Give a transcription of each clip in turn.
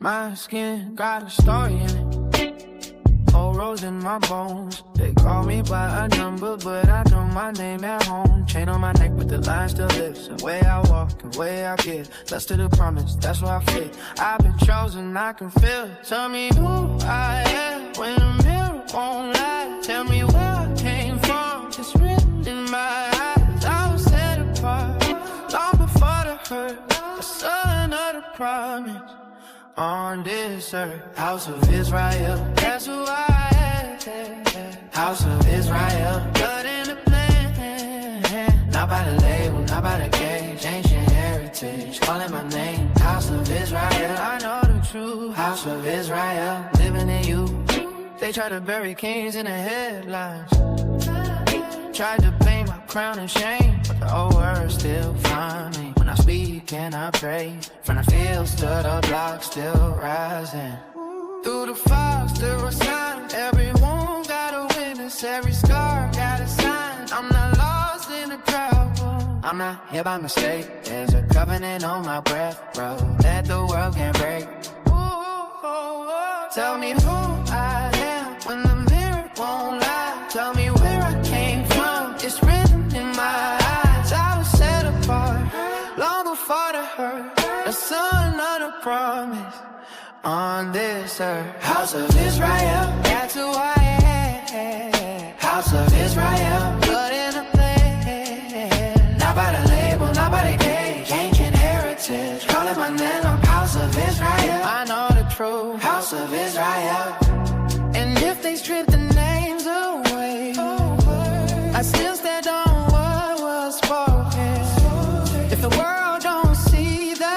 My skin got a story in it. Old rose in my bones. They call me by a number, but I know my name at home. Chain on my neck, but the line still lives. The way I walk, the way I get. Less to the promise, that's where I fit. I've been chosen, I can feel it. Tell me who I am when the mirror won't lie. Tell me where I came from. It's written in my eyes. I was set apart long before the hurt. The son of the promise. On this earth, house of Israel, that's who I am. House of Israel, blood in the plan. Not by the label, not by the cage, ancient heritage, calling my name. House of Israel, I know the truth. House of Israel, living in you. They try to bury kings in the headlines. Tried to paint my crown in shame, but the whole world still find me. When I speak and I pray, from the fields to the blocks, still rising. Through the fog, still a sign. Every wound got a witness, every scar got a sign. I'm not lost in the crowd. I'm not here by mistake. There's a covenant on my breath, bro, that the world can't break. Tell me who I am when the mirror won't lie. Tell me where I came from. It's written in my eyes. I was set apart long before the hurt. The son of the promise on this earth. House of Israel, that's who I am. House of Israel, blood in the plan. Not by the label, not by the cage, ancient heritage, calling my name. I'm House of Israel. I know the truth. House of Israel. And if they strip the names away, I still stand on what was spoken. If the world don't see the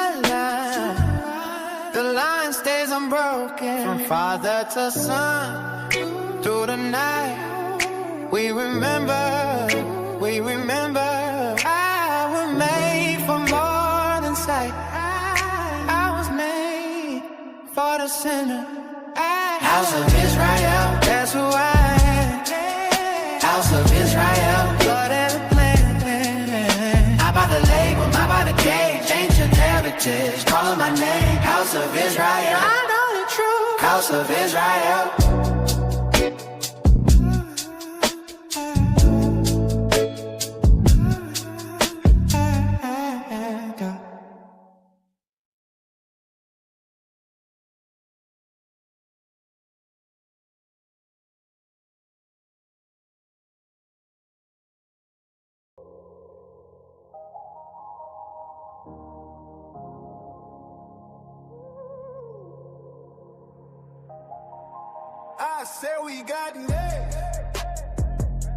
line stays unbroken. From father to son, through the night, we remember. I was made for more than sight. I was made for the sinner. House of Israel, that's who I am. House of Israel, blood and the plan. Not by the label, not by the cage, ancient heritage, calling my name. House of Israel, I know the truth. House of Israel. I said we got next.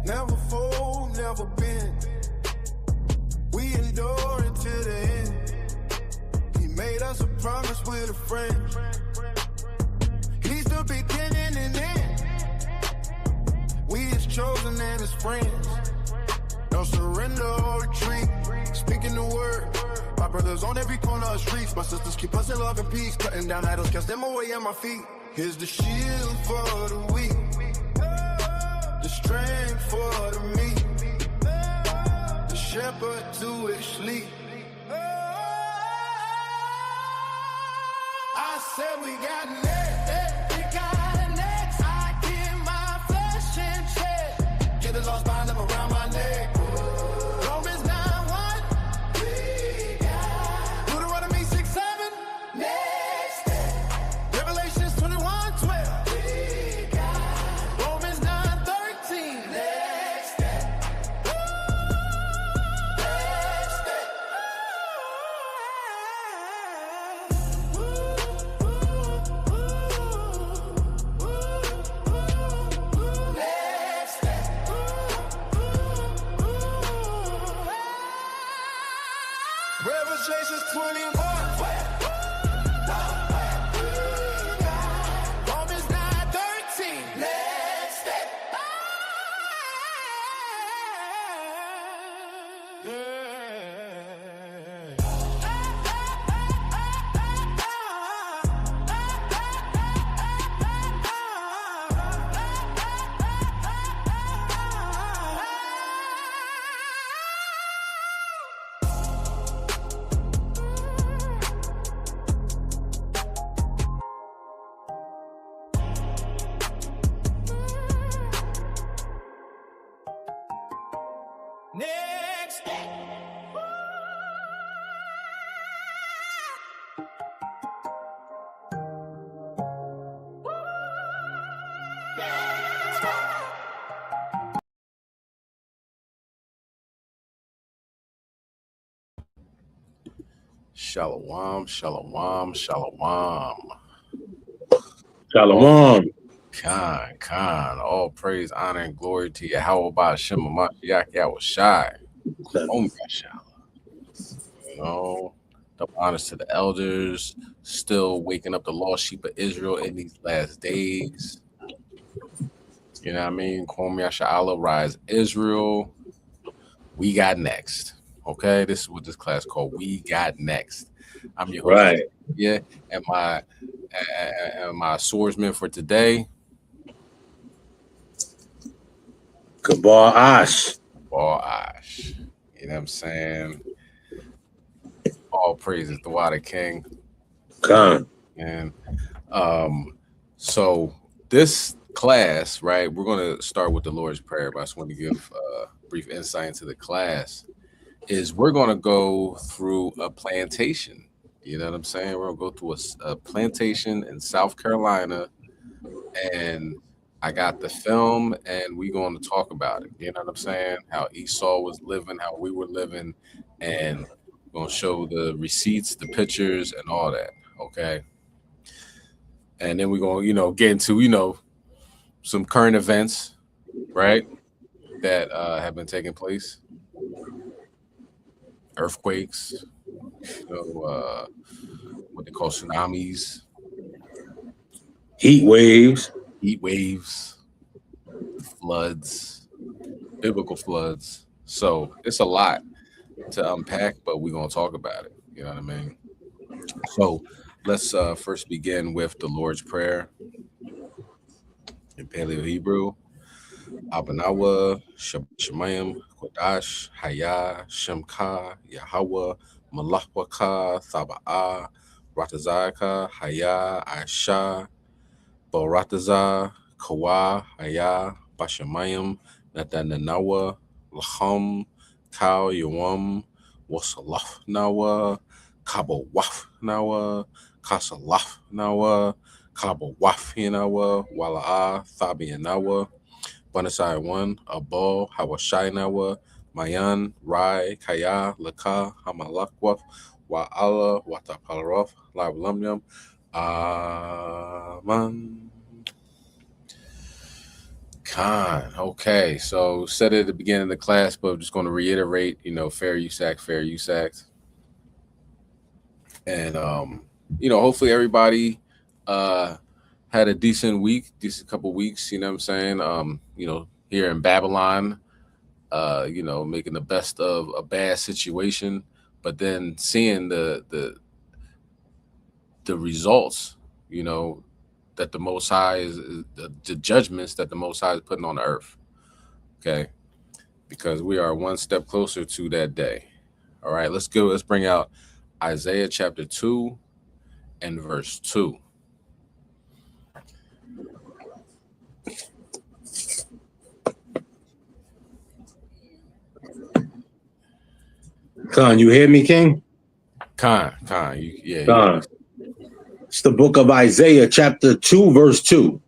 Never fold, never bend. We endure until the end. He made us a promise with a friend. He's the beginning and end. We is chosen and his friends. No surrender or retreat. Speaking the word. My brothers on every corner of streets. My sisters keep us in love and peace. Cutting down idols, cast them away at my feet. Here's the shield for the weak, the strength for the meek, the shepherd to his sleep. I said we got next, we got next. I get my flesh in check, get the lost bind them around my neck. Romans 9:1, we got Deuteronomy 6:7, next step. Revelations 21:12, we got Romans 9:13, next step. Next step. Next. Shalom, shalom, shalom. Shalom. Khan. All praise, honor, and glory to you. How about Shema Mashiach Yahushai? You know, double honors to the elders, still waking up the lost sheep of Israel in these last days. You know what I mean? Kwame Yasha'Allah, rise Israel. We got next. Okay, this is what this class called. We got next. I'm your host. Right. Yeah, and my swordsman for today. Kabar Ash. Ball Ash. You know what I'm saying? All praises the Water King. Khan. And so this class, right, we're going to start with the Lord's Prayer, but I just want to give a brief insight into the class. Is we're going to go through a plantation. You know what I'm saying? We're going to go through a plantation in South Carolina, and I got the film, and we're going to talk about it. You know what I'm saying? How Esau was living, how we were living, and we're going to show the receipts, the pictures, and all that. Okay. And then we're going to, get into, some current events, right, that have been taking place. Earthquakes, what they call tsunamis, Heat waves, floods, biblical floods. So it's a lot to unpack, but we're going to talk about it. You know what I mean? So let's first begin with the Lord's Prayer in Paleo Hebrew. Abanawa, Shemayim, Kodash, Haya, Shemka, Yahweh, Malachwaka, Thaba'ah, Ratazaka, Haya, Aisha, Baratazah, Kawa, Haya, Bashamayim, Natananawa, Lacham, Kau, Yawam, Wasalaf Nawa, Kabawaf Nawa, Kasalaf Nawa, Kabawaf Nawa, Wala'a, Thabi Nawa, Banasai 1, Abal, Hawashai Nawa, Mayan, Rai, Kaya, Laka, Hamalakwaf, Wa'ala, Watapalarov, Lablamyam, Aman. Khan. Okay, so said it at the beginning of the class, but I'm just going to reiterate, fair use act. And, hopefully everybody had a decent couple weeks, you know what I'm saying? Here in Babylon, making the best of a bad situation, but then seeing the results, that the Most High is the judgments that the Most High is putting on the earth. Okay, because we are one step closer to that day. All right, let's go. Let's bring out Isaiah chapter 2 and verse 2. Khan, you hear me, King? Khan, Khan. Yeah. It's the book of Isaiah, chapter 2, verse 2.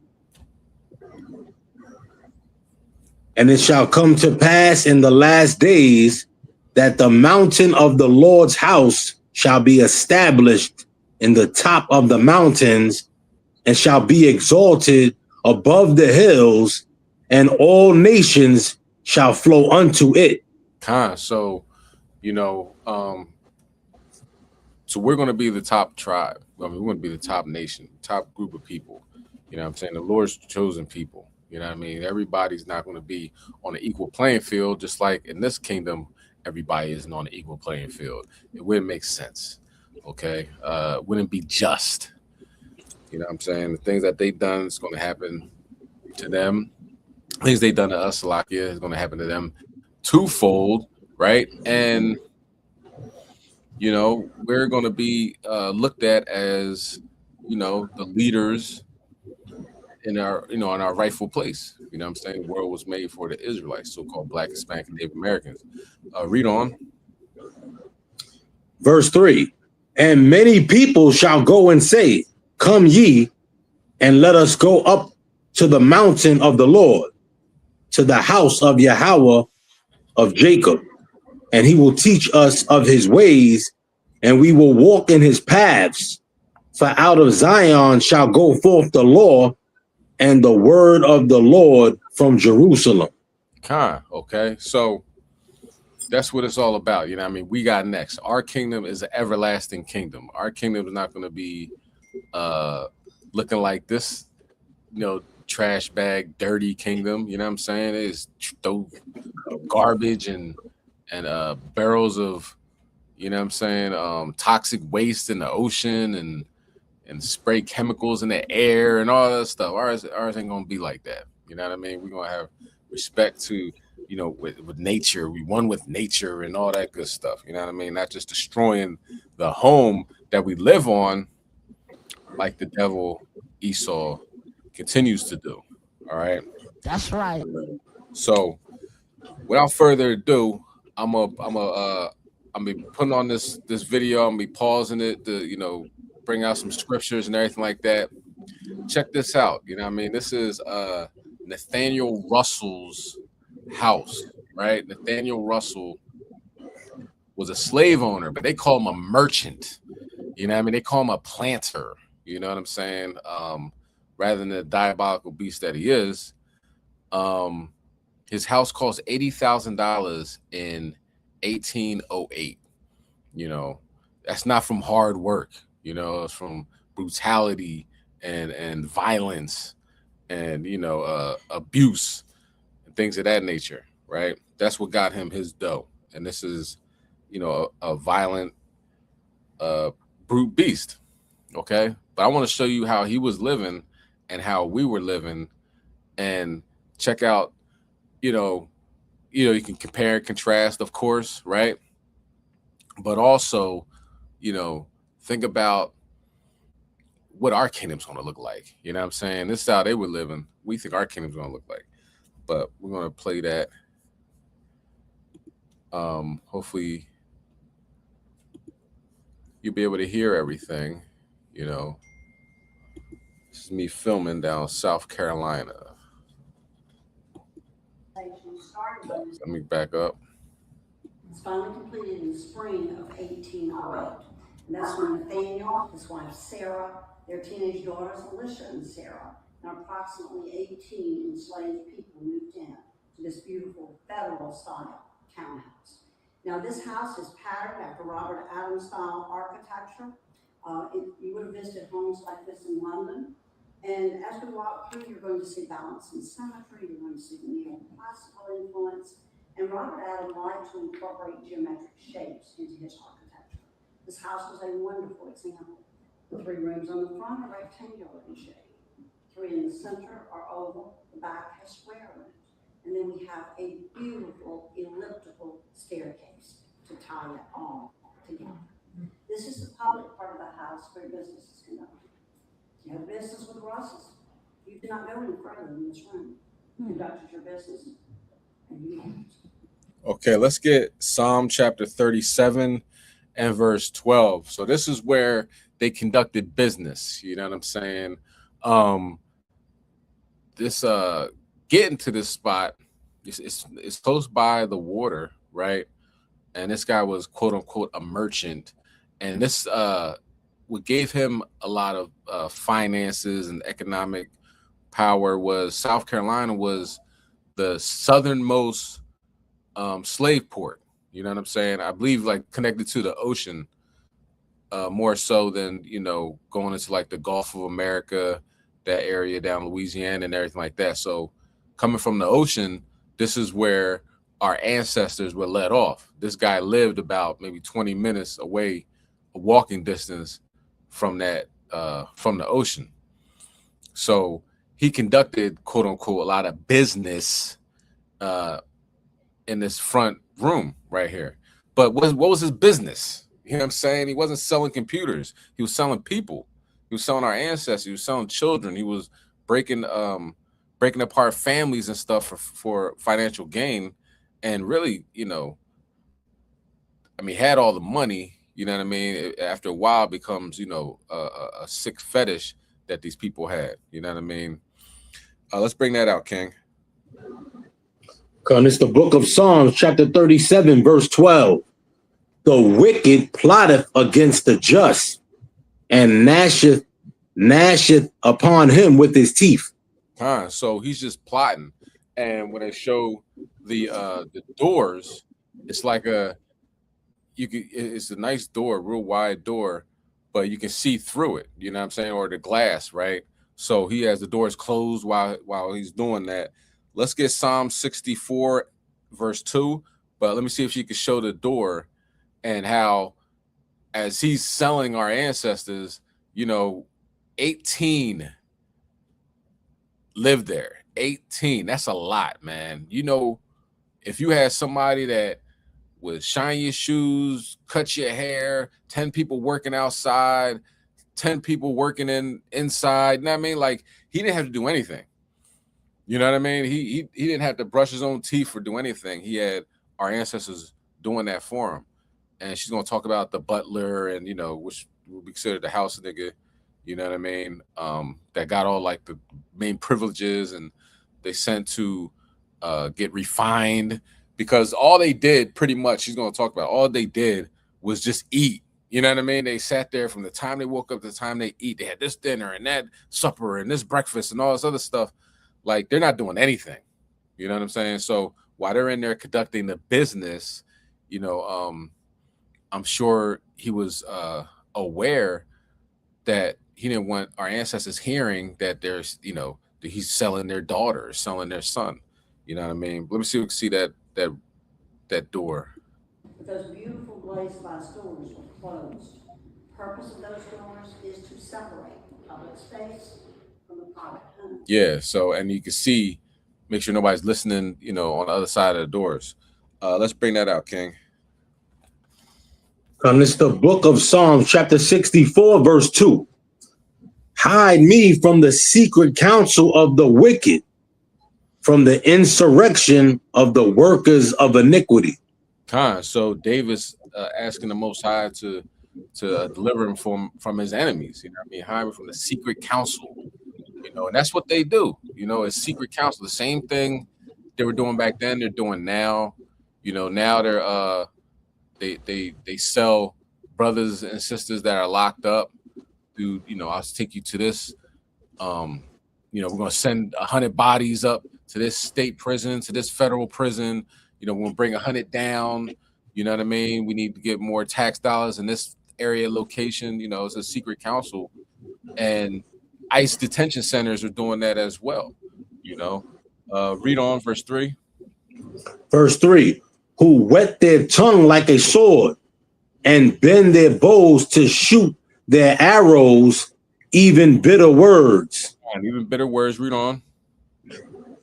And it shall come to pass in the last days that the mountain of the Lord's house shall be established in the top of the mountains and shall be exalted above the hills, and all nations shall flow unto it. Khan, so, so we're going to be the top tribe. We're going to be the top nation, top group of people. You know what I'm saying? The Lord's chosen people. You know what I mean? Everybody's not going to be on an equal playing field, just like in this kingdom, everybody isn't on an equal playing field. It wouldn't make sense. Okay? Wouldn't be just. You know what I'm saying? The things that they've done is going to happen to them. Things they've done to us, Salakia, is going to happen to them twofold, right? And we're going to be looked at as, the leaders in our, in our rightful place. You know what I'm saying? The world was made for the Israelites, so-called Black, Hispanic, and Native Americans. Read on. Verse 3, and many people shall go and say, come ye, and let us go up to the mountain of the Lord, to the house of Yahweh of Jacob, and he will teach us of his ways, and we will walk in his paths. For out of Zion shall go forth the law and the word of the Lord from Jerusalem. Okay, so that's what it's all about. You know what I mean? We got next. Our kingdom is an everlasting kingdom. Our kingdom is not going to be looking like this, you know, trash bag, dirty kingdom. You know what I'm saying? It's garbage and barrels of, you know what I'm saying, toxic waste in the ocean and spray chemicals in the air and all that stuff. Ours ain't going to be like that. You know what I mean? We're going to have respect to, you know, with nature. We one with nature and all that good stuff. You know what I mean? Not just destroying the home that we live on like the devil Esau continues to do. All right. That's right. So without further ado, I'm be putting on this video. I'm be pausing it to, you know, bring out some scriptures and everything like that. Check this out. You know what I mean? This is Nathaniel Russell's house, right? Nathaniel Russell was a slave owner, but they call him a merchant. You know what I mean? They call him a planter. You know what I'm saying? Rather than the diabolical beast that he is. His house cost $80,000 in 1808. You know, that's not from hard work. You know, it's from brutality and violence and, you know, abuse and things of that nature, right? That's what got him his dough. And this is, you know, a violent, brute beast, okay? But I want to show you how he was living and how we were living, and check out, you know, you can compare and contrast, of course, right? But also, you know, think about what our kingdom's going to look like. You know what I'm saying? This is how they were living. We think our kingdom's going to look like. But we're going to play that. Hopefully you'll be able to hear everything, you know. This is me filming down South Carolina. Let me back up. It's finally completed in the spring of 1808. And that's when Nathaniel, his wife Sarah, their teenage daughters Alicia and Sarah, and approximately 18 enslaved people moved in to this beautiful federal style townhouse. Now this house is patterned after Robert Adams style architecture. You would have visited homes like this in London. And as we walk through, you're going to see balance and symmetry, you're going to see the neoclassical influence, and Robert Adams liked to incorporate geometric shapes into his architecture. This house was a wonderful example. The 3 rooms on the front are rectangular in shape. 3 in the center are oval, the back has square rooms. And then we have a beautiful elliptical staircase to tie it all together. This is the public part of the house where business is conducted. You have business with Russells. You do not go any further than this room. You conducted your business and you left. Okay, let's get Psalm chapter 37 and verse 12. So this is where they conducted business. You know what I'm saying? Getting to this spot, it's close by the water, right? And this guy was quote unquote a merchant. And this what gave him a lot of finances and economic power was South Carolina was the southernmost slave port. You know what I'm saying? I believe like connected to the ocean more so than, you know, going into like the Gulf of America, that area down Louisiana and everything like that. So coming from the ocean, this is where our ancestors were let off. This guy lived about maybe 20 minutes away, a walking distance from that, from the ocean. So he conducted, quote unquote, a lot of business in this front room right here. But what was his business? You know what I'm saying? He wasn't selling computers. He was selling people. He was selling our ancestors. He was selling children. He was breaking breaking apart families and stuff for financial gain, and really, I mean, had all the money. You know what I mean? After a while, it becomes a sick fetish that these people had. You know what I mean? Let's bring that out, King. It's the book of Psalms, chapter 37, verse 12. The wicked plotteth against the just, and gnasheth upon him with his teeth. So he's just plotting. And when they show the doors, it's like it's a nice door, real wide door, but you can see through it, you know what I'm saying, or the glass, right? So he has the doors closed while he's doing that. Let's get Psalm 64, verse 2, but let me see if she can show the door and how, as he's selling our ancestors, 18 lived there. 18, that's a lot, man. If you had somebody that would shine your shoes, cut your hair, 10 people working outside, 10 people working inside, you know what I mean? Like, he didn't have to do anything. You know what I mean? He didn't have to brush his own teeth or do anything. He had our ancestors doing that for him. And she's going to talk about the butler and, which would be considered the house nigga, you know what I mean? That got all like the main privileges, and they sent to get refined, because all they did, pretty much, she's going to talk about, all they did was just eat. You know what I mean? They sat there from the time they woke up to the time they eat. They had this dinner and that supper and this breakfast and all this other stuff. Like, they're not doing anything. You know what I'm saying? So while they're in there conducting the business, I'm sure he was aware that he didn't want our ancestors hearing that there's, that he's selling their daughter, selling their son. You know what I mean? Let me see if we can see that door. Those beautiful glazed glass doors were closed. The purpose of those doors is to separate the public space from the private home. Yeah, so, and you can see, make sure nobody's listening, on the other side of the doors. Let's bring that out, King. It's the book of Psalms, chapter 64, verse 2. Hide me from the secret counsel of the wicked, from the insurrection of the workers of iniquity. So David's asking the Most High to deliver him from his enemies. You know what I mean? Hide him from the secret counsel. And that's what they do. It's secret counsel. The same thing they were doing back then, they're doing now. Now they're they sell brothers and sisters that are locked up. I'll take you to this. We're gonna send 100 bodies up to this state prison, to this federal prison. We're gonna bring 100 down. You know what I mean? We need to get more tax dollars in this area location. It's a secret council, and ICE detention centers are doing that as well. Read on verse 3. Verse 3. Who whet their tongue like a sword, and bend their bows to shoot their arrows, even bitter words. And even bitter words, read on.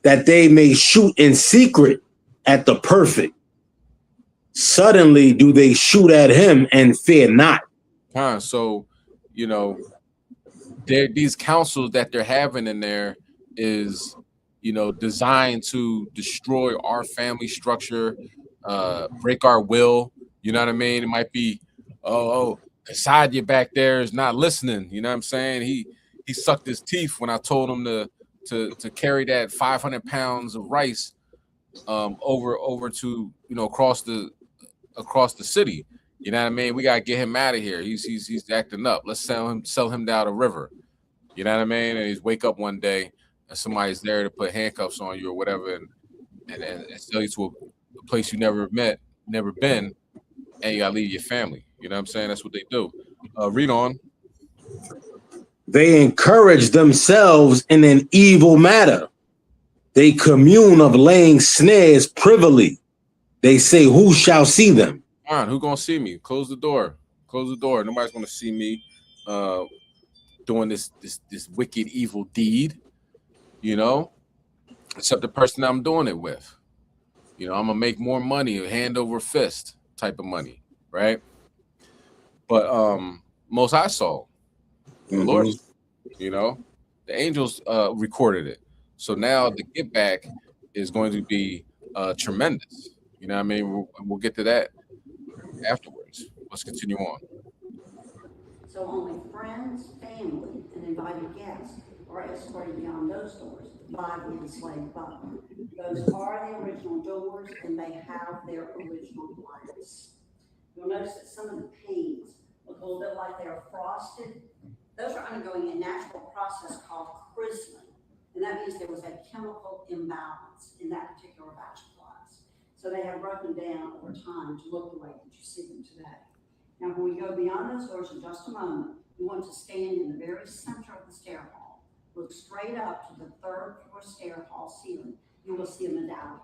That they may shoot in secret at the perfect. Suddenly do they shoot at him and fear not. So, these councils that they're having in there is, designed to destroy our family structure, break our will. You know what I mean? It might be, Chassadyah back there is not listening. You know what I'm saying? He sucked his teeth when I told him to carry that 500 pounds of rice over to across the city. You know what I mean? We gotta get him out of here. He's acting up. Let's sell him down the river. You know what I mean? And he's wake up one day and somebody's there to put handcuffs on you or whatever, and sell you to a place you never been, and you gotta leave your family. You know what I'm saying? That's what they do. Read on. They encourage themselves in an evil matter. They commune of laying snares privily. They say, who shall see them? Who gonna see me? Close the door. Close the door. Nobody's gonna see me doing this wicked evil deed, except the person I'm doing it with. I'm gonna make more money, hand over fist type of money, right? But Most High saw the Lord, the angels recorded it. So now the get back is going to be tremendous. You know what I mean? We'll get to that afterwards. Let's continue on. So only friends, family, and invited guests are escorted beyond those doors by the enslaved butler. Those are the original doors, and they have their original lights. You'll notice that some of the panes look a little bit like they are frosted. Those are undergoing a natural process called christening, and that means there was a chemical imbalance in that particular batch of glass. So they have broken down over time to look the way that you see them today. Now, when we go beyond those doors in just a moment, you want to stand in the very center of the stair hall. Look straight up to the third floor stair hall ceiling. You will see a medallion.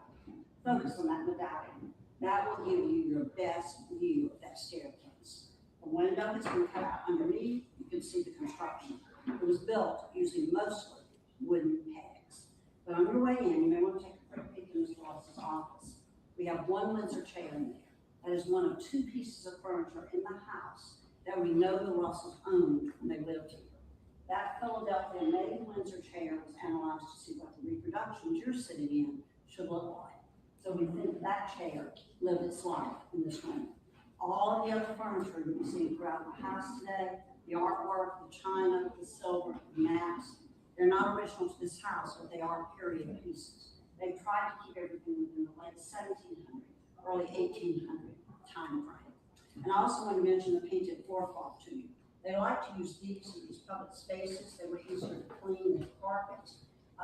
Focus on that medallion. That will give you your best view of that staircase. A window has been cut out underneath. You can see the construction. It was built using mostly wooden pegs. But on your way in, you may want to take a quick peek in Mr. Ross's office. We have one Windsor chair in there. That is one of two pieces of furniture in the house that we know the Russells owned when they lived here. That Philadelphia made Windsor chair was analyzed to see what the reproductions you're sitting in should look like. So we think that chair lived its life in this room. All of the other furniture that you see throughout the house today, the artwork, the china, the silver, the maps, they're not original to this house, but they are period pieces. They tried to keep everything within the late 1700s, early 1800 time frame. And I also want to mention the painted floorcloth to you. They like to use these in these public spaces. They were easier to clean than carpets.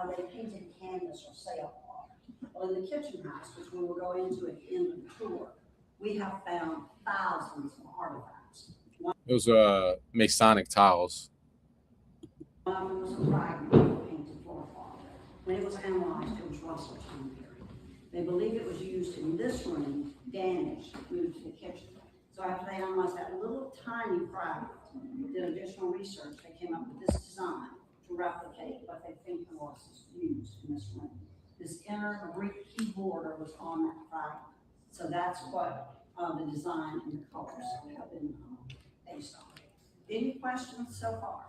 They painted canvas or sailcloth. Well, in the kitchen house, which we will go into at the end of the tour, we have found thousands of artifacts. Those are Masonic tiles. One of them was a fragment of painted floorcloth. When it was analyzed, it was Russell time period. They believe it was used in this room, damaged, moved to the kitchen. So after they analyzed that little tiny fragment, did additional research, they came up with this design to replicate what they think the Russells used in this room. This inner Greek keyboarder was on that fragment. So that's what the design and the colors have been based on. Any questions so far?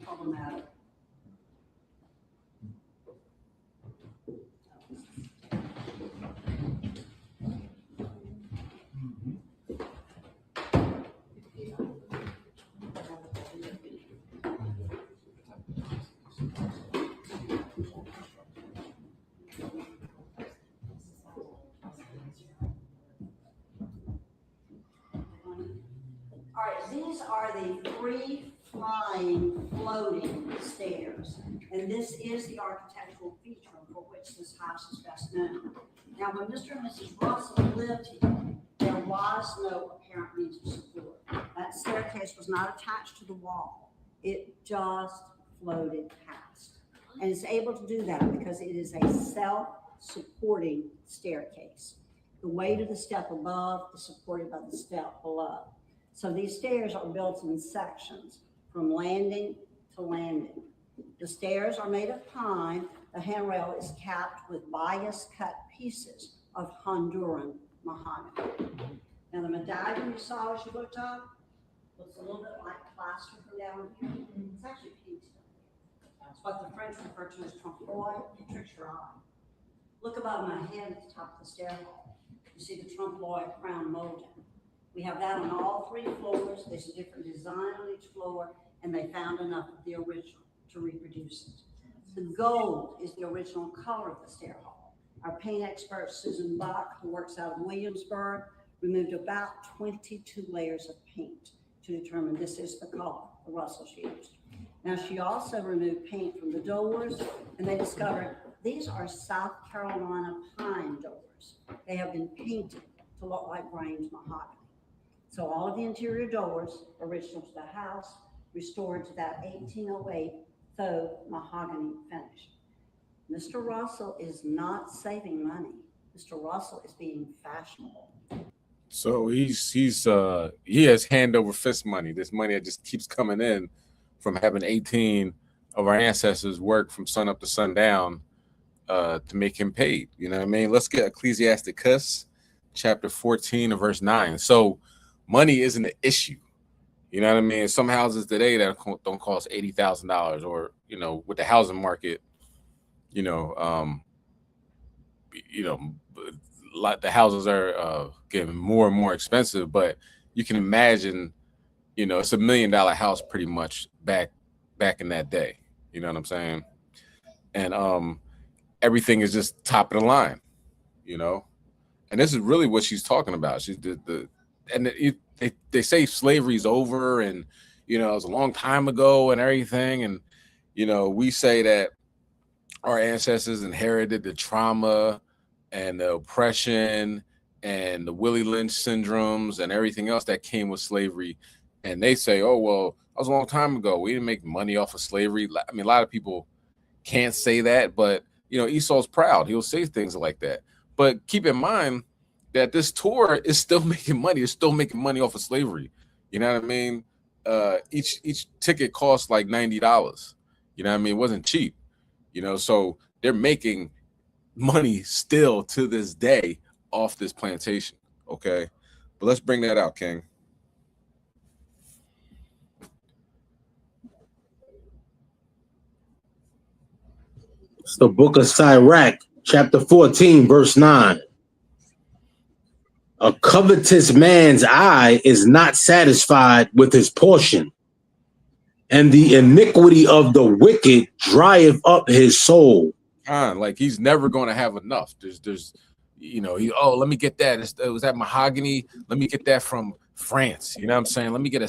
Problematic. All right, these are the free flying floating stairs, and this is the architectural feature for which this house is best known. Now, when Mr. and Mrs. Russell lived here, there was no apparent means of support. That staircase was not attached to the wall. It just floated past. And it's able to do that because it is a self-supporting staircase. The weight of the step above is supported by the step below. So these stairs are built in sections from landing to landing. The stairs are made of pine. The handrail is capped with bias cut pieces of Honduran mahogany. Now the medallion you saw as you looked up looks a little bit like plaster from down here. It's actually painted. That's what the French refer to as trompe-l'oeil. It tricks your eye. Look above my head at the top of the stair hall. You see the trompe-l'oeil crown molding. We have that on all three floors. There's a different design on each floor, and they found enough of the original to reproduce it. The gold is the original color of the stair hall. Our paint expert, Susan Buck, who works out of Williamsburg, removed about 22 layers of paint to determine this is the color the Russells used. Now, she also removed paint from the doors, and they discovered these are South Carolina pine doors. They have been painted to look like Grange mahogany. So all of the interior doors, original to the house, restored to that 1808 faux mahogany finish. Mr. Russell is not saving money. Mr. Russell is being fashionable. So he has hand over fist money. This money that just keeps coming in from having 18 of our ancestors work from sun up to sundown to make him paid. You know what I mean? Let's get Ecclesiasticus chapter 14 and verse 9. So money isn't an issue. You know what I mean? Some houses today that don't cost $80,000, or with the housing market, the houses are getting more and more expensive. But you can imagine, it's $1 million house pretty much back in that day. You know what I'm saying? And everything is just top of the line, And this is really what she's talking about. She's they say slavery's over, and it was a long time ago and everything, and we say that our ancestors inherited the trauma and the oppression and the Willie Lynch syndromes and everything else that came with slavery, and they say, oh well, that was a long time ago. We didn't make money off of slavery. I mean, a lot of people can't say that, but Esau's proud. He'll say things like that. But keep in mind that this tour is still making money. It's still making money off of slavery. You know what I mean? Each ticket cost like $90. You know what I mean? It wasn't cheap. So they're making money still to this day off this plantation. Okay, but let's bring that out, King. It's the book of Sirach, chapter 14, verse 9. A covetous man's eye is not satisfied with his portion, and the iniquity of the wicked drieth up his soul. Like he's never going to have enough. There's let me get that. It was that mahogany. Let me get that from France. You know what I'm saying? Let me get a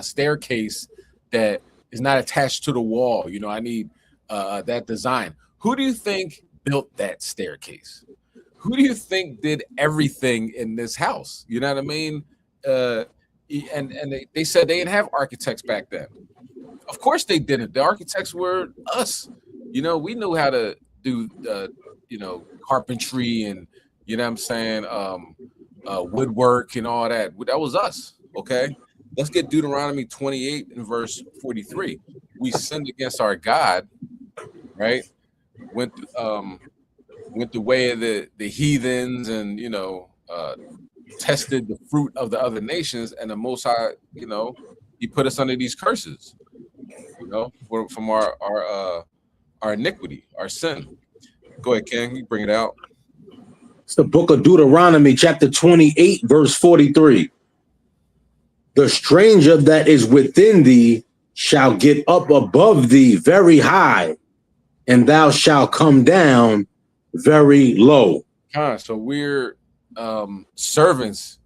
staircase that is not attached to the wall. I need that design. Who do you think built that staircase? Who do you think did everything in this house? You know what I mean? And they said they didn't have architects back then. Of course they didn't. The architects were us. We knew how to do carpentry and woodwork and all that. That was us. Okay. Let's get Deuteronomy 28 and verse 43. We sinned against our God, right? Went the way of the heathens, and tested the fruit of the other nations, and the Most High, he put us under these curses, from our iniquity, our sin. Go ahead, Ken, you bring it out. It's the book of Deuteronomy, chapter 28, verse 43. The stranger that is within thee shall get up above thee very high, and thou shalt come down very low. So we're servants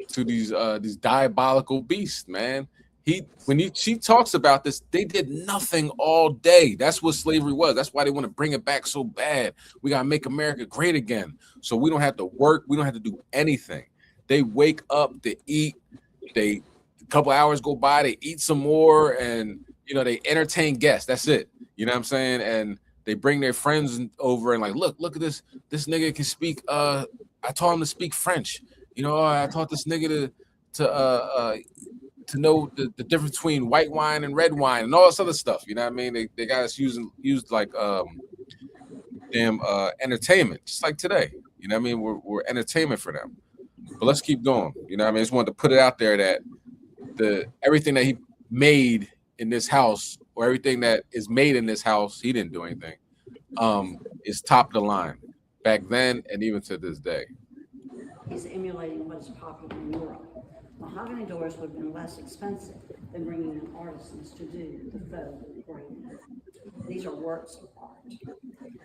to these diabolical beasts, man. She talks about this, they did nothing all day. That's what slavery was. That's why they want to bring it back so bad. We gotta make America great again, so we don't have to work. We don't have to do anything. They wake up to eat. A couple hours go by, they eat some more, and they entertain guests. That's it. You know what I'm saying? And they bring their friends over and like, look at this nigga can speak. I taught him to speak French. I taught this nigga to know the difference between white wine and red wine and all this other stuff. You know what I mean? They got us used like entertainment, just like today. You know what I mean? We're entertainment for them. But let's keep going. You know what I mean? I just wanted to put it out there that everything that he made in this house, or everything that is made in this house, he didn't do anything, is top of the line back then and even to this day. He's emulating what is popular in Europe. Mahogany doors would have been less expensive than bringing in artisans to do the faux engraving. These are works of art.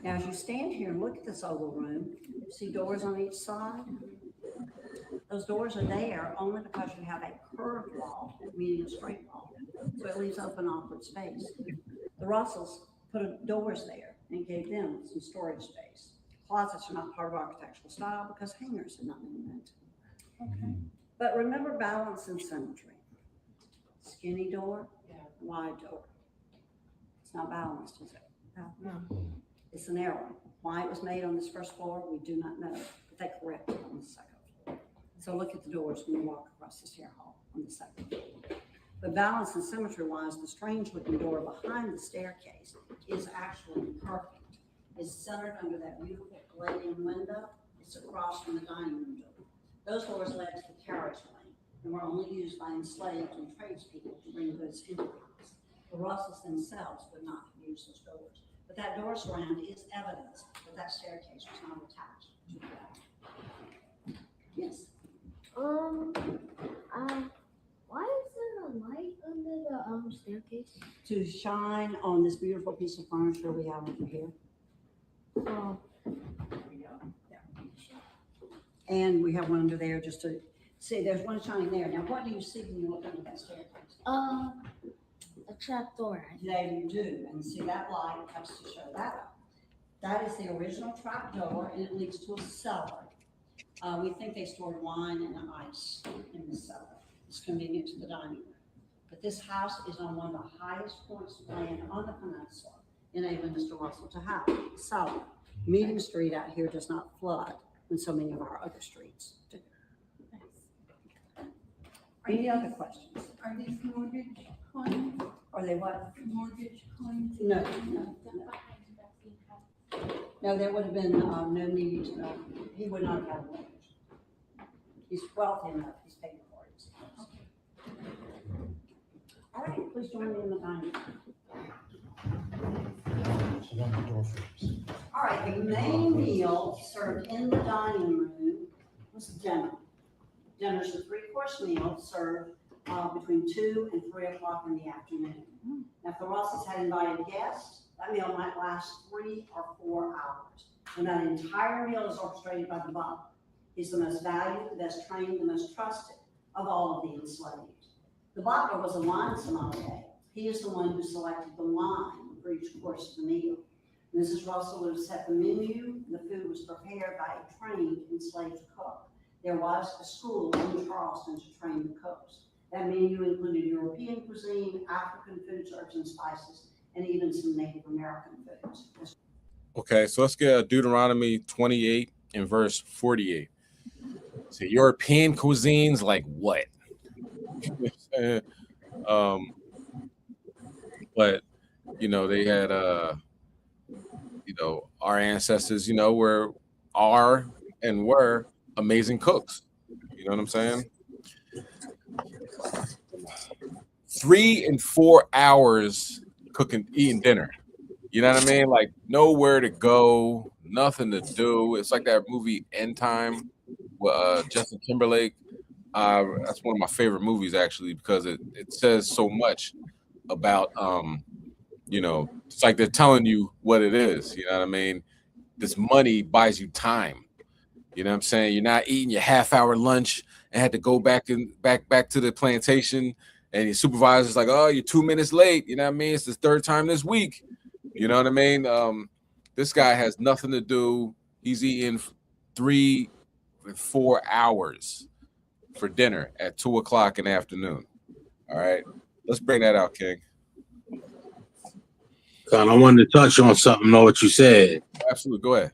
Now, as you stand here and look at this oval room, see doors on each side? Those doors are there only because you have a curved wall, meaning a straight wall. So it leaves open, awkward space. The Russells put doors there and gave them some storage space. Closets are not part of architectural style because hangers have not been invented. Okay. But remember balance and symmetry. Skinny door, wide door. It's not balanced, is it? No. It's an error. Why it was made on this first floor, we do not know, but they corrected it on the second floor. So look at the doors when you walk across the stair hall on the second floor. But balance and symmetry-wise, the strange-looking door behind the staircase is actually perfect. It's centered under that beautiful glazing window. It's across from the dining room door. Those doors led to the carriage lane and were only used by enslaved and tradespeople to bring goods into the house. The Russells themselves would not have used those doors. But that door surround is evidence that that staircase was not attached to the wall. Yes? Why is there a light under the staircase? To shine on this beautiful piece of furniture we have over here. Oh. And we have one under there just to see, there's one shining there. Now, what do you see when you look under that staircase? A trap door. There you do, and see that light helps to show that up. That is the original trap door, and it leads to a cellar. We think they stored wine and ice in the cellar. It's convenient to the dining room. But this house is on one of the highest points of land on the peninsula, enabling Mr. Russell to have a cellar. Meeting Street out here does not flood when so many of our other streets do. Any other questions? Are these mortgage coins? Are they what? Mortgage coins? No. No, there would have been no need to, he would not have had a mortgage. He's wealthy enough, he's paid for it. All right, please join me in the dining room. All right, the main meal served in the dining room was dinner. Dinner's a three-course meal served between 2 and 3 o'clock in the afternoon. Now, if the Russells had invited guests, that meal might last 3 or 4 hours. And that entire meal is orchestrated by the butler. He's the most valued, the best trained, the most trusted of all of the enslaved. The butler was a wine sommelier. He is the one who selected the wine for each course of the meal. Mrs. Russell would have set the menu. The food was prepared by a trained enslaved cook. There was a school in Charleston to train the cooks. That menu included European cuisine, African foods, herbs and spices, and even some Native American foods. Okay, so let's get Deuteronomy 28 and verse 48. So European cuisines, like what? But you know, they had you know, our ancestors, you know, were amazing cooks. You know what I'm saying? 3 and 4 hours cooking, eating dinner. You know what I mean? Like nowhere to go, nothing to do. It's like that movie End Time with Justin Timberlake. That's one of my favorite movies actually, because it says so much about you know, it's like they're telling you what it is. You know what I mean? This money buys you time. You know what I'm saying? You're not eating your half-hour lunch and had to go back to the plantation, and your supervisor's like, "Oh, you're 2 minutes late." You know what I mean? It's the 3rd time this week. You know what I mean? This guy has nothing to do. He's eating 3 and 4 hours for dinner at 2 o'clock in the afternoon. All right, let's bring that out, King. I wanted to touch on something, know what you said. Absolutely, go ahead.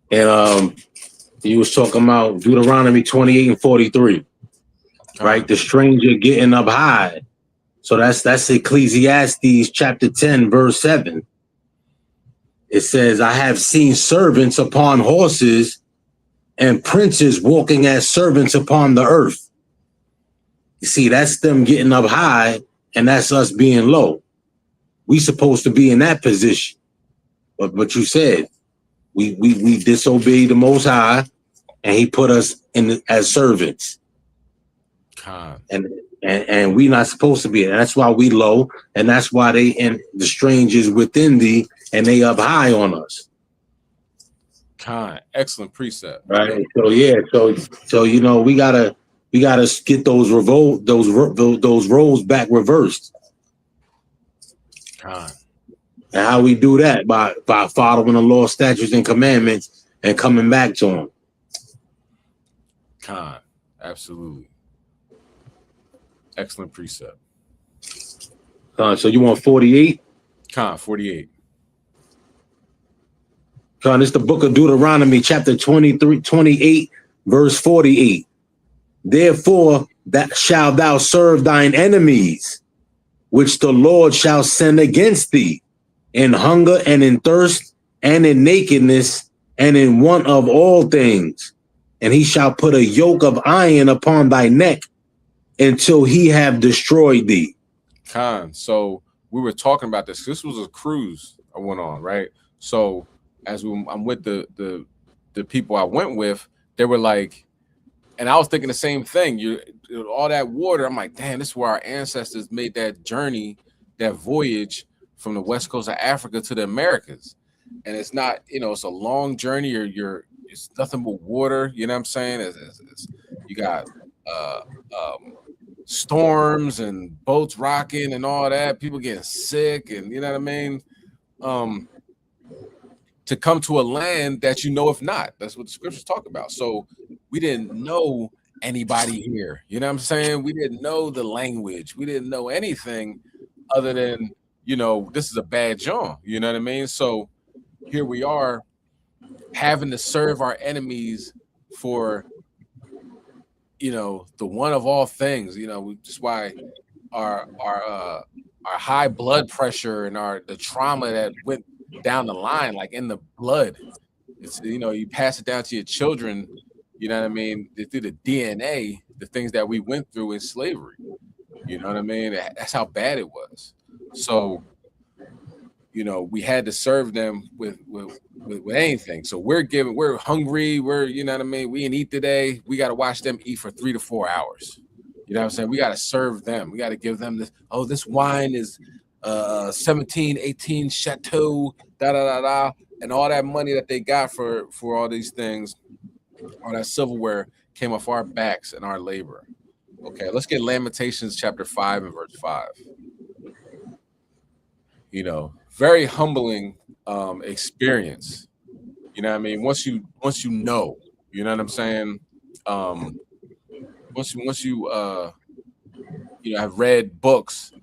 And you was talking about Deuteronomy 28 and 43, right? The stranger getting up high. So that's Ecclesiastes chapter 10, verse 7. It says, I have seen servants upon horses and princes walking as servants upon the earth. You see, that's them getting up high, and that's us being low. We supposed to be in that position. But you said we disobeyed the Most High, and he put us in as servants. And we not supposed to be. And that's why we low, and that's why they and the strangers within thee, and they up high on us. Excellent precept. Right. So yeah. So you know, we gotta get those roles back reversed. And how we do that? By following the law, statutes, and commandments, and coming back to them. Absolutely. Excellent precept. So you want 48? 48. John, it's the book of Deuteronomy, chapter 28, verse 48. Therefore, that shalt thou serve thine enemies, which the Lord shall send against thee, in hunger and in thirst and in nakedness and in want of all things. And he shall put a yoke of iron upon thy neck until he have destroyed thee. Khan. So we were talking about this. This was a cruise I went on, right? So as I'm with the people I went with, they were like, and I was thinking the same thing. All that water. I'm like, damn, this is where our ancestors made that journey, that voyage from the west coast of Africa to the Americas. And it's not, it's a long journey. It's nothing but water. You know what I'm saying? You got storms and boats rocking and all that. People getting sick, and you know what I mean. To come to a land that if not, that's what the scriptures talk about. So we didn't know anybody here. You know what I'm saying? We didn't know the language. We didn't know anything other than, this is a bad John. You know what I mean? So here we are having to serve our enemies for, the one of all things, just why our high blood pressure and the trauma that went down the line, like in the blood. It's, you pass it down to your children, you know what I mean, through the DNA, the things that we went through in slavery. You know what I mean? That's how bad it was. So, we had to serve them with anything. So we're hungry, you know what I mean? We didn't eat today. We got to watch them eat for 3 to 4 hours. You know what I'm saying? We got to serve them. We got to give them this. Oh, this wine is 17, 18 chateau, and all that money that they got for all these things, all that silverware came off our backs and our labor. Okay, let's get Lamentations chapter 5 and verse 5. Very humbling experience. You know what I mean? Once you know, you know what I'm saying? Once you have read books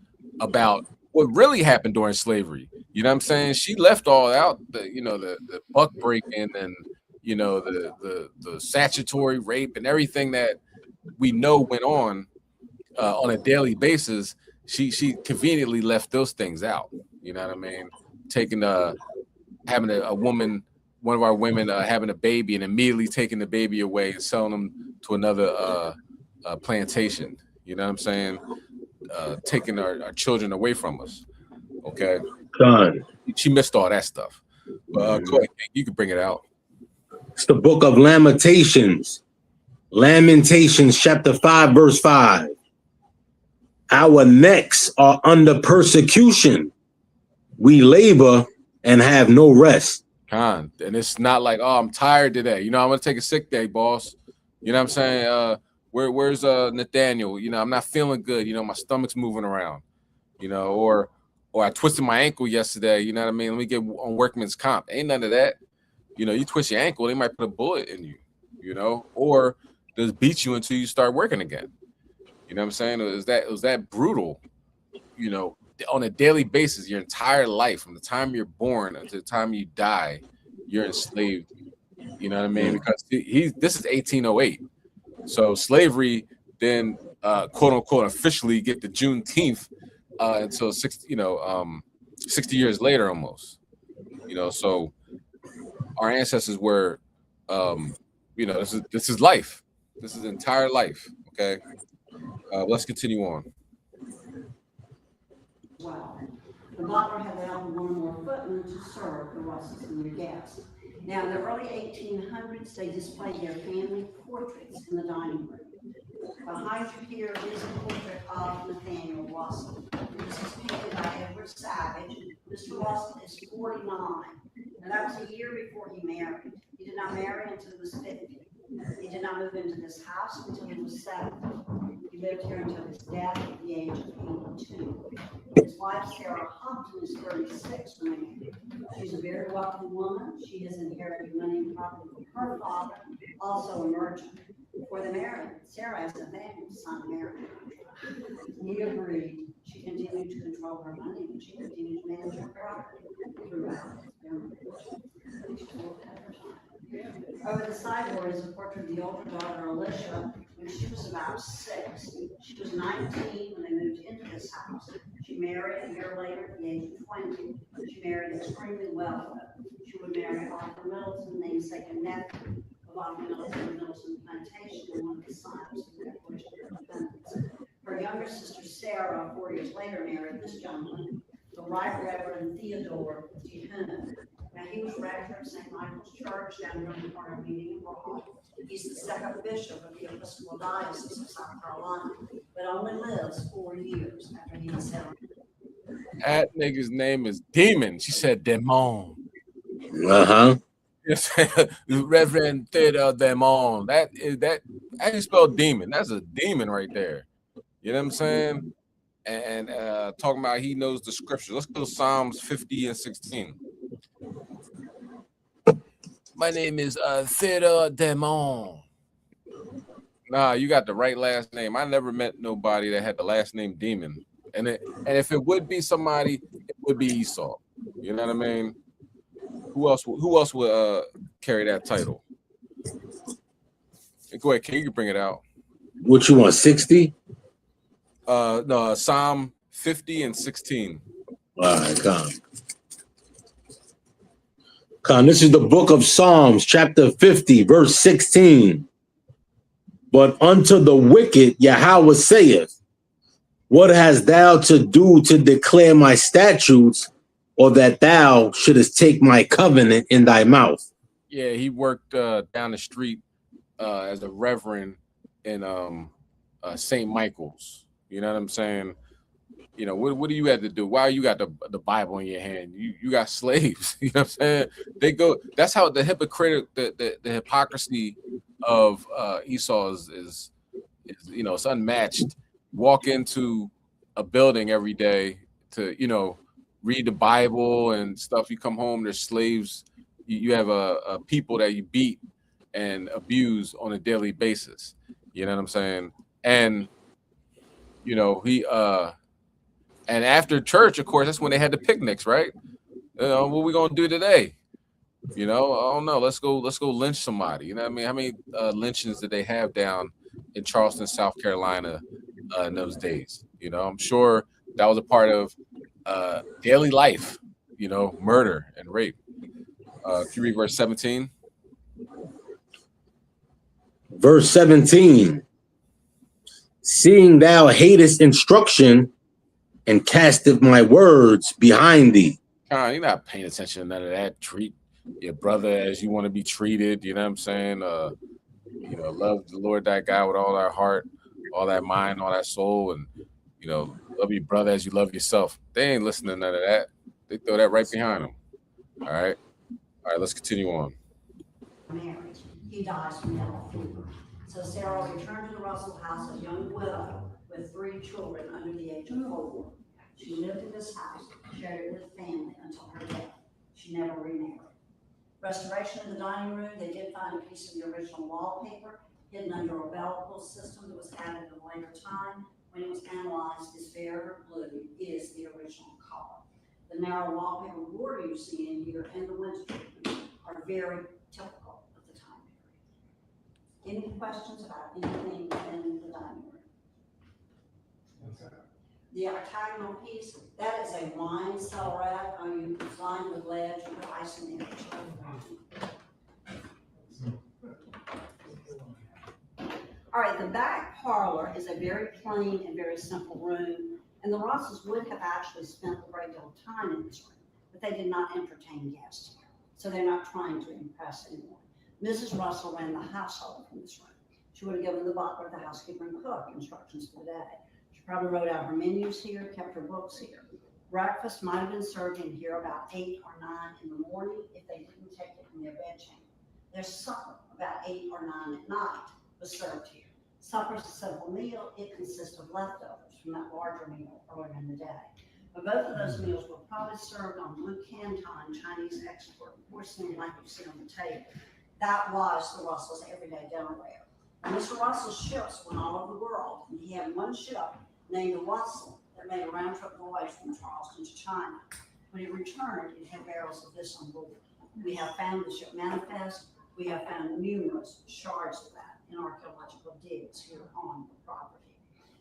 about what really happened during slavery. You know what I'm saying? She left all out, the buck breaking and the statutory rape and everything that we know went on a daily basis. She conveniently left those things out. You know what I mean? Having a woman, one of our women having a baby and immediately taking the baby away and selling them to another plantation. You know what I'm saying? Taking our children away from us. Okay. God. She missed all that stuff. Go ahead, you can bring it out. It's the book of Lamentations. Lamentations chapter 5, verse 5. Our necks are under persecution. We labor and have no rest. And it's not like, oh, I'm tired today. I'm going to take a sick day, boss. You know what I'm saying? Where's Nathaniel? I'm not feeling good. My stomach's moving around. Or I twisted my ankle yesterday. You know what I mean? Let me get on workman's comp. Ain't none of that. You twist your ankle, they might put a bullet in you. Or just beat you until you start working again. You know what I'm saying? It was that brutal, on a daily basis, your entire life, from the time you're born until the time you die, you're enslaved. You know what I mean? Because this is 1808. So slavery then, quote unquote, officially get to Juneteenth until 60 years later almost. So our ancestors were, this is life. This is entire life. Okay. Let's continue on. Wow. The butler had added one more footman to serve the Russes and their guests. Now, in the early 1800s, they displayed their family portraits in the dining room. Behind you here is a portrait of Nathaniel Russell. This is painted by Edward Savage. Mr. Russell is 49. Now, that was a year before he married. He did not marry until he was 50. He did not move into this house until he was 70. He lived here until his death at the age of 82. His wife, Sarah Hopton, is 36 when they married. She's a very wealthy woman. She has inherited money and property from her father, also a merchant. Before they married, Sarah asked Nathaniel's son Mary. He agreed. She continued to control her money and she continued to manage her property. throughout. Over the sideboard is a portrait of the older daughter, Alicia, when she was about 6. She was 19 when they moved into this house. She married a year later at the age of 20. She married extremely well. She would marry Arthur Middleton, namesake and nephew of Arthur Middleton and Middleton Plantation, and one of the sons of the Declaration of Independence. Her younger sister, Sarah, 4 years later, married this gentleman, the Right Reverend Theodore Jehoon. Now, he was rector of St. Michael's Church down in the corner of Meeting and Broad. He's the second bishop of the Episcopal Diocese of South Carolina, but only lives 4 years after he was settled. That nigga's name is Demon. She said Demon. Uh-huh. Reverend Theodore Demon. That how you spell demon? That's a demon right there. You know what I'm saying? And talking about he knows the scriptures. Let's go to Psalms 50 and 16. My name is Theodore Demon. Nah, you got the right last name. I never met nobody that had the last name Demon. And if it would be somebody, it would be Esau. You know what I mean? Who else would carry that title? Go ahead, King, you can bring it out. What you want, 60? No, Psalm 50 and 16. All right, come. This is the book of Psalms, chapter 50, verse 16. But unto the wicked Yahweh saith, what hast thou to do to declare my statutes, or that thou shouldest take my covenant in thy mouth? Yeah, he worked down the street as a reverend in St. Michael's. You know what I'm saying? You know, what do you have to do? Why you got the Bible in your hand? You got slaves. You know what I'm saying? They go. That's how the the hypocrisy of Esau is you know, it's unmatched. Walk into a building every day to, you know, read the Bible and stuff. You come home, there's slaves. You have a people that you beat and abuse on a daily basis. You know what I'm saying? And you know, and after church, of course, that's when they had the picnics, right? What we gonna do today? You know, I don't know. Let's go lynch somebody. You know what I mean? How many lynchings did they have down in Charleston, South Carolina in those days? You know, I'm sure that was a part of daily life, you know, murder and rape. Can you read verse 17? Verse 17. Seeing thou hatest instruction and casteth my words behind thee. You're not paying attention to none of that. Treat your brother as you want to be treated. You know what I'm saying? You know, love the Lord thy God with all our heart, all that mind, all that soul, and you know, love your brother as you love yourself. They ain't listening to none of that. They throw that right behind them. All right, let's continue on. Marriage. He dies from yellow fever. So Sarah returned to the Russell house a young widow with 3 children under the age of 4. She lived in this house, shared it with family until her death. She never remarried. Restoration of the dining room, they did find a piece of the original wallpaper hidden under a bell pull system that was added at a later time. When it was analyzed, this bare blue is the original color. The narrow wallpaper border you see in here and the window treatment are very typical of the time period. Any questions about anything in the dining room? The octagonal piece, that is a wine cellarette. You lined with lead, you put ice in there. All right, the back parlor is a very plain and very simple room, and the Russells would have actually spent a great deal of time in this room, but they did not entertain guests here, so they're not trying to impress anyone. Mrs. Russell ran the household from this room. She would have given the butler, the housekeeper, and cook instructions for the day. She probably wrote out her menus here, kept her books here. Breakfast might have been served in here about 8 or 9 in the morning if they didn't take it from their bedchamber. Their supper, about 8 or 9 at night, was served here. Supper is a simple meal. It consists of leftovers from that larger meal earlier in the day. But both of those meals were probably served on blue Canton Chinese export porcelain like you see on the table. That was the Russell's everyday dinnerware. And Mr. Russell's ships went all over the world, and he had one ship named the Russell that made a round-trip voyage from Charleston to China. When it returned, it had barrels of this on board. We have found the ship manifest. We have found numerous shards of that in archaeological digs here on the property.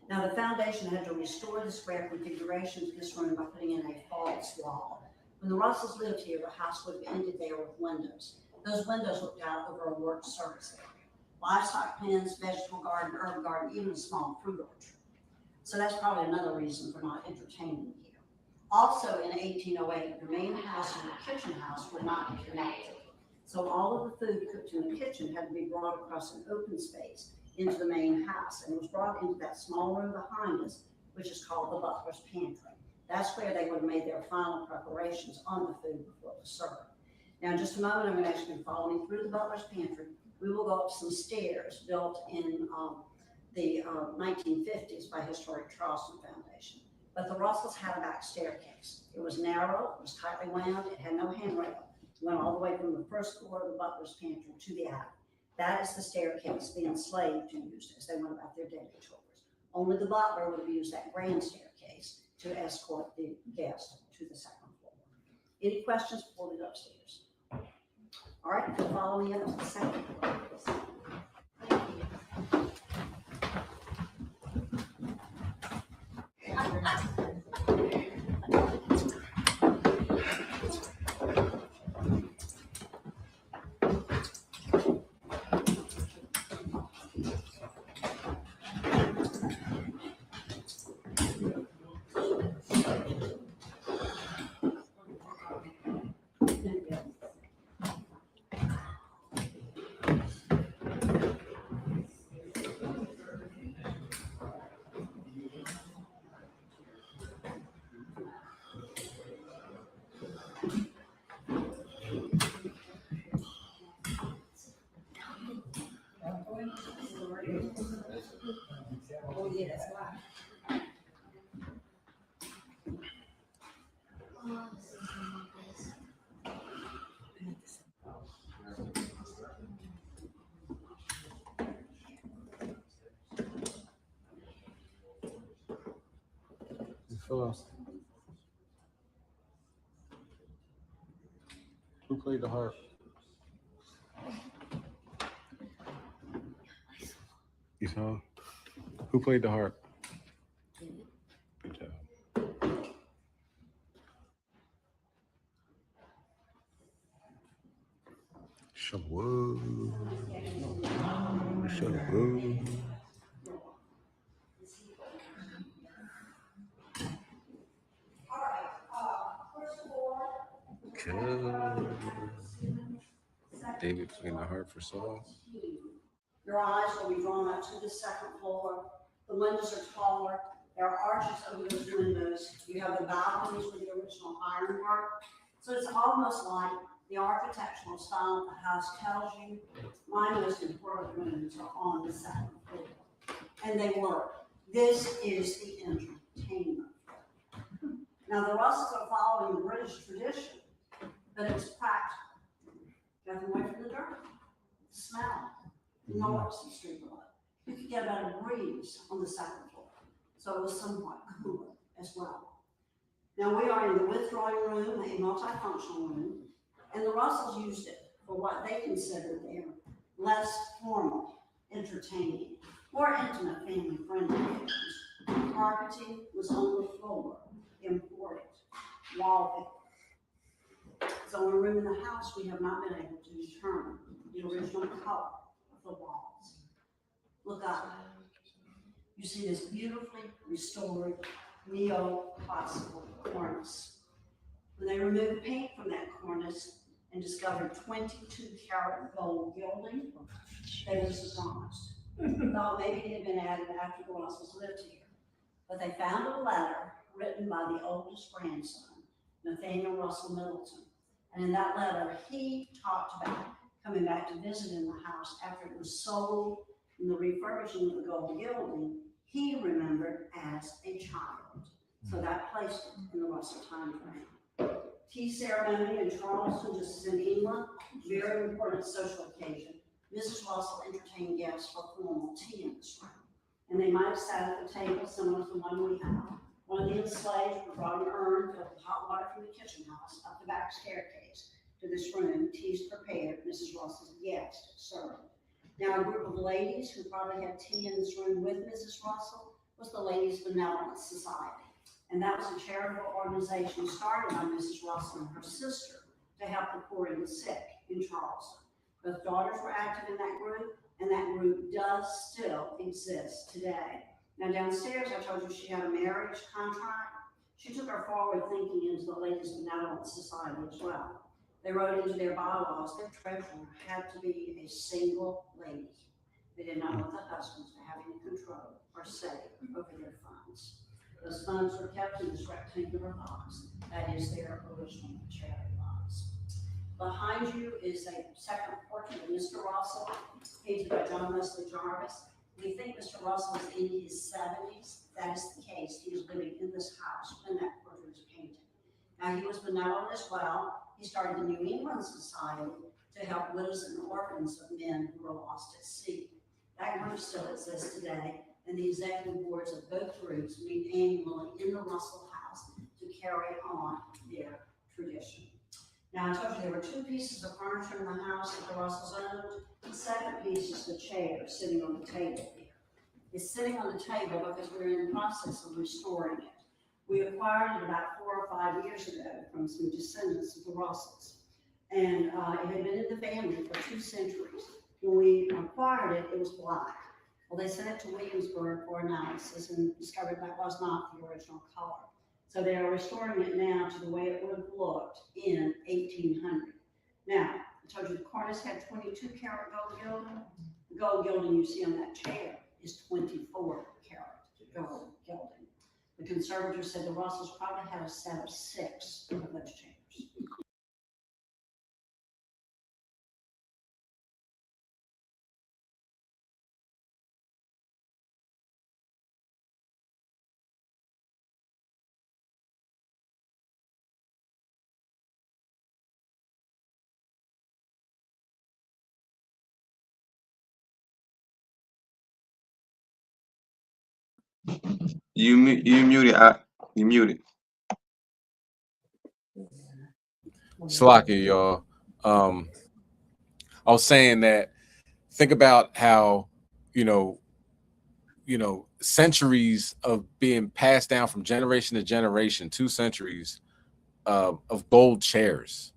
Now, the foundation had to restore the square configuration to this room by putting in a false wall. When the Russells lived here, the house would have ended there with windows. Those windows looked out over a work service area. Livestock pens, vegetable garden, herb garden, even a small fruit orchard. So that's probably another reason for not entertaining here. Also in 1808, the main house and the kitchen house were not connected. So all of the food cooked in the kitchen had to be brought across an open space into the main house, and it was brought into that small room behind us, which is called the butler's pantry. That's where they would have made their final preparations on the food before it was served. Now, in just a moment, I'm going to ask you to follow me through the butler's pantry. We will go up some stairs built in the 1950s by Historic Charleston Foundation. But the Russells had a back staircase. It was narrow, it was tightly wound, it had no handrail. It went all the way from the first floor of the butler's pantry to the attic. That is the staircase the enslaved used as they went about their daily chores. Only the butler would have used that grand staircase to escort the guest to the second floor. Any questions before we go upstairs? All right, follow me up to the second floor, please. Oh, yeah, that's why. Who played the harp? You saw? Who played the harp? Good job. Shaboo. Shaboo. Cool. David playing the harp for Saul. Your eyes will be drawn up to the second floor. The windows are taller. There are arches over those windows. You have the balconies with the original ironwork. So it's almost like the architectural style of the house tells you my most important rooms are on the second floor. And they were. This is the entertainment. Now the Russells are following the British tradition, but it was practical. Nothing away from the dirt, the smell, the noise of street blood. You could get about a breeze on the second floor, so it was somewhat cooler as well. Now we are in the withdrawing room, a multifunctional room, and the Russells used it for what they considered their less formal, entertaining, more intimate family-friendly occasions. Carpeting was on the floor, imported, wallpaper. It's the only room in the house we have not been able to determine the original color of the walls. Look up. You see this beautifully restored neoclassical cornice. When they removed paint from that cornice and discovered 22-karat gold gilding, they were surprised. Thought maybe it had been added after the Russells lived here. But they found a letter written by the oldest grandson, Nathaniel Russell Middleton. And in that letter, he talked about coming back to visit in the house after it was sold in the refurbishing of the gold gilding. He remembered as a child. So that placed him in the Russell time frame. Tea ceremony in Charleston, just as in England, very important social occasion. Mrs. Russell entertained guests for formal tea in this room. And they might have sat at the table similar to the one we have. One of the slaves brought an urn filled with hot water from the kitchen house up the back staircase to this room. Teas prepared. Mrs. Russell's guest served. Now, a group of ladies who probably had tea in this room with Mrs. Russell was the Ladies' Benevolent Society. And that was a charitable organization started by Mrs. Russell and her sister to help the poor and the sick in Charleston. Both daughters were active in that group, and that group does still exist today. Now, downstairs, I told you she had a marriage contract. She took her forward thinking into the Ladies' Benevolent Society as well. They wrote into their bylaws their treasurer had to be a single lady. They did not want the husbands to have any control or say over their funds. Those funds were kept in this rectangular box. That is their original charity box. Behind you is a second portrait of Mr. Russell, painted by John Wesley Jarvis. We think Mr. Russell is in his 70s. That is the case. He was living in this house when that portrait was painted. Now, he was benevolent as well. He started the New England Society to help widows and orphans of men who were lost at sea. That group still exists today, and the executive boards of both groups meet annually in the Russell House to carry on their tradition. Now, I told you there were two pieces of furniture in the house that the Russells owned. The second piece is the chair sitting on the table here. It's sitting on the table because we're in the process of restoring it. We acquired it about 4 or 5 years ago from some descendants of the Russells. And it had been in the family for 2 centuries. When we acquired it, it was black. Well, they sent it to Williamsburg for analysis and discovered that was not the original color. So they are restoring it now to the way it would have looked in 1800. Now, I told you the cornice had 22 karat gold gilding. The gold gilding you see on that chair is 24 karat gold gilding. The conservator said the Russells probably had a set of 6 of those chairs. You muted. You muted. Slocky, y'all. I was saying that think about how, you know, centuries of being passed down from generation to generation, 2 centuries of gold chairs.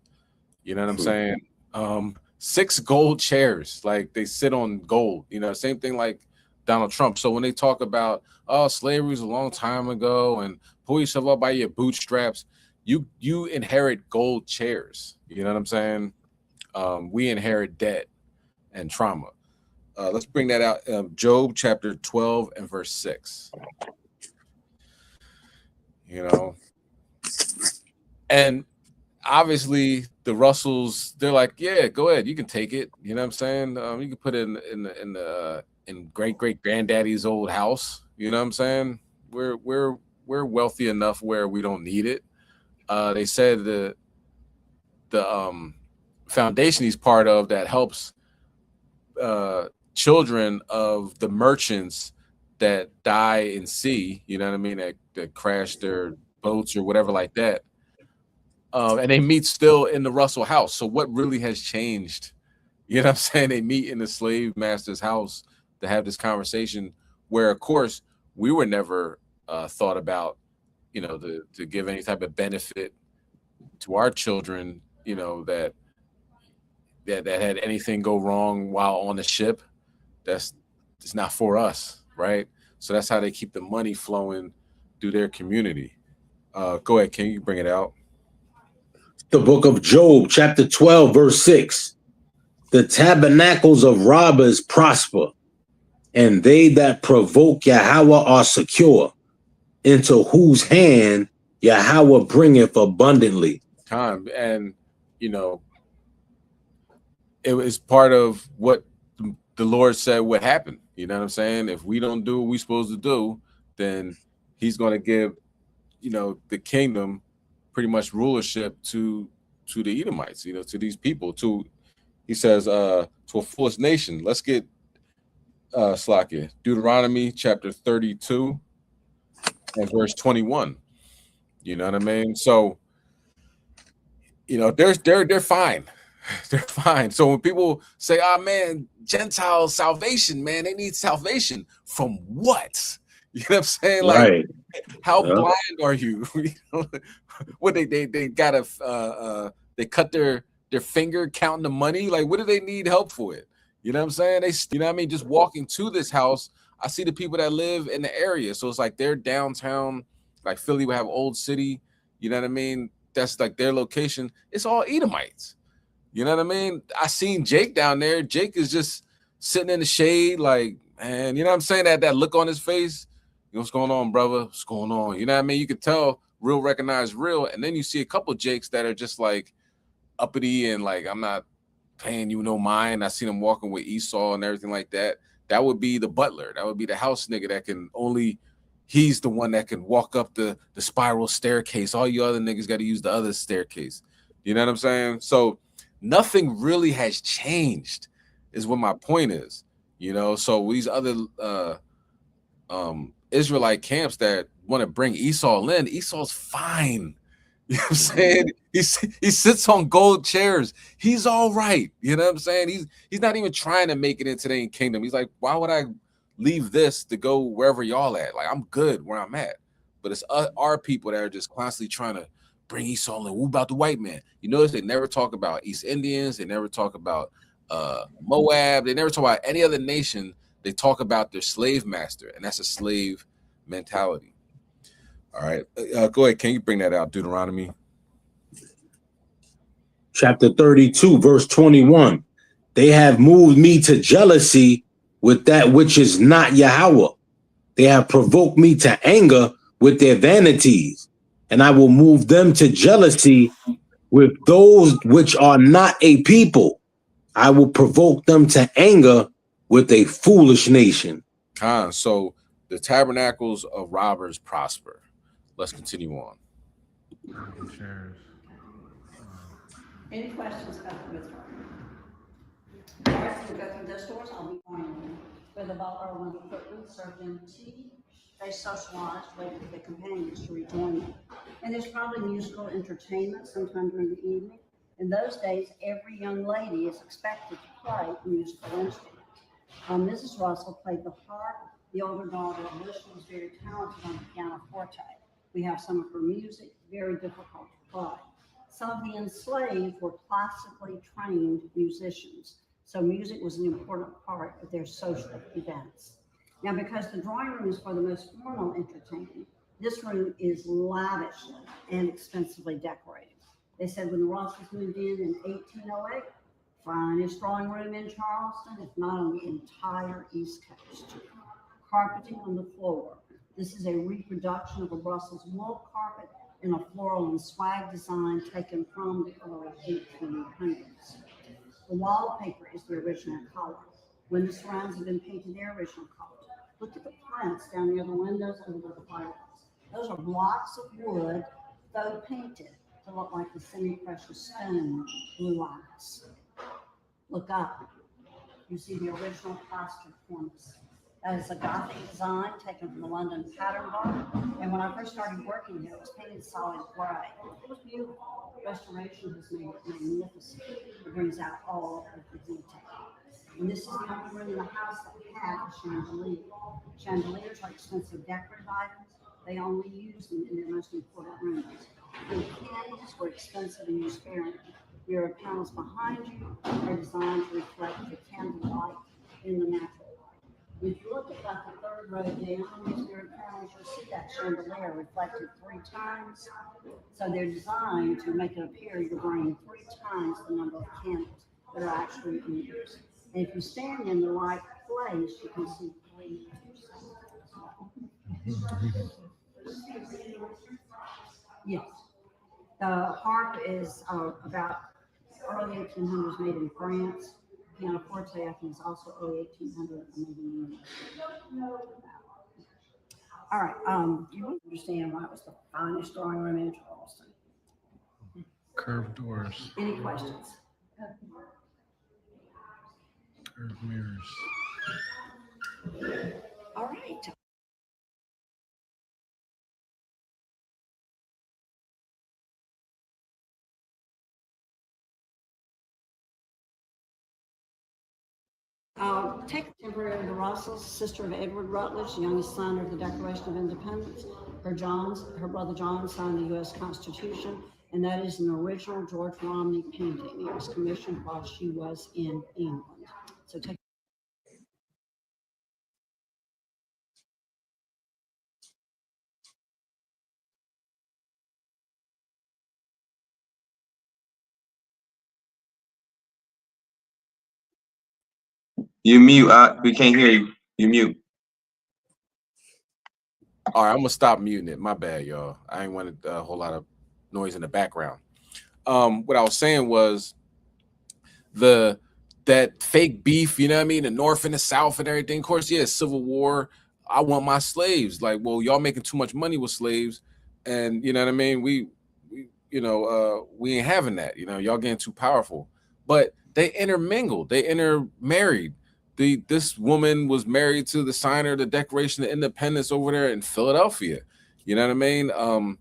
You know what I'm saying? 6 gold chairs, like they sit on gold, same thing like Donald Trump. So when they talk about, oh, slavery was a long time ago and pull yourself up by your bootstraps, you inherit gold chairs. You know what I'm saying? We inherit debt and trauma. Let's bring that out. Job chapter 12 and verse 6. And obviously the Russells, they're like, yeah, go ahead, you can take it. You know what I'm saying? You can put it in great granddaddy's old house. You know what I'm saying? We're wealthy enough where we don't need it. They said the foundation he's part of that helps children of the merchants that die in sea, you know what I mean, that crash their boats or whatever like that. And they meet still in the Russell house. So what really has changed? You know what I'm saying? They meet in the slave master's house to have this conversation where, of course, we were never thought about, to give any type of benefit to our children, that had anything go wrong while on the ship. It's not for us, right? So that's how they keep the money flowing through their community. Go ahead, can you bring it out? The book of Job, chapter 12, verse 6. The tabernacles of robbers prosper, and they that provoke Yahweh are secure, into whose hand Yahweh bringeth abundantly. Time. And, it was part of what the Lord said would happen. You know what I'm saying? If we don't do what we're supposed to do, then he's going to give, the kingdom pretty much rulership to the Edomites, to these people, he says, to a foolish nation. Let's get Slakia, Deuteronomy chapter 32 and verse 21. You know what I mean? So, you know, they're fine. They're fine. So when people say, "Oh man, Gentiles salvation, man, they need salvation from what?" You know what I'm saying? Like, Right. how Yeah. blind are you? You know, what they gotta they cut their finger counting the money? Like, what do they need help for it? You know what I'm saying? You know what I mean? Just walking to this house, I see the people that live in the area. So it's like they're downtown, like Philly would have Old City. You know what I mean? That's like their location. It's all Edomites. You know what I mean? I seen Jake down there. Jake is just sitting in the shade, like, man, you know what I'm saying? That look on his face. You know, what's going on, brother? What's going on? You know what I mean? You could tell real recognize real. And then you see a couple Jakes that are just like uppity and like, I'm not paying you no mind. I seen him walking with Esau and everything like that. That would be the butler. That would be the house nigga that can only, he's the one that can walk up the spiral staircase. All you other niggas got to use the other staircase. You know what I'm saying? So nothing really has changed is what my point is. You know, so these other Israelite camps that want to bring Esau in, Esau's fine. You know what I'm saying? He sits on gold chairs. He's all right. You know what I'm saying? He's not even trying to make it into the kingdom. He's like, why would I leave this to go wherever y'all at? Like, I'm good where I'm at. But it's our people that are just constantly trying to bring Esau in. What about the white man? You notice they never talk about East Indians. They never talk about Moab. They never talk about any other nation. They talk about their slave master, and that's a slave mentality. All right. Go ahead. Can you bring that out, Deuteronomy? Chapter 32, verse 21. They have moved me to jealousy with that which is not Yahweh. They have provoked me to anger with their vanities, and I will move them to jealousy with those which are not a people. I will provoke them to anger with a foolish nation. So the tabernacles of robbers prosper. Let's continue on. Any questions about the withdrawal? All right, so we'll go through those doors. I'll be going with the butler when the equipment served them tea. They socialized, waited for their companions to rejoin them. And there's probably musical entertainment sometime during the evening. In those days, every young lady is expected to play a musical instrument. Mrs. Russell played the harp. The older daughter, Alicia, was very talented on the pianoforte. We have some of her music, very difficult to play. Some of the enslaved were classically trained musicians, so music was an important part of their social events. Now, because the drawing room is for the most formal entertainment, this room is lavishly and expensively decorated. They said when the Russells moved in 1808, finest drawing room in Charleston, if not on the entire East Coast. Carpeting on the floor. This is a reproduction of a Brussels wool carpet in a floral and swag design taken from the early 1800s. The wallpaper is the original color. When the surrounds have been painted their original color. Look at the prints down near the windows and the fireplace. Those are blocks of wood, though painted to look like the semi-precious stone blue eyes. Look up. You see the original plaster cornice. That is a Gothic design taken from the London pattern book. And when I first started working here, it was painted solid gray. It was beautiful. Restoration has made it magnificent. It brings out all of the detail. And this is the only room in the house that had a chandelier. Chandeliers are expensive decorative items. They only use them in their most important rooms. And candles were expensive and used sparingly. Mirror panels behind you are designed to reflect the candle light in the natural light. If you look at about the third row down on these mirror panels, you'll see that chandelier reflected 3 times. So they're designed to make it appear you're burning 3 times the number of candles that are actually in use. And if you stand in the right place, you can see 3 Yes. The harp is about early 1800s, made in France. Pianoforte, I think, is also early 1800s, maybe. All right. You don't understand why it was the finest drawing room in Charleston. Curved doors. Any questions? Curved mirrors. All right. Take temporary the Russells, sister of Edward Rutledge, youngest signer of the Declaration of Independence. Her brother John signed the U.S. Constitution, and that is an original George Romney painting. It was commissioned while she was in England. So take. You mute. We can't hear you. You mute. All right, I'm gonna stop muting it. My bad, y'all. I ain't wanted a whole lot of noise in the background. What I was saying was that fake beef, you know what I mean? The North and the South and everything. Of course, yeah, Civil War. I want my slaves. Like, well, y'all making too much money with slaves, and you know what I mean? We ain't having that. You know, y'all getting too powerful. But they intermingled. They intermarried. This woman was married to the signer of the Declaration of Independence over there in Philadelphia. You know what I mean?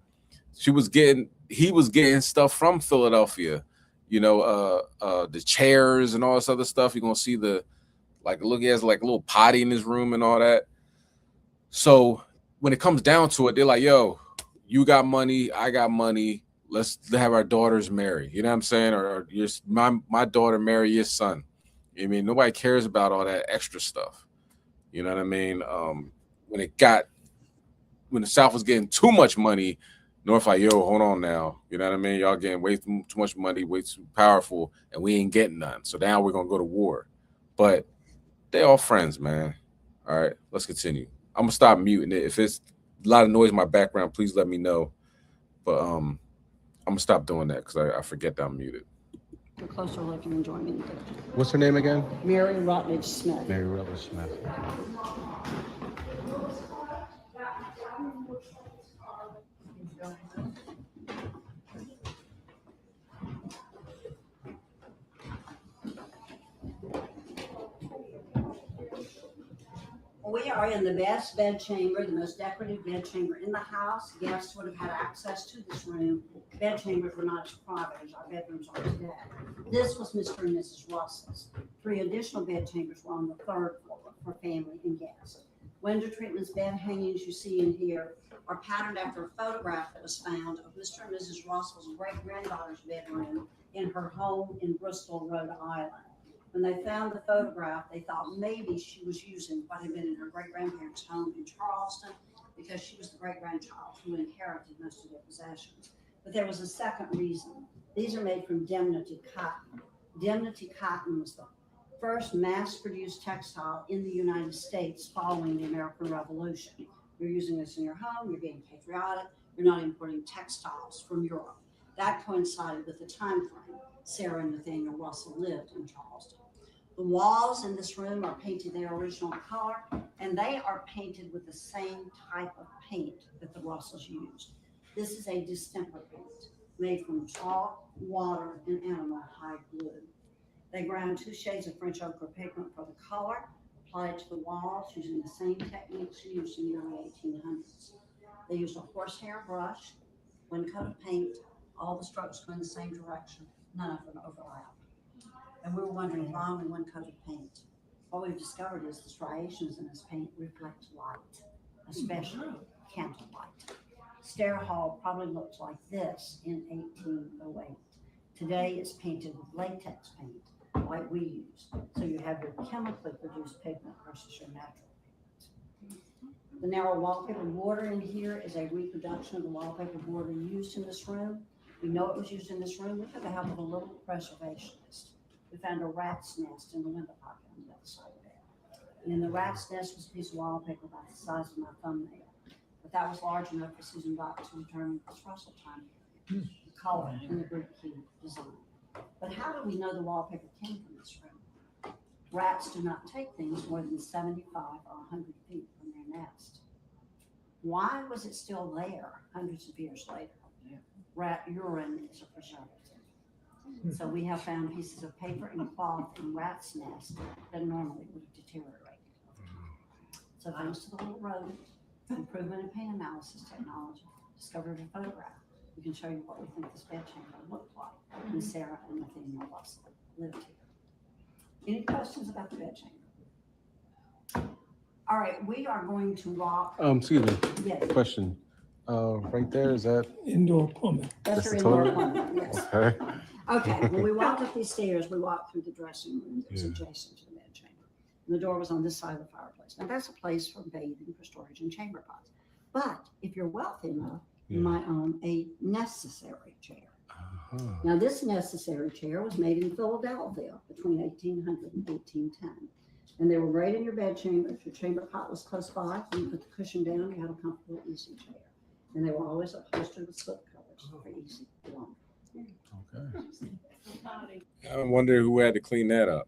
He was getting stuff from Philadelphia. You know, the chairs and all this other stuff. You're gonna see he has like a little potty in his room and all that. So when it comes down to it, they're like, yo, you got money, I got money. Let's have our daughters marry. You know what I'm saying? Or my daughter marry your son. I mean, nobody cares about all that extra stuff. You know what I mean? When the South was getting too much money, North like, yo, hold on now. You know what I mean? Y'all getting way too much money, way too powerful, and we ain't getting none. So now we're gonna go to war. But they all friends, man. All right, let's continue. I'm gonna stop muting it. If it's a lot of noise in my background, please let me know. But I'm gonna stop doing that because I forget that I'm muted. A closer look and enjoy me. What's her name again? Mary Rutledge Smith. Mary Rutledge Smith. We are in the best bed chamber, the most decorative bed chamber in the house. Guests would have had access to this room. Bed chambers were not as private as our bedrooms are today. This was Mr. and Mrs. Russell's. 3 additional bed chambers were on the 3rd floor for family and guests. Window treatments, bed hangings you see in here are patterned after a photograph that was found of Mr. and Mrs. Russell's great-granddaughter's bedroom in her home in Bristol, Rhode Island. When they found the photograph, they thought maybe she was using what had been in her great-grandparents' home in Charleston because she was the great-grandchild who inherited most of their possessions. But there was a second reason. These are made from Dimity cotton. Dimity cotton was the first mass-produced textile in the United States following the American Revolution. You're using this in your home, you're being patriotic, you're not importing textiles from Europe. That coincided with the time frame Sarah and Nathaniel Russell lived in Charleston. The walls in this room are painted their original color, and they are painted with the same type of paint that the Russells used. This is a distemper paint made from chalk, water, and animal hide glue. They ground 2 shades of French ochre pigment for the color, applied it to the walls using the same techniques used in the early 1800s. They used a horsehair brush, 1 coat of paint, all the strokes go in the same direction, none of them overlap. And we were wondering why only 1 coat of paint. What we've discovered is the striations in this paint reflect light, especially candlelight. Stair Hall probably looked like this in 1808. Today it's painted with latex paint, like we use. So you have your chemically produced pigment versus your natural pigment. The narrow wallpaper border in here is a reproduction of the wallpaper border used in this room. We know it was used in this room. We took the help of a little preservationist. We found a rat's nest in the window pocket on the other side of there. And in the rat's nest was a piece of wallpaper about the size of my thumbnail. But that was large enough for Susan Bott to return this Russell time period, the color and the Greek key design. But how do we know the wallpaper came from this room? Rats do not take things more than 75 or 100 feet from their nest. Why was it still there hundreds of years later? Rat urine is a preservative. So we have found pieces of paper and cloth in rat's nest that normally would have deteriorated. So thanks to the little rodent, improvement in paint analysis technology, discovered a photograph. We can show you what we think this bed chamber looked like when Sarah and Nathaniel Russell lived here. Any questions about the bed chamber? All right, we are going to walk. Excuse me. Yes, Question. Right there, is that? Indoor plumbing. that's That's your the indoor toilet? plumbing, yes. Okay. Okay, when we walked up these stairs, we walked through the dressing room that was Yeah. adjacent to the bed chamber. And the door was on this side of the fireplace. Now, that's a place for bathing, for storage, and chamber pots. But if you're wealthy enough, you Yeah. might own a necessary chair. Uh-huh. Now, this necessary chair was made in Philadelphia between 1800 and 1810. And they were right in your bed chamber. If your chamber pot was close by, you put the cushion down, you had a comfortable, easy chair. And they were always upholstered with slip covers for easy warmth. Okay. I wonder who had to clean that up.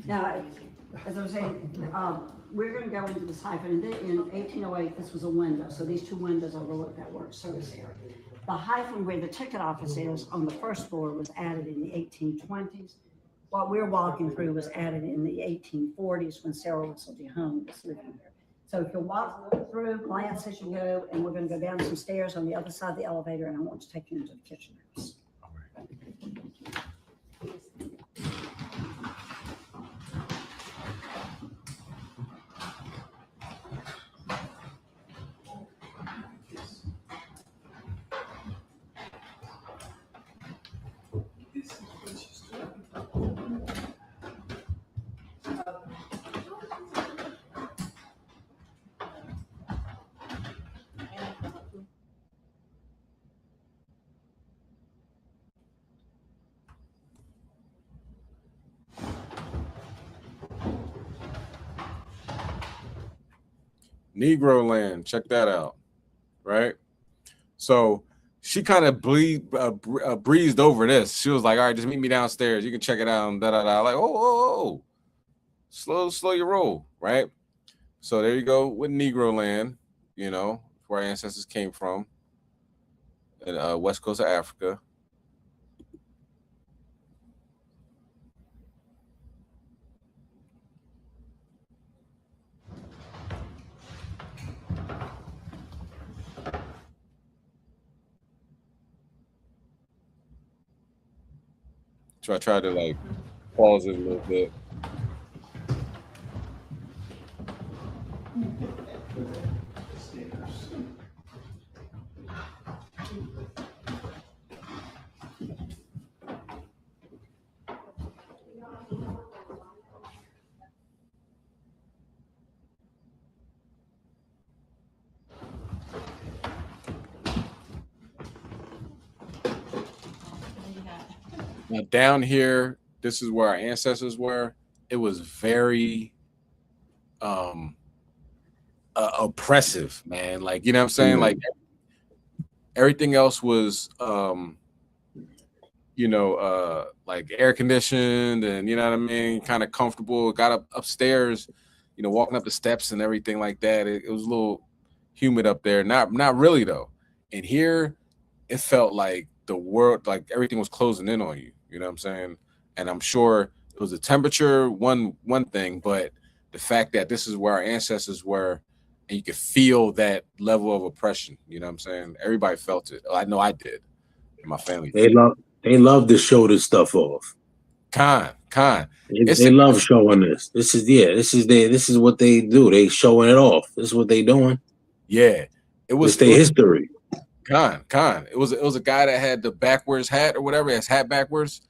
Now, as I was saying, we're going to go into this hyphen. And in 1808, this was a window. So these two windows overlook that word service area. The hyphen where the ticket office is on the first floor was added in the 1820s. What we're walking through was added in the 1840s when Sarah Russell DeHone was living here. So if you'll walk through, glance as you go, and we're going to go down some stairs on the other side of the elevator, and I want to take you into the kitchen house. Negro land, check that out, right? So she kind of breezed over this. She was like, all right, just meet me downstairs. You can check it out. And da-da-da. Like, oh. Slow your roll, right? So there you go with Negro land, you know, where our ancestors came from, in west coast of Africa. So I tried to like pause it a little bit. Now down here, this is where our ancestors were. It was very oppressive, man. Like, you know what I'm saying? Like everything else was like air conditioned and, you know what I mean, kind of comfortable. Got upstairs, you know, walking up the steps and everything like that. It was a little humid up there. Not really though. And here it felt like the world, like everything was closing in on you. You know what I'm saying? And I'm sure it was the temperature, one thing, but the fact that this is where our ancestors were, and you could feel that level of oppression. You know what I'm saying? Everybody felt it. I know I did. And my family did. They love to show this stuff off. Con. They love showing this. This is what they do. They showing it off. This is what they doing. Yeah. It was their history. Con. It was a guy that had the backwards hat or whatever, his hat backwards.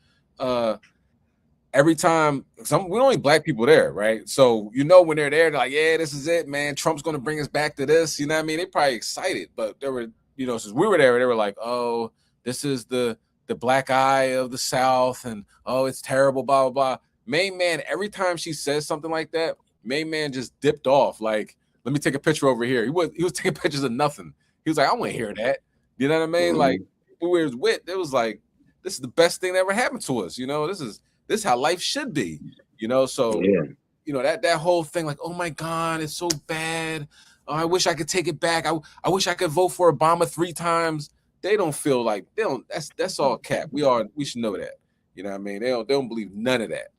Every time we only black people there, right? So you know when they're there, they're like, yeah, this is it, man. Trump's gonna bring us back to this. You know what I mean? They probably excited, but they were, you know, since we were there, they were like, oh, this is the black eye of the South, and oh, it's terrible, blah blah blah. Main man, every time she says something like that, main man just dipped off. Like, let me take a picture over here. He was taking pictures of nothing. He was like, I want to hear that. You know what I mean? Like, who we was with, it was like, this is the best thing that ever happened to us. You know, this is how life should be. You know, so you know that whole thing, like, oh my God, it's so bad. Oh, I wish I could take it back. I wish I could vote for Obama 3 times. They don't feel like they don't. That's all cap. We should know that. You know what I mean? They don't believe none of that.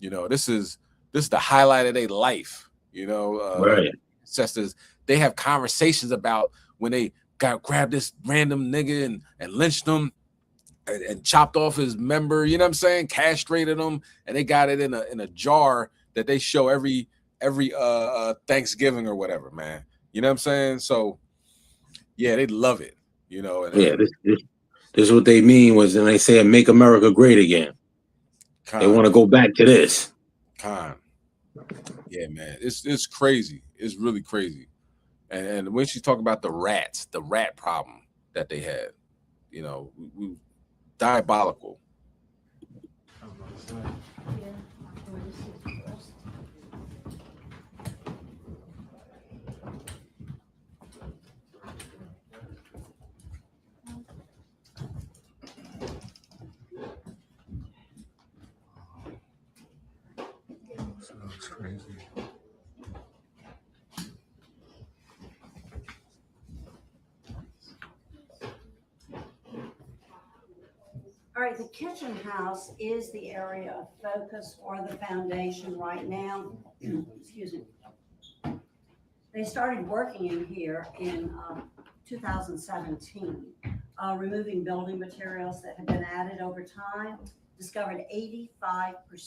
You know, this is the highlight of their life. You know, right? Ancestors, they have conversations about when they grabbed this random nigga and lynched him and chopped off his member, you know what I'm saying? Castrated him, and they got it in a jar that they show every Thanksgiving or whatever, man. You know what I'm saying? So yeah, they love it, you know. And Yeah, this is what they mean when they say "Make America Great Again." They want to go back to this. Yeah, man, it's crazy. It's really crazy. And when she talked about the rat problem that they had, you know, we diabolical. Sounds crazy. All right, the kitchen house is the area of focus or the foundation right now. Excuse me. They started working in here in 2017, removing building materials that had been added over time. Discovered 85%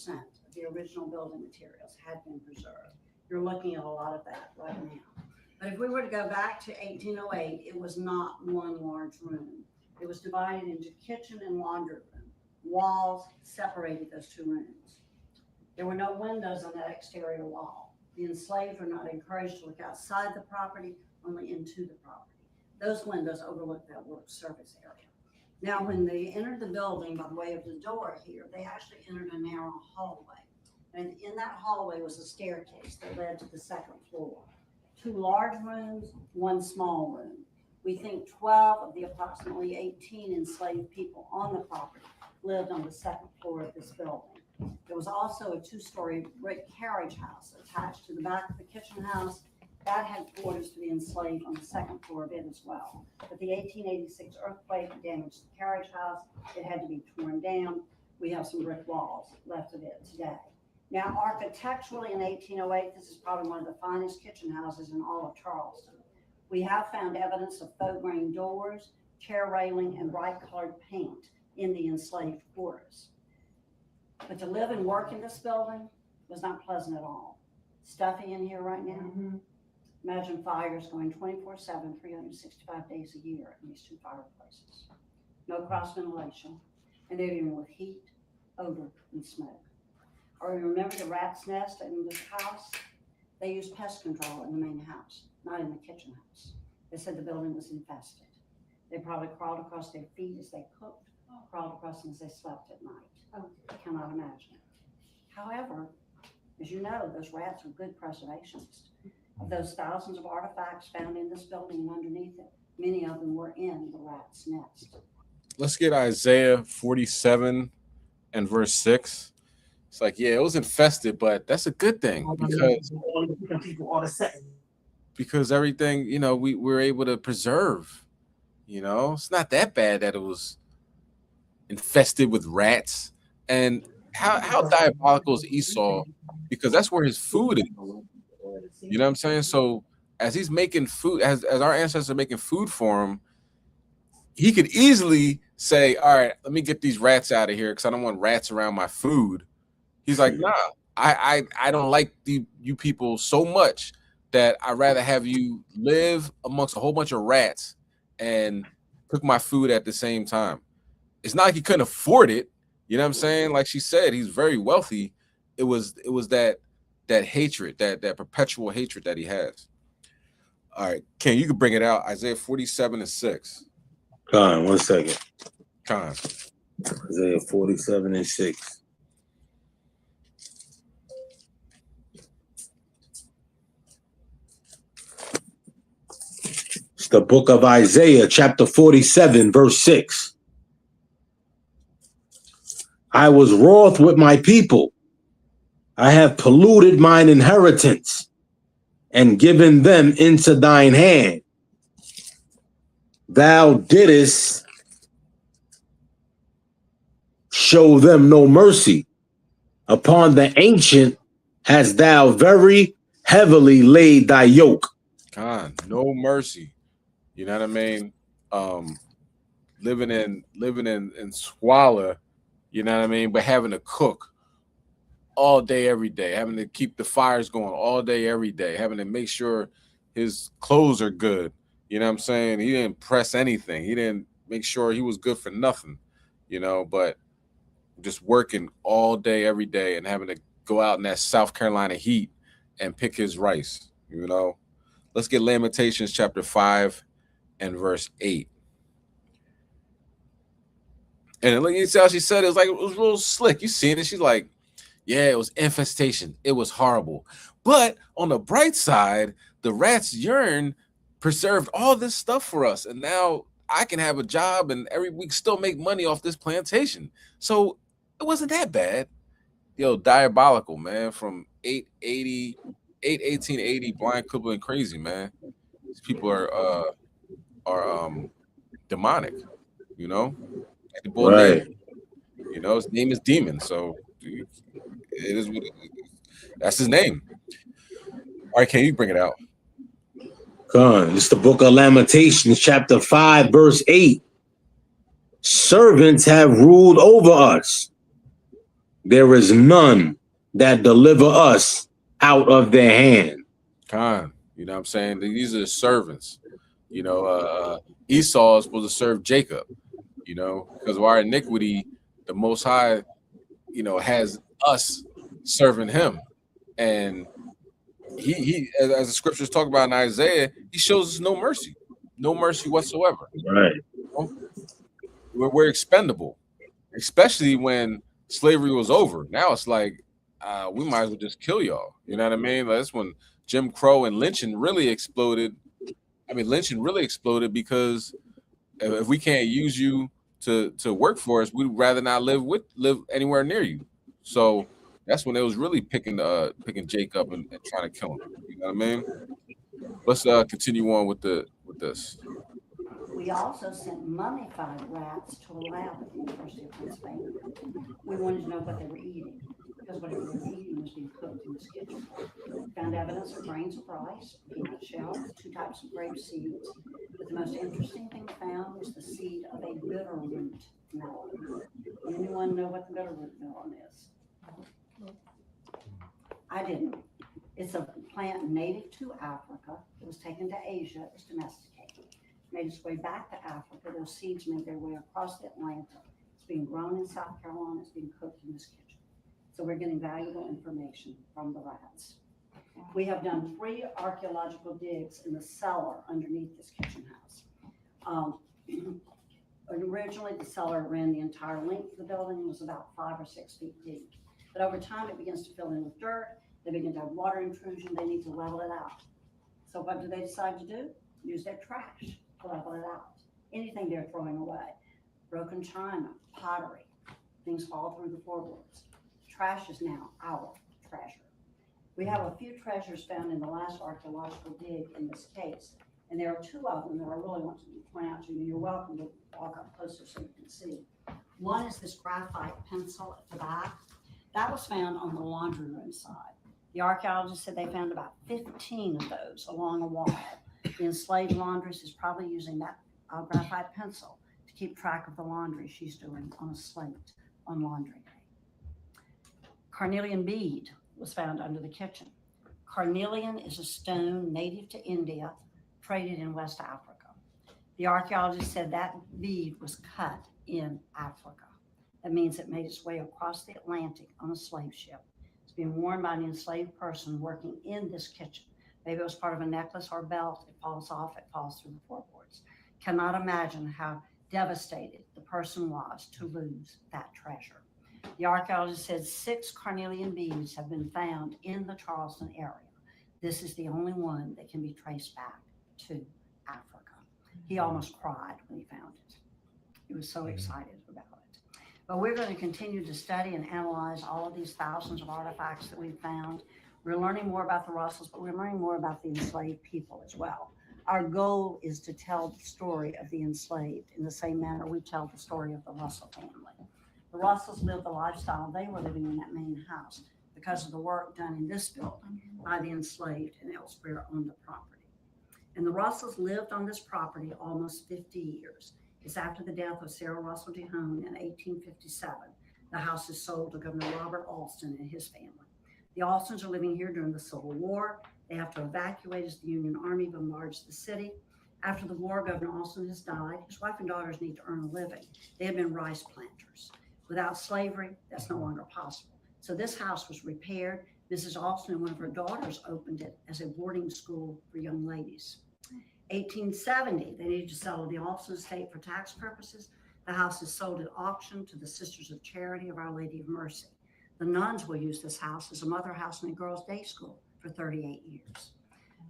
of the original building materials had been preserved. You're looking at a lot of that right now. But if we were to go back to 1808, it was not one large room. It was divided into kitchen and laundry room. Walls separated those two rooms. There were no windows on that exterior wall. The enslaved were not encouraged to look outside the property, only into the property. Those windows overlooked that work service area. Now, when they entered the building by way of the door here, they actually entered a narrow hallway. And in that hallway was a staircase that led to the second floor. 2 large rooms, 1 small room. We think 12 of the approximately 18 enslaved people on the property lived on the second floor of this building. There was also a 2-story brick carriage house attached to the back of the kitchen house. That had quarters for the enslaved on the second floor of it as well. But the 1886 earthquake damaged the carriage house. It had to be torn down. We have some brick walls left of it today. Now, architecturally in 1808, this is probably one of the finest kitchen houses in all of Charleston. We have found evidence of faux grain doors, chair railing, and bright colored paint in the enslaved quarters. But to live and work in this building was not pleasant at all. Stuffy in here right now. Mm-hmm. Imagine fires going 24/7, 365 days a year in these 2 fireplaces. No cross ventilation, and they're dealing with heat, odor, and smoke. Or remember the rat's nest in this house? They used pest control in the main house, not in the kitchen house. They said the building was infested. They probably crawled across their feet as they cooked, crawled across them as they slept at night. I cannot imagine it. However, as you know, those rats are good preservationists. Of those thousands of artifacts found in this building and underneath it, many of them were in the rat's nest. Let's get Isaiah 47 and verse 6. It's like, yeah, it was infested, but that's a good thing because everything, you know, we were able to preserve. You know, it's not that bad that it was infested with rats. And how diabolical is Esau? Because that's where his food is. You know what I'm saying? So as he's making food, as our ancestors are making food for him, he could easily say, all right, let me get these rats out of here because I don't want rats around my food. He's like, nah, I don't like you people so much that I'd rather have you live amongst a whole bunch of rats and cook my food at the same time. It's not like he couldn't afford it. You know what I'm saying? Like she said, he's very wealthy. It was that hatred, that perpetual hatred that he has. All right, Ken, you can bring it out. Isaiah 47 and 6. Con, 1 second. Con. Isaiah 47 and 6. It's the book of Isaiah, chapter 47, verse 6. I was wroth with my people. I have polluted mine inheritance and given them into thine hand. Thou didst show them no mercy. Upon the ancient hast thou very heavily laid thy yoke. God, no mercy. You know what I mean? Living in squalor, you know what I mean? But having to cook all day, every day, having to keep the fires going all day, every day, having to make sure his clothes are good. You know what I'm saying? He didn't press anything. He didn't make sure he was good for nothing, but just working all day, every day, and having to go out in that South Carolina heat and pick his rice. Let's get Lamentations chapter 5 and verse 8. And look, you see how she said it was real slick. You seen it? She's like, yeah, it was infestation. It was horrible. But on the bright side, the rat's urine preserved all this stuff for us. And now I can have a job and every week still make money off this plantation. So it wasn't that bad. Diabolical, man. From 1880, blind, crippled, and crazy, man. These people are demonic, Like the boy Right. name. His name is Demon. So it is what it is. That's his name. All right, can you bring it out? Come on. It's the book of Lamentations, chapter 5, verse 8. Servants have ruled over us. There is none that deliver us out of their hand. Khan, you know what I'm saying? These are the servants. Esau is supposed to serve Jacob, because of our iniquity, the Most High, has us serving him. And he as the scriptures talk about in Isaiah, he shows us no mercy whatsoever. Right. We're expendable, especially when slavery was over. Now it's like we might as well just kill y'all. You know what I mean? That's when Jim Crow and lynching really exploded. Lynching really exploded because if we can't use you to work for us, we'd rather not live anywhere near you. So that's when it was really picking Jake up and trying to kill him. You know what I mean? Let's continue on with this. We also sent mummified rats to a lab at the University of Pennsylvania. We wanted to know what they were eating, because whatever they were eating was being cooked in this kitchen. We found evidence of grains of rice, peanut shells, 2 types of grape seeds, but the most interesting thing found was the seed of a bitterroot melon. Anyone know what the bitterroot melon is? I didn't. It's a plant native to Africa. It was taken to Asia. It was domesticated. Made its way back to Africa. Those seeds made their way across the Atlantic. It's being grown in South Carolina. It's being cooked in this kitchen. So we're getting valuable information from the rats. We have done 3 archaeological digs in the cellar underneath this kitchen house. Originally, the cellar ran the entire length of the building and was about 5 or 6 feet deep. But over time, it begins to fill in with dirt. They begin to have water intrusion. They need to level it out. So what do they decide to do? Use their trash to level it out. Anything they're throwing away. Broken china, pottery, things fall through the floorboards. Trash is now our treasure. We have a few treasures found in the last archaeological dig in this case, and there are 2 of them that I really want to point out to you. You're welcome to walk up closer so you can see. One is this graphite pencil at the back. That was found on the laundry room side. The archaeologists said they found about 15 of those along a wall. The enslaved laundress is probably using that graphite pencil to keep track of the laundry she's doing on a slate on laundry day. Carnelian bead was found under the kitchen. Carnelian is a stone native to India, traded in West Africa. The archaeologists said that bead was cut in Africa. That means it made its way across the Atlantic on a slave ship. It's being worn by an enslaved person working in this kitchen. Maybe it was part of a necklace or belt. It falls off, it falls through the floorboards. Cannot imagine how devastated the person was to lose that treasure. The archaeologist said 6 carnelian beads have been found in the Charleston area. This is the only one that can be traced back to Africa. He almost cried when he found it. He was so excited about it. But we're going to continue to study and analyze all of these thousands of artifacts that we've found. We're learning more about the Russells, but we're learning more about the enslaved people as well. Our goal is to tell the story of the enslaved in the same manner we tell the story of the Russell family. The Russells lived the lifestyle they were living in that main house because of the work done in this building by the enslaved and elsewhere on the property. And the Russells lived on this property almost 50 years. It's after the death of Sarah Russell DeHone in 1857 The house is sold to Governor Robert Alston and his family. The Alstons are living here during the Civil War. They have to evacuate as the Union Army bombards the city. After the war, Governor Alston has died. His wife and daughters need to earn a living. They have been rice planters. Without slavery, that's no longer possible. So this house was repaired. Mrs. Alston and one of her daughters opened it as a boarding school for young ladies. 1870, they needed to sell the Alston estate for tax purposes. The house is sold at auction to the Sisters of Charity of Our Lady of Mercy. The nuns will use this house as a mother house and a girls' day school for 38 years.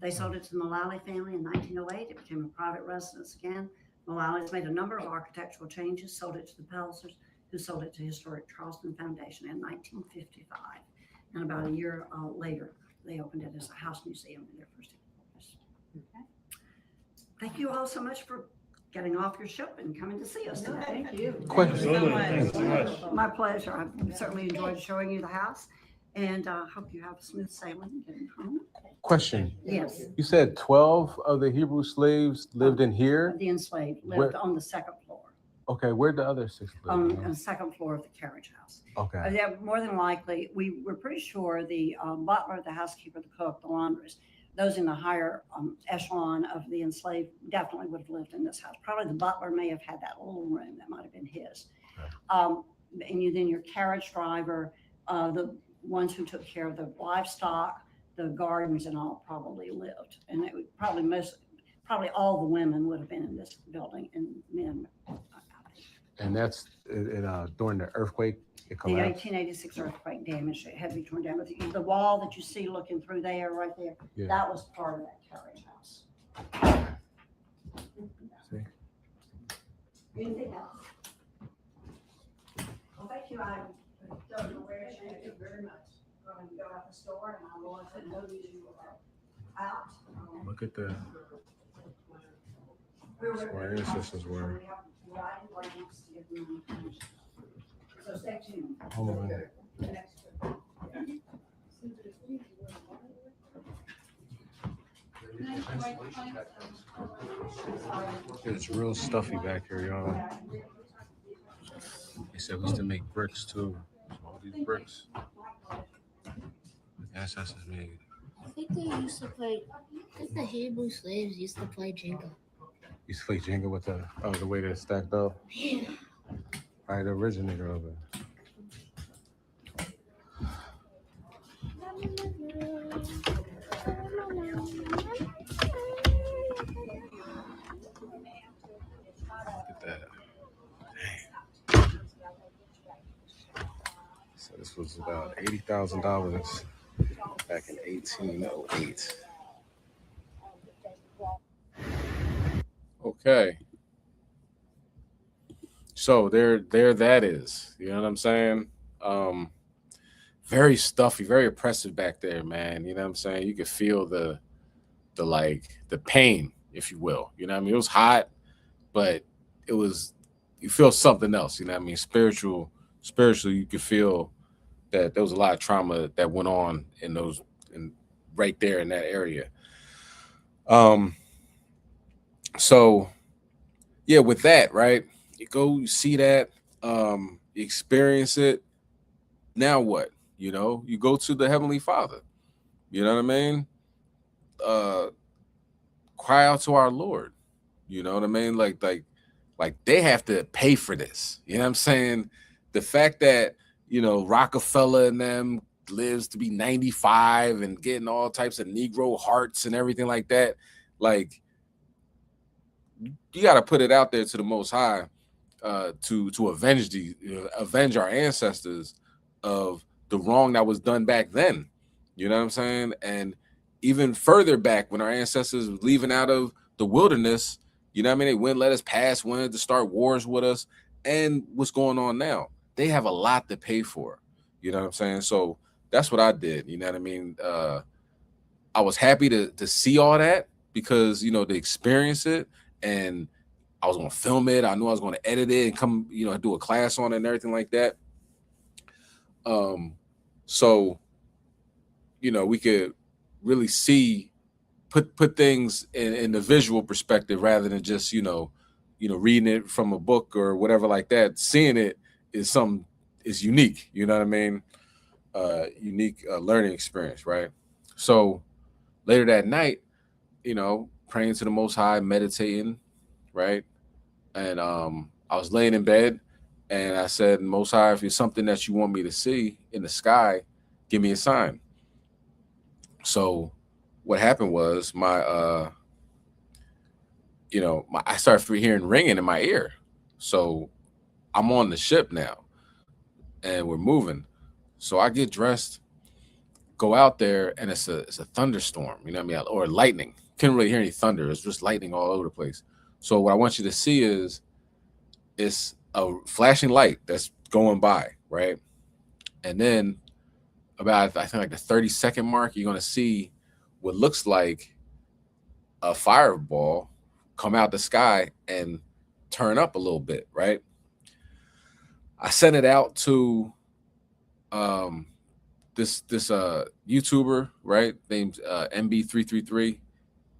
They sold it to the Mullally family in 1908. It became a private residence again. Mullally's made a number of architectural changes, sold it to the Pelzers, who sold it to Historic Charleston Foundation in 1955. And about a year later, they opened it as a house museum in their first office. Okay. Thank you all so much for getting off your ship and coming to see us today. Thank you. My pleasure. I've certainly enjoyed showing you the house, and hope you have smooth sailing getting home. Question. Yes. You said 12 of the Hebrew slaves lived in here? The enslaved lived on the second floor. Okay, where'd the other 6 live? On the second floor of the carriage house. Okay. Yeah, more than likely, we're pretty sure the butler, the housekeeper, the cook, the laundress, those in the higher echelon of the enslaved definitely would have lived in this house. Probably the butler may have had that little room that might have been his. Okay. And then your carriage driver, the ones who took care of the livestock, the gardens and all probably lived. And it would probably all the women would have been in this building and men. And that's during the earthquake? It The 1886 earthquake damage, it had to be torn down. But the wall that you see looking through there, right there, Yeah. that was part of that carriage house. See? Anything else? Well, thank you. I don't know where to thank you very much. I'm going to go out the store and I will let them know you are out. Look at the, that's where our ancestors were. So stay tuned. Hold on. It's real stuffy back here, y'all. They said we used to make bricks too. So all these bricks, the ancestors made. I think the Hebrew slaves used to play Jenga. Used to play Jenga with the way they're stacked up. Yeah. Right, the originator of it. Look at that. Dang. So this was about $80,000 back in 1808. Okay. So there that is. You know what I'm saying? Very stuffy, very oppressive back there, man. You know what I'm saying? You could feel the pain, if you will. You know what I mean? It was hot, but you feel something else, you know what I mean? Spiritually, you could feel that there was a lot of trauma that went on right there in that area. So yeah, with that, right? You go, you see that, you experience it. Now what? You know, you go to the Heavenly Father. You know what I mean? Cry out to our Lord. You know what I mean? Like they have to pay for this. You know what I'm saying? The fact that, you know, Rockefeller and them lives to be 95 and getting all types of Negro hearts and everything like that. Like, you got to put it out there to the Most High to avenge our ancestors of the wrong that was done back then. You know what I'm saying? And even further back when our ancestors were leaving out of the wilderness, you know what I mean? They wouldn't let us pass, wanted to start wars with us. And what's going on now? They have a lot to pay for. You know what I'm saying? So that's what I did. You know what I mean? I was happy to see all that because, you know, to experience it, and I was going to film it. I knew I was going to edit it and come, you know, do a class on it and everything like that. So, you know, we could really see, put things in the visual perspective rather than just, you know, reading it from a book or whatever like that. Seeing it is something is unique. You know what I mean? Unique learning experience, right? So later that night, you know, praying to the Most High, meditating, right? And I was laying in bed, and I said, Most High, if it's something that you want me to see in the sky, give me a sign. So what happened was I started hearing ringing in my ear. So I'm on the ship now, and we're moving. So I get dressed, go out there, and it's a thunderstorm, you know what I mean, or lightning. Couldn't really hear any thunder. It's just lightning all over the place. So what I want you to see is it's a flashing light that's going by, right? And then about, I think, like the 30-second mark, you're going to see what looks like a fireball come out the sky and turn up a little bit, right? I sent it out to this YouTuber, right, named MB333.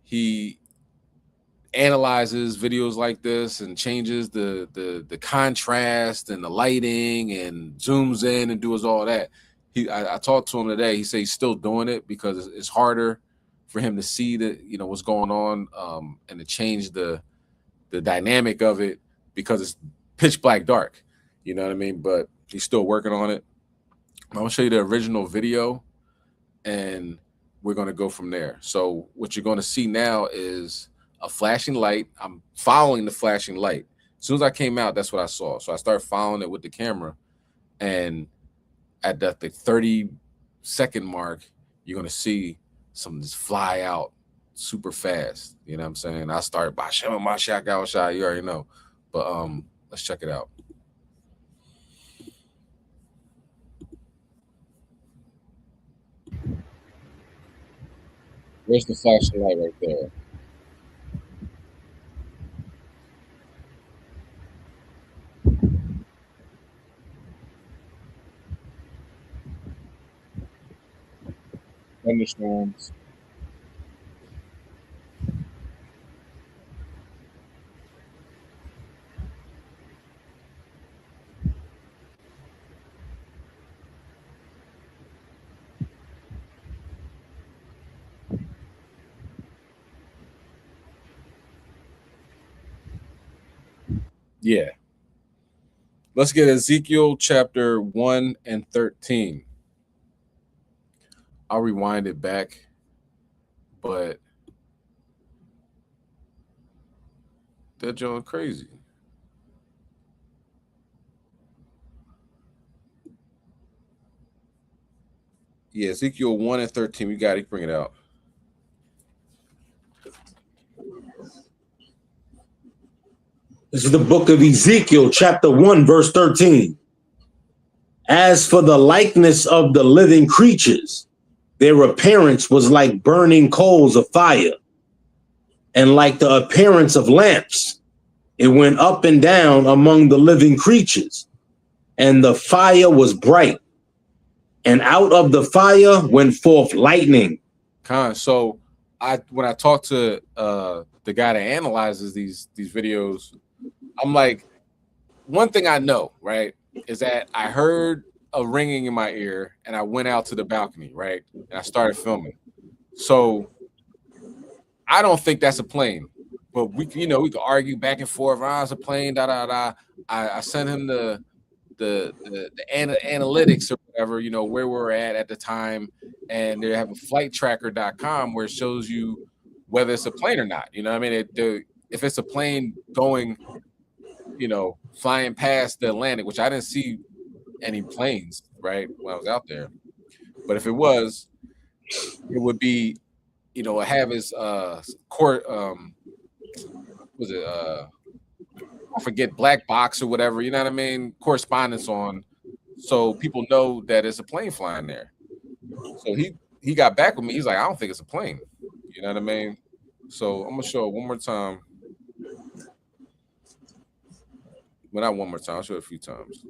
He analyzes videos like this and changes the contrast and the lighting and zooms in and does all that. I talked to him today. He said he's still doing it because it's harder for him to see what's going on, and to change the dynamic of it because it's pitch black dark. You know what I mean? But he's still working on it. I'm gonna show you the original video, and we're gonna go from there. So what you're gonna see now is a flashing light. I'm following the flashing light. As soon as I came out, that's what I saw. So I started following it with the camera, and at the 30-second mark, you're gonna see something just fly out super fast. You know what I'm saying? I started by my shot, you already know. But let's check it out. Where's the flashing light right there? Thunderstorms. Yeah. Let's get Ezekiel chapter 1 and 13. I'll rewind it back, but they're going crazy. Yeah, Ezekiel 1 and 13. We got it. Bring it out. This is the book of Ezekiel, chapter 1, verse 13. As for the likeness of the living creatures, their appearance was like burning coals of fire, and like the appearance of lamps. It went up and down among the living creatures, and the fire was bright, and out of the fire went forth lightning. So when I talked to the guy that analyzes these videos, I'm like, one thing I know, right, is that I heard a ringing in my ear, and I went out to the balcony, right, and I started filming. So I don't think that's a plane, but we could argue back and forth. It's a plane, da da da. I sent him the analytics or whatever, where we're at the time, and they have a flighttracker.com where it shows you whether it's a plane or not. You know what I mean? If it's a plane going, flying past the Atlantic, which I didn't see any planes, right, when I was out there. But if it was, it would be, have his court, was it I forget, black box or whatever, you know what I mean, correspondence on, so people know that it's a plane flying there. So he got back with me. He's like, I don't think it's a plane. You know what I mean? So I'm gonna show it one more time. Well, not one more time. I'll show it a few times.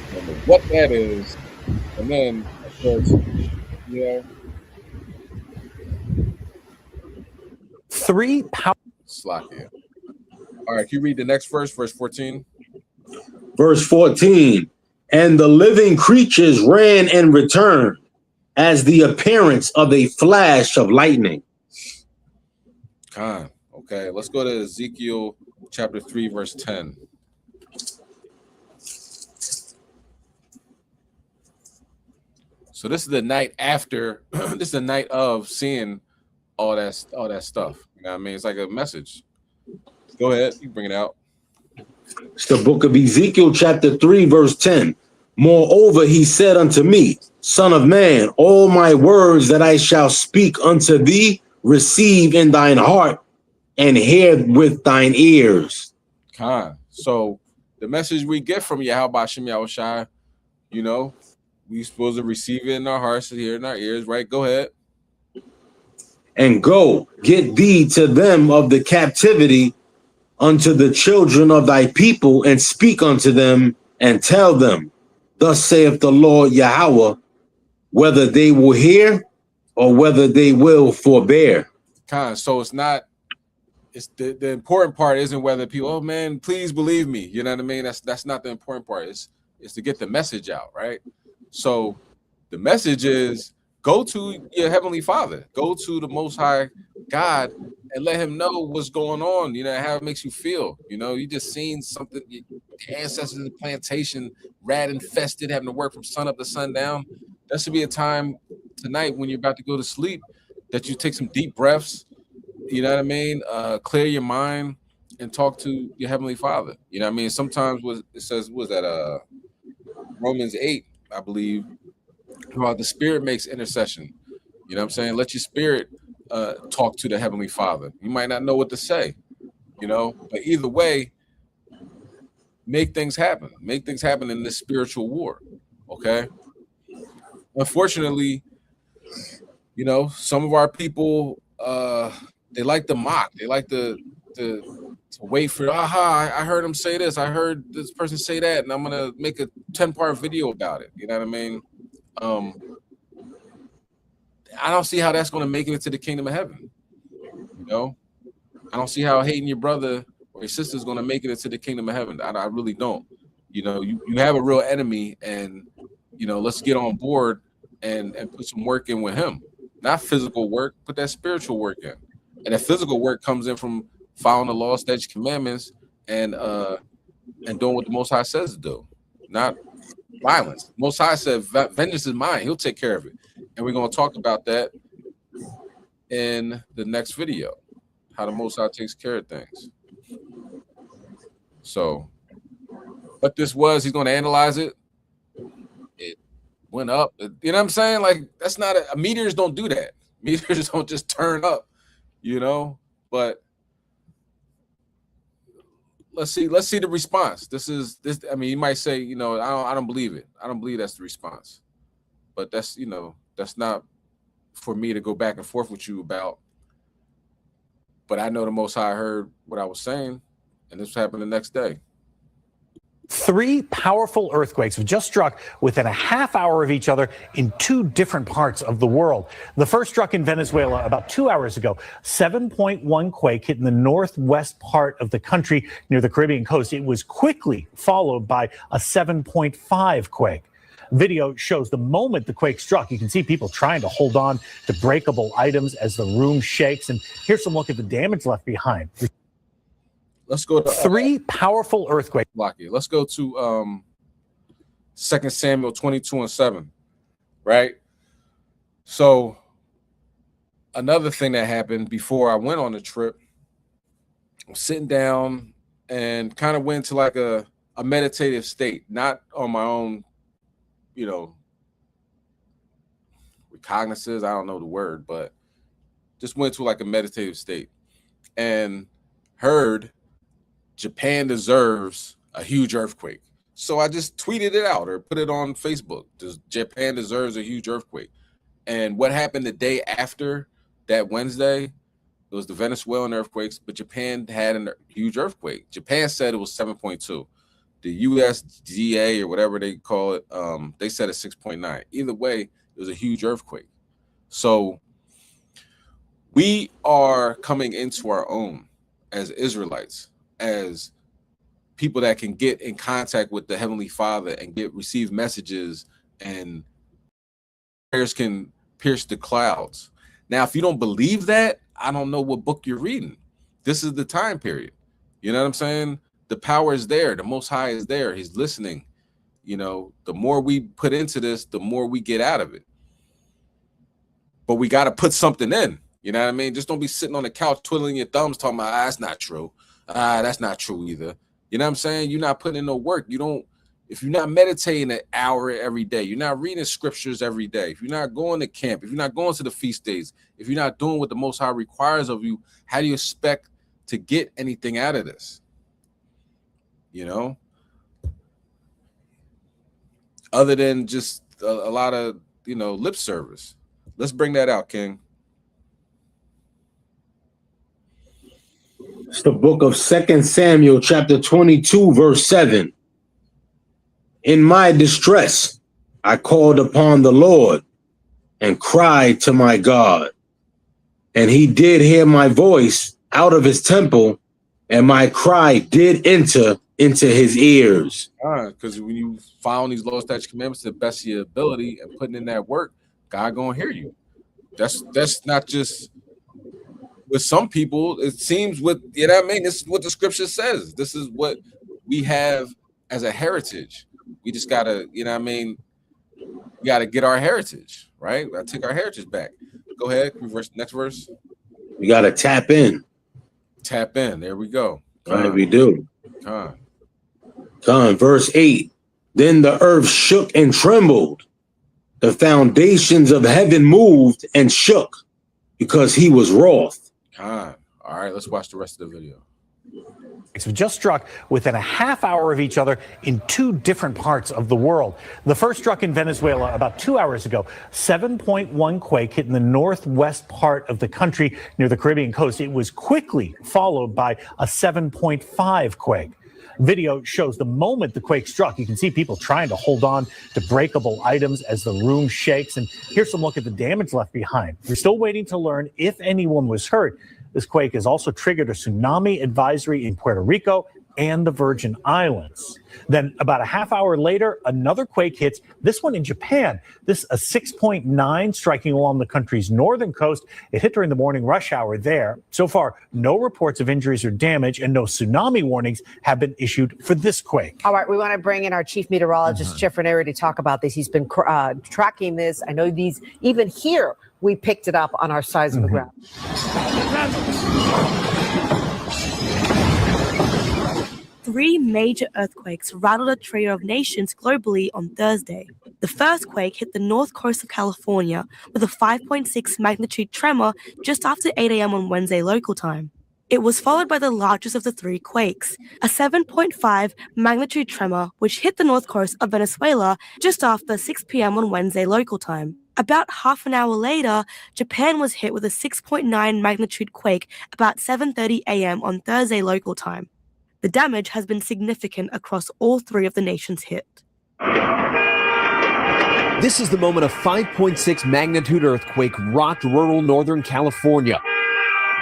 Remember what that is, and then of course, Three power. Chassadyah. All right, can you read the next verse, verse 14? Verse 14, and the living creatures ran and returned as the appearance of a flash of lightning. Okay, let's go to Ezekiel chapter 3, verse 10. So this is the night after, this is the night of seeing all that stuff. You know what I mean? It's like a message. Go ahead, you bring it out. It's the book of Ezekiel chapter 3, verse 10. Moreover, he said unto me, Son of man, all my words that I shall speak unto thee, receive in thine heart and hear with thine ears. So the message we get from Yahweh Shem Yahushai, you know, we supposed to receive it in our hearts and hear in our ears, right? Go ahead. And go, get thee to them of the captivity unto the children of thy people, and speak unto them, and tell them, thus saith the Lord Yahweh, whether they will hear or whether they will forbear. So it's not, it's the important part isn't whether people, oh man, please believe me. You know what I mean? That's not the important part. It's to get the message out, right? So the message is go to your heavenly Father, go to the Most High God, and let him know what's going on, you know, how it makes you feel. You know, you just seen something, your ancestors in the plantation, rat infested, having to work from sun up to sundown. That should be a time tonight when you're about to go to sleep that you take some deep breaths, you know what I mean? Clear your mind and talk to your heavenly Father. You know what I mean? Sometimes it says, was that Romans 8, I believe, about the spirit makes intercession. You know what I'm saying? Let your spirit talk to the heavenly Father. You might not know what to say, you know, but either way, make things happen. Make things happen in this spiritual war. Okay. Unfortunately, you know, some of our people, they like to mock. They like to wait for, I heard him say this. I heard this person say that, and I'm gonna make a 10-part video about it. You know what I mean? I don't see how that's going to make it into the kingdom of heaven. You know, I don't see how hating your brother or your sister is going to make it into the kingdom of heaven. I really don't. You know, you have a real enemy, and you know, let's get on board and put some work in with him. Not physical work, put that spiritual work in. And that physical work comes in from following the law, statutes, commandments, and doing what the Most High says to do, not violence. Most High said, vengeance is mine. He'll take care of it. And we're going to talk about that in the next video, how the Most High takes care of things. So what this was, he's going to analyze it. It went up. You know what I'm saying? Like, that's not meteors don't do that. Meteors don't just turn up, you know, but let's see the response. This. I mean, you might say, you know, I don't believe it. I don't believe that's the response. But that's, you know, that's not for me to go back and forth with you about. But I know the Most High heard what I was saying, and this happened the next day. 3 powerful earthquakes have just struck within a half hour of each other in 2 different parts of the world. The first struck in Venezuela about 2 hours ago. 7.1 quake hit in the northwest part of the country near the Caribbean coast. It was quickly followed by a 7.5 quake. Video shows the moment the quake struck. You can see people trying to hold on to breakable items as the room shakes. And here's some look at the damage left behind. Let's go to 3 powerful earthquakes. Let's go to 2 Samuel 22:7, right? So another thing that happened before I went on the trip, I was sitting down and kind of went to like a meditative state, not on my own, you know, recognizance, I don't know the word, but just went to like a meditative state and heard Japan deserves a huge earthquake. So I just tweeted it out or put it on Facebook. Japan deserves a huge earthquake. And what happened the day after that Wednesday, it was the Venezuelan earthquakes, but Japan had a huge earthquake. Japan said it was 7.2. The USDA or whatever they call it, they said it's 6.9. Either way, it was a huge earthquake. So we are coming into our own as Israelites. as people that can get in contact with the Heavenly Father and receive messages, and prayers can pierce the clouds. Now, if you don't believe that, I don't know what book you're reading. This is the time period. You know what I'm saying? The power is there. The Most High is there. He's listening. You know, the more we put into this, the more we get out of it. But we got to put something in. You know what I mean? Just don't be sitting on the couch twiddling your thumbs talking about, that's not true. That's not true either. You know what I'm saying? You're not putting in no work. If you're not meditating an hour every day, you're not reading scriptures every day, if you're not going to camp, if you're not going to the feast days, if you're not doing what the Most High requires of you, how do you expect to get anything out of this? You know? Other than just a lot of, lip service. Let's bring that out, King. It's the book of 2 Samuel, chapter 22, verse 7. In my distress, I called upon the Lord and cried to my God. And he did hear my voice out of his temple, and my cry did enter into his ears. Because when you following these law, statutes, commandments to the best of your ability and putting in that work, God gonna hear you. That's not just with some people. It seems with, you know what I mean? This is what the scripture says. This is what we have as a heritage. We just gotta, you know what I mean? We gotta get our heritage, right? We gotta take our heritage back. Go ahead, next verse. We gotta tap in. Tap in. There we go. Right, we do. Verse 8. Then the earth shook and trembled. The foundations of heaven moved and shook because he was wroth. All right, let's watch the rest of the video. Have just struck within a half hour of each other in two different parts of the world. The first struck in Venezuela about 2 hours ago. 7.1 quake hit in the northwest part of the country near the Caribbean coast. It was quickly followed by a 7.5 quake. Video shows the moment the quake struck. You can see people trying to hold on to breakable items as the room shakes. And here's some look at the damage left behind. We're still waiting to learn if anyone was hurt. This quake has also triggered a tsunami advisory in Puerto Rico and the Virgin Islands. Then about a half hour later, another quake hits, this one in Japan. This a 6.9 striking along the country's northern coast. It hit during the morning rush hour there. So far, no reports of injuries or damage, and no tsunami warnings have been issued for this quake. All right, we want to bring in our chief meteorologist, Jeff Ranieri, to talk about this. He's been tracking this. I know these, even here, we picked it up on our seismograph. Three major earthquakes rattled a trio of nations globally on Thursday. The first quake hit the north coast of California with a 5.6 magnitude tremor just after 8 a.m. on Wednesday local time. It was followed by the largest of the three quakes, a 7.5 magnitude tremor which hit the north coast of Venezuela just after 6 p.m. on Wednesday local time. About half an hour later, Japan was hit with a 6.9 magnitude quake about 7:30 a.m. on Thursday local time. The damage has been significant across all three of the nations hit. This is the moment a 5.6 magnitude earthquake rocked rural Northern California,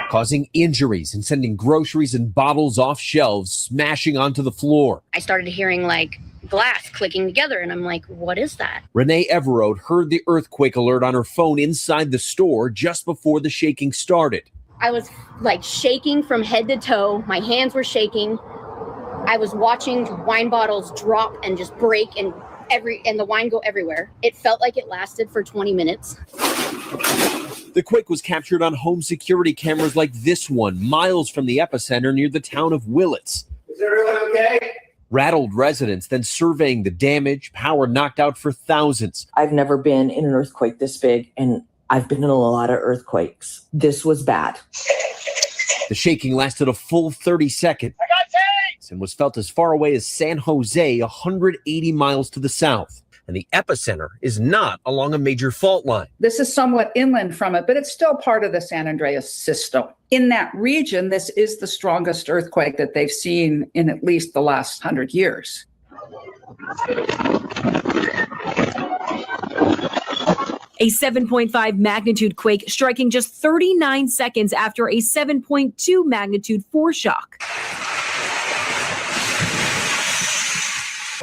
causing injuries and sending groceries and bottles off shelves, smashing onto the floor. I started hearing like glass clicking together, and I'm like, what is that? Renee Everode heard the earthquake alert on her phone inside the store just before the shaking started. I was like shaking from head to toe. My hands were shaking. I was watching wine bottles drop and just break and the wine go everywhere. It felt like it lasted for 20 minutes. The quake was captured on home security cameras like this one, miles from the epicenter near the town of Willits. Is everyone okay? Rattled residents then surveying the damage, power knocked out for thousands. I've never been in an earthquake this big, and I've been in a lot of earthquakes. This was bad. The shaking lasted a full 30 seconds and was felt as far away as San Jose, 180 miles to the south. And the epicenter is not along a major fault line. This is somewhat inland from it, but it's still part of the San Andreas system. In that region, this is the strongest earthquake that they've seen in at least the last 100 years. A 7.5 magnitude quake striking just 39 seconds after a 7.2 magnitude foreshock.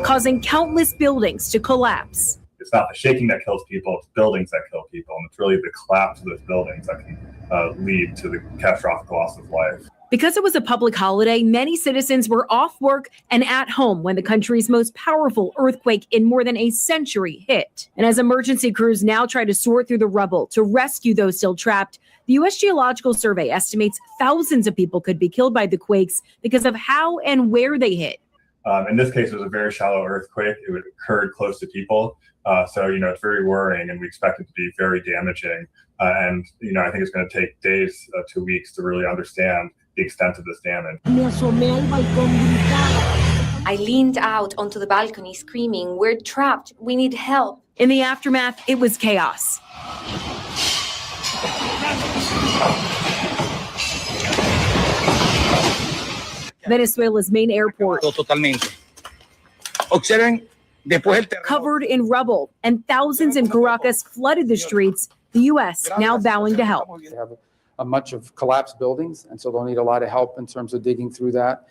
causing countless buildings to collapse. It's not the shaking that kills people, it's buildings that kill people. And it's really the collapse of those buildings that can lead to the catastrophic loss of life. Because it was a public holiday, many citizens were off work and at home when the country's most powerful earthquake in more than a century hit. And as emergency crews now try to sort through the rubble to rescue those still trapped, the U.S. Geological Survey estimates thousands of people could be killed by the quakes because of how and where they hit. In this case, it was a very shallow earthquake. It occurred close to people. So, it's very worrying, and we expect it to be very damaging. And I think it's going to take days to weeks to really understand the extent of this damage. I leaned out onto the balcony screaming, "We're trapped, we need help." In the aftermath, it was chaos. Venezuela's main airport covered in rubble, and thousands in Caracas flooded the streets, the U.S. now vowing to help. They have a much of collapsed buildings, and so they'll need a lot of help in terms of digging through that.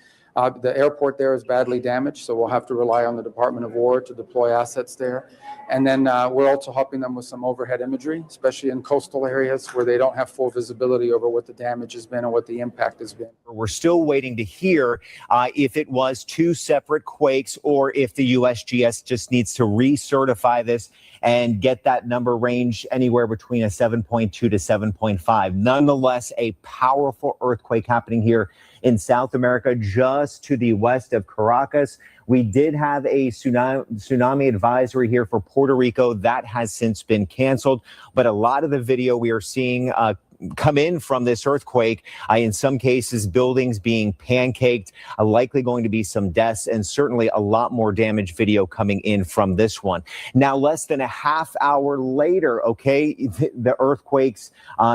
The airport there is badly damaged, so we'll have to rely on the Department of War to deploy assets there. And then we're also helping them with some overhead imagery, especially in coastal areas where they don't have full visibility over what the damage has been and what the impact has been. We're still waiting to hear if it was two separate quakes or if the USGS just needs to recertify this and get that number range anywhere between a 7.2 to 7.5. Nonetheless, a powerful earthquake happening here in South America, just to the west of Caracas. We did have a tsunami advisory here for Puerto Rico. That has since been canceled. But a lot of the video we are seeing come in from this earthquake, in some cases, buildings being pancaked, likely going to be some deaths, and certainly a lot more damage video coming in from this one. Now, less than a half hour later, the earthquakes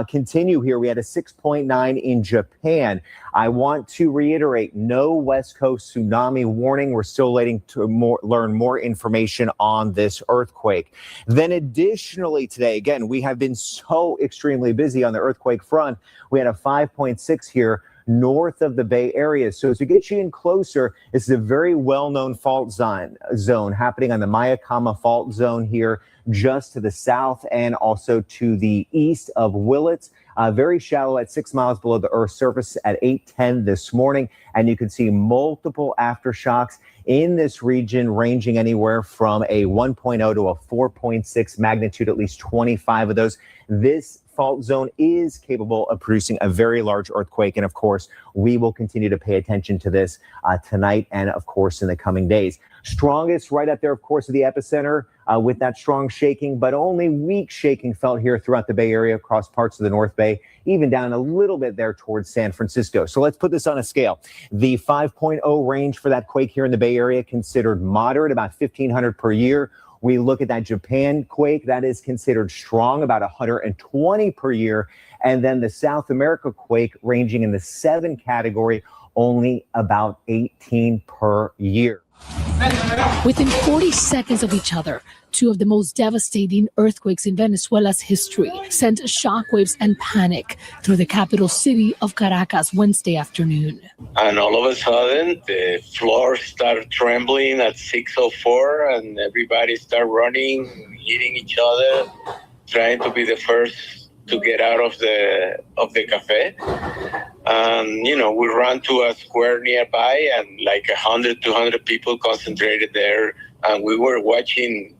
continue here. We had a 6.9 in Japan. I want to reiterate, no West Coast tsunami warning. We're still waiting to learn more information on this earthquake. Then additionally today, again, we have been so extremely busy on the earthquake front. We had a 5.6 here north of the Bay Area. So to get you in closer, this is a very well-known fault zone happening on the Mayakama fault zone here, just to the south and also to the east of Willits. Very shallow at 6 miles below the Earth's surface at 8:10 this morning. And you can see multiple aftershocks in this region ranging anywhere from a 1.0 to a 4.6 magnitude, at least 25 of those. This fault zone is capable of producing a very large earthquake. And of course, we will continue to pay attention to this tonight and of course in the coming days. Strongest right up there, of course, of the epicenter with that strong shaking, but only weak shaking felt here throughout the Bay Area, across parts of the North Bay, even down a little bit there towards San Francisco. So let's put this on a scale. The 5.0 range for that quake here in the Bay Area considered moderate, about 1,500 per year. We look at that Japan quake, that is considered strong, about 120 per year. And then the South America quake ranging in the 7 category, only about 18 per year. Within 40 seconds of each other, two of the most devastating earthquakes in Venezuela's history sent shockwaves and panic through the capital city of Caracas Wednesday afternoon. And all of a sudden, the floor started trembling at 6:04, and everybody started running, hitting each other, trying to be the first to get out of the cafe. And, we ran to a square nearby, and like 100, 200 people concentrated there. And we were watching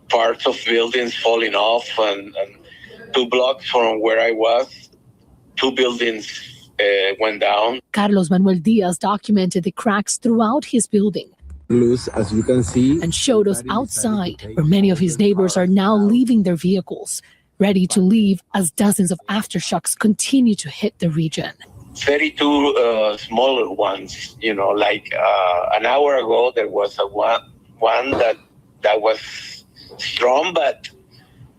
parts of buildings falling off. And 2 blocks from where I was, 2 buildings went down. Carlos Manuel Diaz documented the cracks throughout his building. As you can see, and showed us outside where many of his neighbors are now leaving their vehicles, ready to leave as dozens of aftershocks continue to hit the region. 32 smaller ones, like an hour ago, there was one that was strong, but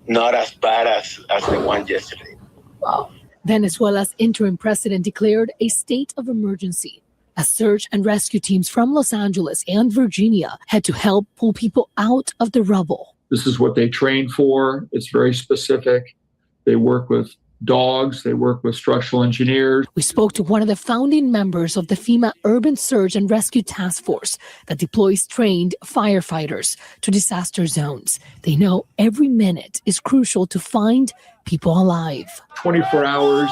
not as bad as the one yesterday. Wow. Venezuela's interim president declared a state of emergency as search and rescue teams from Los Angeles and Virginia had to help pull people out of the rubble. This is what they train for. It's very specific. They work with dogs. They work with structural engineers. We spoke to one of the founding members of the FEMA Urban Surge and Rescue Task Force that deploys trained firefighters to disaster zones. They know every minute is crucial to find people alive. 24 hours,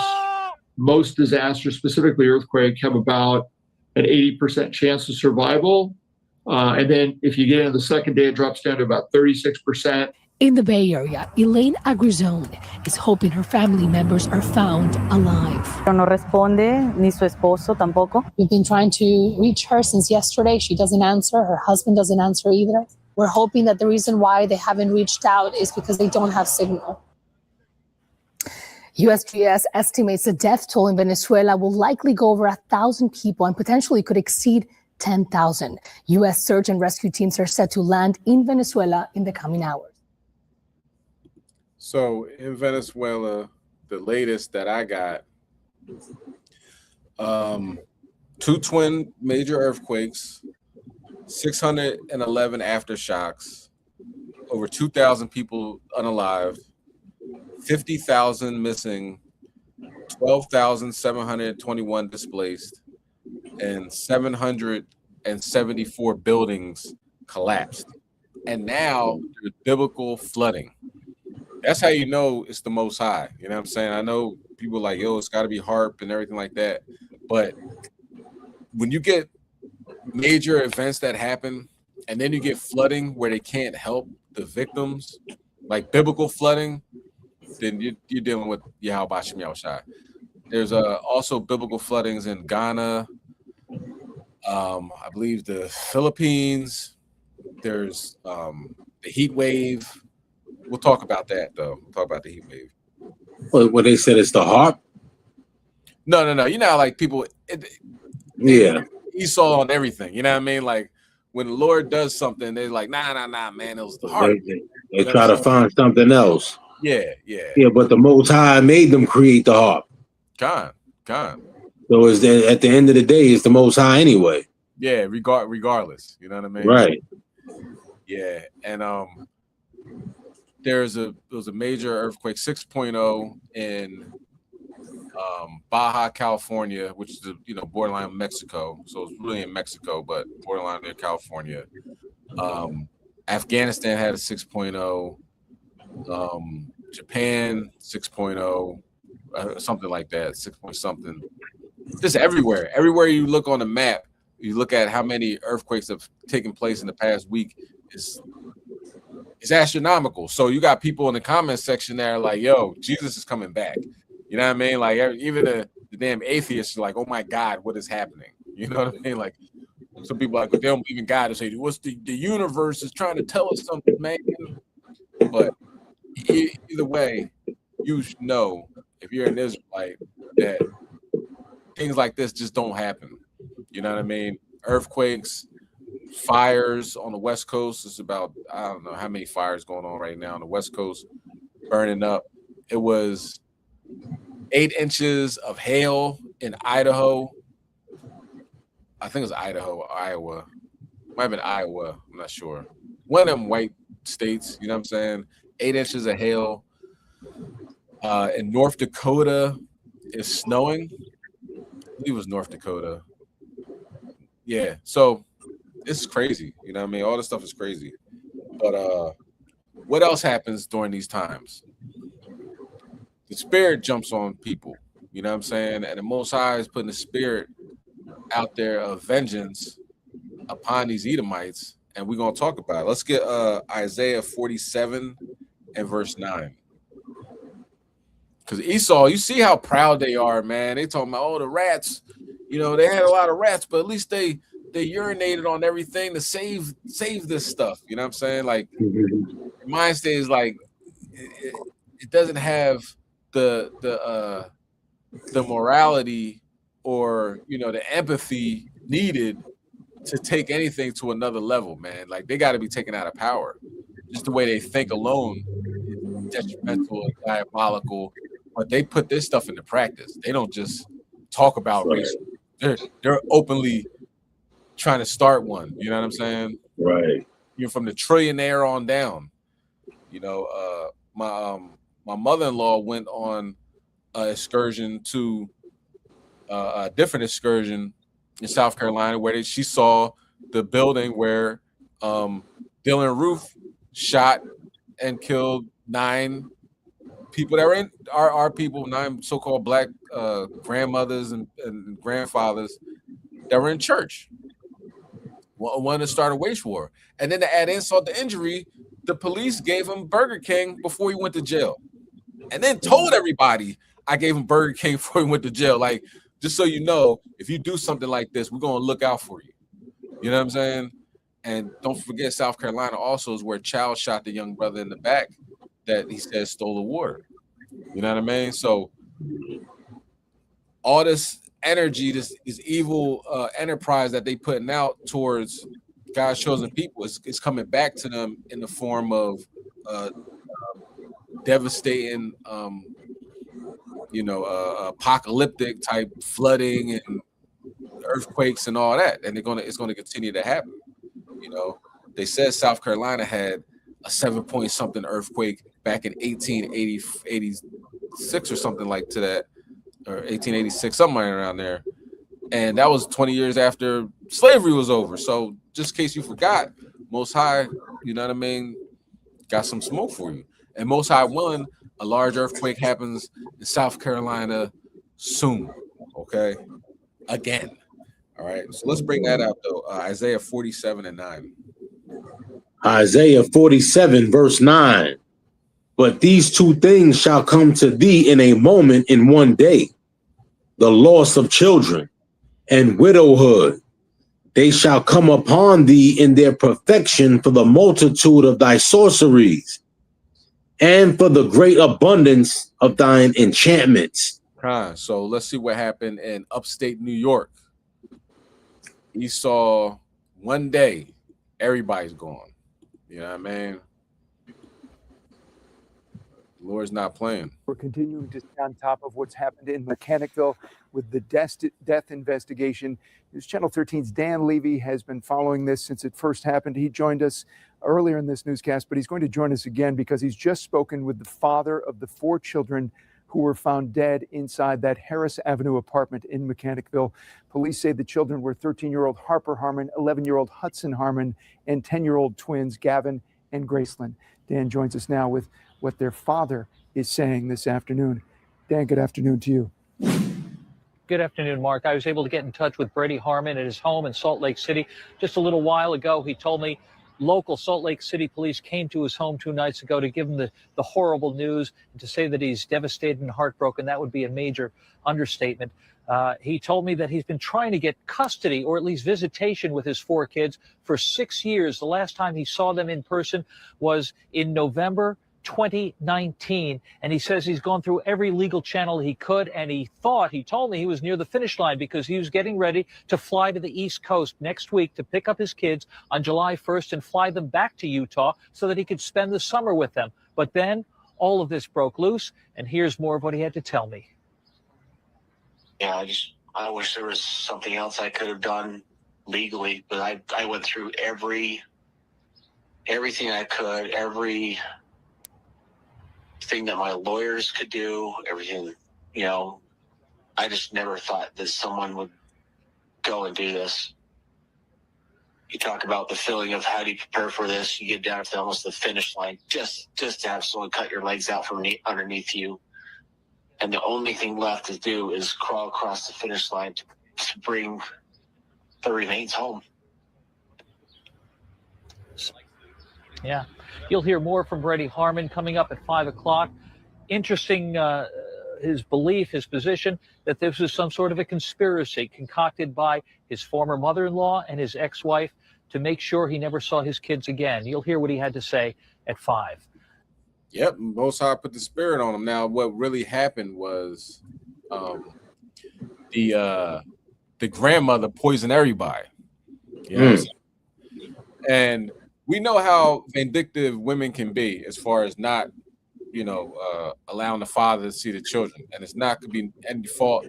most disasters, specifically earthquake, have about an 80% chance of survival. And then if you get into the second day, it drops down to about 36%. In the Bay Area, Elaine Agrizone is hoping her family members are found alive. No responde, ni su esposo tampoco. We've been trying to reach her since yesterday. She doesn't answer. Her husband doesn't answer either. We're hoping that the reason why they haven't reached out is because they don't have signal. USGS estimates the death toll in Venezuela will likely go over 1,000 people and potentially could exceed 10,000. U.S. search and rescue teams are set to land in Venezuela in the coming hours. So in Venezuela, the latest that I got, 2 twin major earthquakes, 611 aftershocks, over 2,000 people unalive, 50,000 missing, 12,721 displaced, and 774 buildings collapsed. And now there's biblical flooding. That's how you know it's the Most High. You know what I'm saying? I know people like, yo, it's got to be HARP and everything like that. But when you get major events that happen and then you get flooding where they can't help the victims, like biblical flooding, then you're dealing with Yahweh Bashem Yahushai. There's also biblical floodings in Ghana, I believe the Philippines. There's the heat wave. We'll talk about that, though. We'll talk about the heat wave. What they said it's the HARP? No. You know how, like, people, Esau on everything. You know what I mean? Like, when the Lord does something, they're like, nah, man, it was the HARP. They try to find something else. Yeah. Yeah, but the Most High made them create the HARP. God. So is that at the end of the day, it's the Most High anyway. Yeah, regardless. You know what I mean? Right. Yeah, and there was a major earthquake, 6.0 in Baja California, which is borderline of Mexico. So it's really in Mexico, but borderline near California. Afghanistan had a 6.0. Japan 6.0, something like that, 6 point something. Just everywhere you look on the map, you look at how many earthquakes have taken place in the past week, it's astronomical. So you got people in the comment section there like, yo, Jesus is coming back. You know what I mean? Like, even the damn atheists are like, oh my God, what is happening? You know what I mean? Like, some people like, they don't believe in God, they say, what's the universe is trying to tell us something, man. But either way, you should know, if you're an Israelite, that things like this just don't happen. You know what I mean? Earthquakes, fires on the West Coast. It's about, I don't know how many fires going on right now on the West Coast, burning up. It was 8 inches of hail in Idaho. I think it was Idaho or Iowa. Might have been Iowa. I'm not sure. One of them white states, you know what I'm saying? 8 inches of hail. In North Dakota, it's snowing. I believe it was North Dakota. Yeah, so it's crazy. You know what I mean? All this stuff is crazy. But what else happens during these times? The spirit jumps on people. You know what I'm saying? And the Most High is putting the spirit out there of vengeance upon these Edomites. And we're going to talk about it. Let's get Isaiah 47 and verse 9. Because Esau, you see how proud they are, man. They talking about, the rats. They had a lot of rats, but at least they urinated on everything to save this stuff. You know what I'm saying? Like, mind state is like, it doesn't have the morality or the empathy needed to take anything to another level, man. Like, they got to be taken out of power. Just the way they think alone is detrimental and diabolical. But they put this stuff into practice. They don't just talk about race. They're openly trying to start one. You know what I'm saying? Right. You're from the trillionaire on down. My mother-in-law went on excursion to a different excursion in South Carolina where she saw the building where Dylan Roof shot and killed 9 people that were in our people, 9 so-called black grandmothers and grandfathers that were in church. Wanted to start a wage war. And then to add insult to injury, the police gave him Burger King before he went to jail. And then told everybody I gave him Burger King before he went to jail. Like, just so you know, if you do something like this, we're going to look out for you. You know what I'm saying? And don't forget, South Carolina also is where Child shot the young brother in the back that he said stole the water. You know what I mean? So all this energy, this evil enterprise that they putting out towards God's chosen people is coming back to them in the form of devastating, apocalyptic type flooding and earthquakes and all that, and it's gonna continue to happen. You know, they said South Carolina had a 7-point something earthquake back in 1886 or something like to that, or 1886, somewhere around there, and that was 20 years after slavery was over. So just in case you forgot, Most High, you know what I mean, got some smoke for you. And Most High willing, a large earthquake happens in South Carolina soon. Okay, again. All right, so let's bring that out though. Isaiah 47:9. Isaiah 47, verse 9. But these 2 things shall come to thee in a moment, in one day: the loss of children and widowhood. They shall come upon thee in their perfection for the multitude of thy sorceries and for the great abundance of thine enchantments. So let's see what happened in upstate New York. He saw one day, everybody's gone. You know what I mean? Lord's not playing. We're continuing to stay on top of what's happened in Mechanicville with the death investigation. News Channel 13's Dan Levy has been following this since it first happened. He joined us earlier in this newscast, but he's going to join us again because he's just spoken with the father of the 4 children who were found dead inside that Harris Avenue apartment in Mechanicville. Police say the children were 13-year-old Harper Harmon, 11-year-old Hudson Harmon, and 10-year-old twins Gavin and Gracelyn. Dan joins us now with what their father is saying this afternoon. Dan, good afternoon to you. Good afternoon, Mark. I was able to get in touch with Brady Harmon at his home in Salt Lake City just a little while ago. He told me local Salt Lake City police came to his home 2 nights ago to give him the horrible news and to say that he's devastated and heartbroken. That would be a major understatement. He told me that he's been trying to get custody or at least visitation with his 4 kids for 6 years. The last time he saw them in person was in November 2019, and he says he's gone through every legal channel he could, and he told me he was near the finish line because he was getting ready to fly to the East Coast next week to pick up his kids on July 1st and fly them back to Utah so that he could spend the summer with them. But then all of this broke loose, and here's more of what he had to tell me. Yeah, I wish there was something else I could have done legally, but I went through everything I could, every thing that my lawyers could do, everything, you know. I just never thought that someone would go and do this. You talk about the feeling of how do you prepare for this? You get down to almost the finish line just to have someone cut your legs out from underneath you. And the only thing left to do is crawl across the finish line to bring the remains home. Yeah. You'll hear more from Brady Harmon coming up at 5 o'clock. Interesting, his belief, his position, that this was some sort of a conspiracy concocted by his former mother-in-law and his ex-wife to make sure he never saw his kids again. You'll hear what he had to say at 5. Yep, Most High put the spirit on him. Now, what really happened was the grandmother poisoned everybody. You know what I'm saying? And we know how vindictive women can be as far as not, allowing the father to see the children. And it's not going to be any fault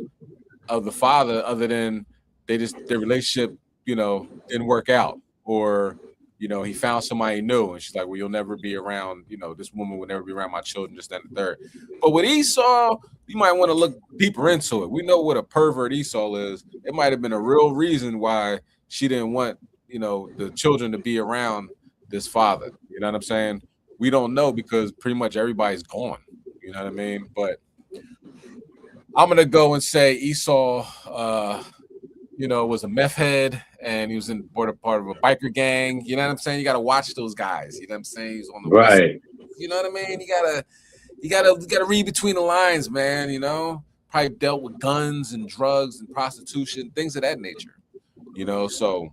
of the father other than their relationship, didn't work out, or you know, he found somebody new, and she's like, well, you'll never be around, you know, this woman will never be around my children, just that and the third. But with Esau, you might want to look deeper into it. We know what a pervert Esau is. It might have been a real reason why she didn't want, you know, the children to be around this father. You know what I'm saying? We don't know because pretty much everybody's gone. You know what I mean? But I'm gonna go and say Esau, you know, was a meth head, and he was in part of a biker gang. You know what I'm saying? You got to watch those guys. You know what I'm saying? He's on the Right. West. You know what I mean? You gotta read between the lines, man. You know, probably dealt with guns and drugs and prostitution, things of that nature. You know, so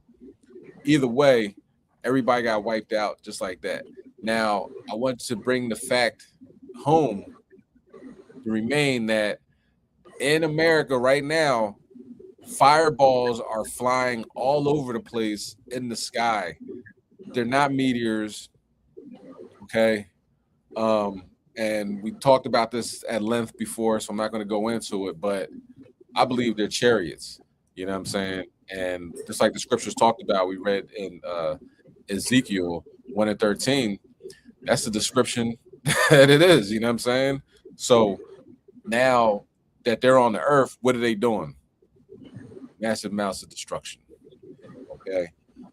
either way, everybody got wiped out just like that. Now, I want to bring the fact home to remain that in America right now, fireballs are flying all over the place in the sky. They're not meteors, okay? And we talked about this at length before, so I'm not going to go into it, but I believe they're chariots. You know what I'm saying? And just like the scriptures talked about, we read in Ezekiel 1:13, that's the description that it is. You know what I'm saying? So now that they're on the earth, what are they doing? Massive amounts of destruction. Okay,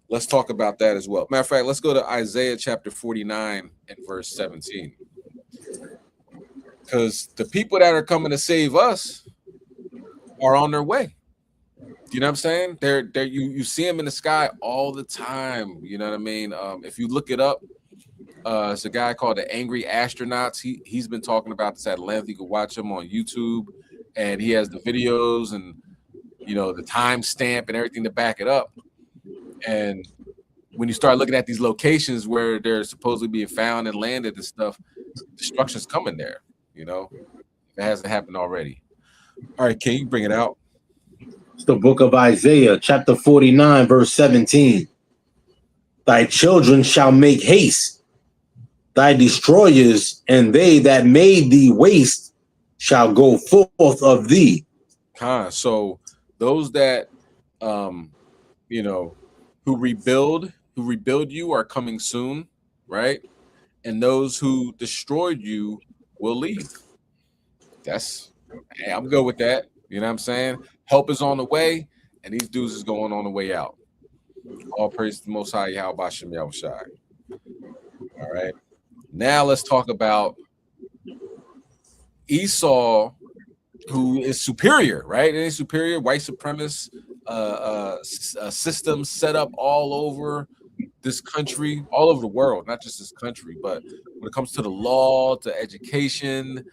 let's talk about that as well. Matter of fact, let's go to Isaiah chapter 49 and verse 17. Because the people that are coming to save us are on their way. You know what I'm saying? They're you see them in the sky all the time. You know what I mean? If you look it up, it's a guy called the Angry Astronauts. He's been talking about this at length. You can watch him on YouTube, and he has the videos and, you know, the timestamp and everything to back it up. And when you start looking at these locations where they're supposedly being found and landed and stuff, destruction's coming there. You know, if it hasn't happened already. All right, can you bring it out? It's the book of Isaiah, chapter 49, verse 17. Thy children shall make haste, thy destroyers and they that made thee waste shall go forth of thee. So those that you know, who rebuild you are coming soon, right? And those who destroyed you will leave. Hey, I'm good with that. You know what I'm saying? Help is on the way, and these dudes is going on the way out. All praise to the Most High Yahweh Bashem Yahushai. All right. Now let's talk about Esau, who is superior, right? And superior white supremacist system set up all over this country, all over the world, not just this country, but when it comes to the law, to education,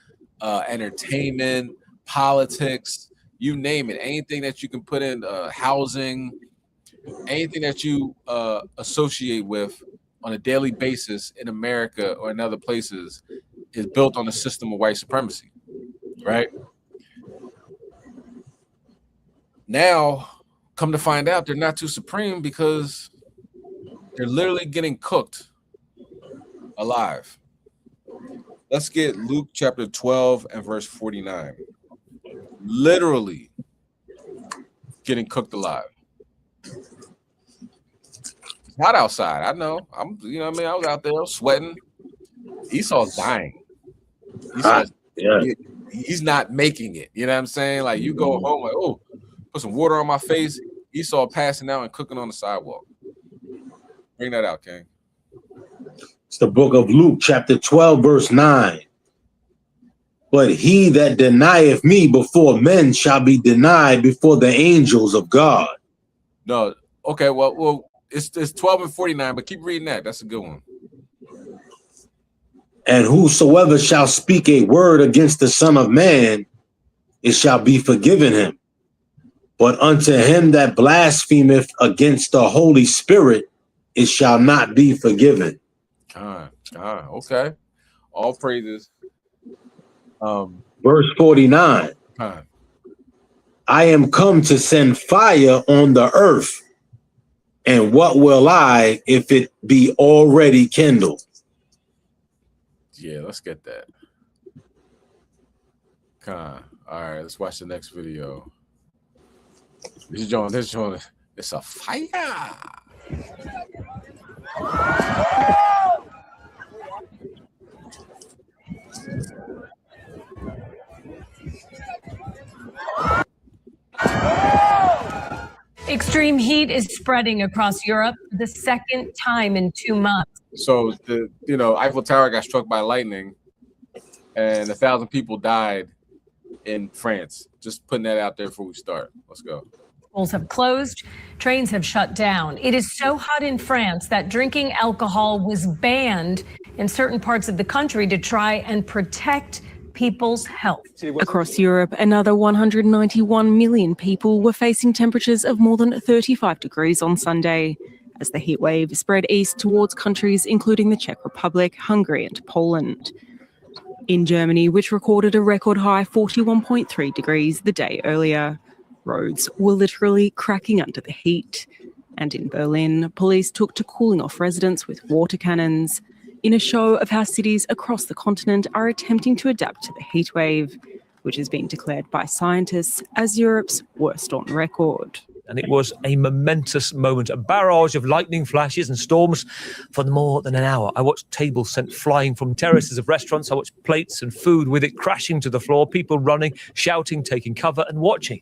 entertainment, politics, you name it, anything that you can put in, housing, anything that you associate with on a daily basis in America or in other places is built on a system of white supremacy, right? Now, come to find out, they're not too supreme because they're literally getting cooked alive. Let's get Luke chapter 12 and verse 49. Literally getting cooked alive. It's hot outside. I know. You know what I mean? I was out there sweating. Esau's dying. He's not making it. You know what I'm saying? Like, you go home, like, oh, put some water on my face. Esau passing out and cooking on the sidewalk. Bring that out, King. It's the book of Luke, chapter 12, verse 9. But he that denieth me before men shall be denied before the angels of God. No, okay, well, it's 12 and 49, but keep reading that. That's a good one. And whosoever shall speak a word against the Son of Man, it shall be forgiven him. But unto him that blasphemeth against the Holy Spirit, it shall not be forgiven. Okay. All praises. Verse 49. I am come to send fire on the earth, and what will I if it be already kindled? Yeah, let's get that. All right, let's watch the next video. This joint, it's a fire. Extreme heat is spreading across Europe for the second time in 2 months. So the Eiffel Tower got struck by lightning, and 1,000 people died in France. Just putting that out there before we start. Let's go. Schools have closed, trains have shut down. It is so hot in France that drinking alcohol was banned in certain parts of the country to try and protect people's health. Across Europe, another 191 million people were facing temperatures of more than 35 degrees on Sunday, as the heat wave spread east towards countries including the Czech Republic, Hungary and Poland. In Germany, which recorded a record high 41.3 degrees the day earlier, roads were literally cracking under the heat. And in Berlin, police took to cooling off residents with water cannons, in a show of how cities across the continent are attempting to adapt to the heat wave, which has been declared by scientists as Europe's worst on record. And it was a momentous moment, a barrage of lightning flashes and storms for more than an hour. I watched tables sent flying from terraces of restaurants. I watched plates and food with it crashing to the floor, people running, shouting, taking cover and watching.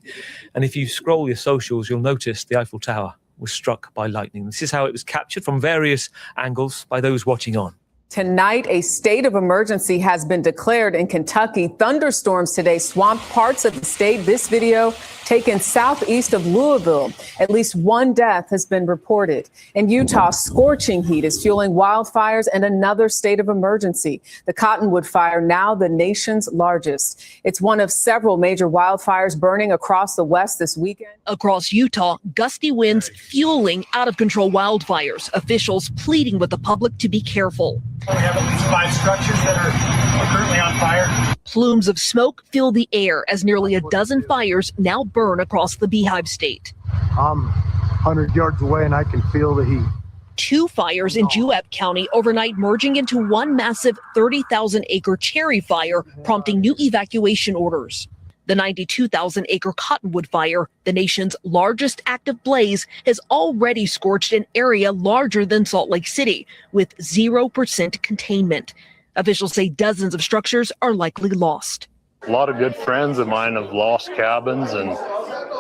And if you scroll your socials, you'll notice the Eiffel Tower was struck by lightning. This is how it was captured from various angles by those watching on. Tonight, a state of emergency has been declared in Kentucky. Thunderstorms today swamped parts of the state. This video taken southeast of Louisville. At least one death has been reported. In Utah, scorching heat is fueling wildfires and another state of emergency. The Cottonwood Fire, now the nation's largest. It's one of several major wildfires burning across the West this weekend. Across Utah, gusty winds fueling out-of-control wildfires. Officials pleading with the public to be careful. We have at least 5 structures that are currently on fire. Plumes of smoke fill the air as nearly a dozen fires now burn across the Beehive State. I'm 100 yards away and I can feel the heat. 2 fires in Juab County overnight merging into one massive 30,000-acre cherry fire, prompting new evacuation orders. The 92,000-acre Cottonwood Fire, the nation's largest active blaze, has already scorched an area larger than Salt Lake City, with 0% containment. Officials say dozens of structures are likely lost. A lot of good friends of mine have lost cabins, and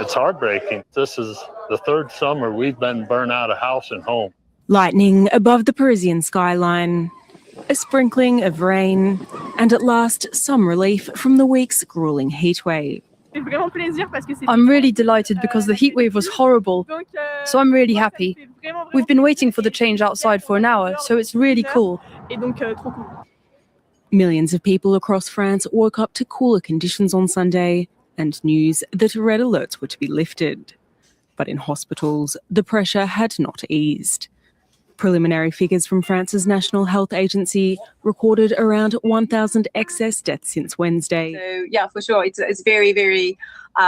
it's heartbreaking. This is the 3rd summer we've been burnt out of house and home. Lightning above the Parisian skyline, a sprinkling of rain, and at last some relief from the week's grueling heatwave. I'm really delighted because the heatwave was horrible, so I'm really happy. We've been waiting for the change outside for an hour, so it's really cool. Millions of people across France woke up to cooler conditions on Sunday and news that red alerts were to be lifted. But in hospitals, the pressure had not eased. Preliminary figures from France's National Health Agency recorded around 1,000 excess deaths since Wednesday. So yeah, for sure, it's very, very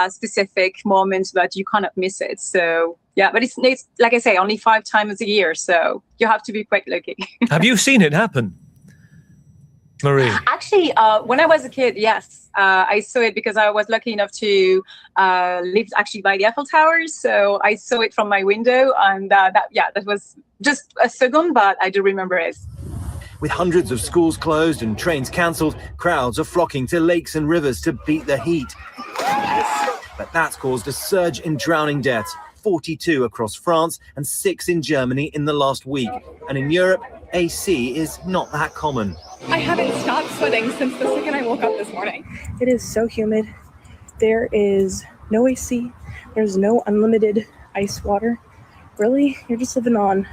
specific moment, but you cannot miss it. So yeah, but it's like I say, only 5 times a year, so you have to be quite lucky. Have you seen it happen, Marie? Actually, when I was a kid, yes, I saw it because I was lucky enough to live actually by the Eiffel Tower. So I saw it from my window, and that was just a second, but I do remember it. With hundreds of schools closed and trains cancelled, crowds are flocking to lakes and rivers to beat the heat. But that's caused a surge in drowning deaths, 42 across France and 6 in Germany in the last week. And in Europe, AC is not that common. I haven't stopped sweating since the second I woke up this morning. It is so humid. There is no AC. There's no unlimited ice water. Really, you're just living on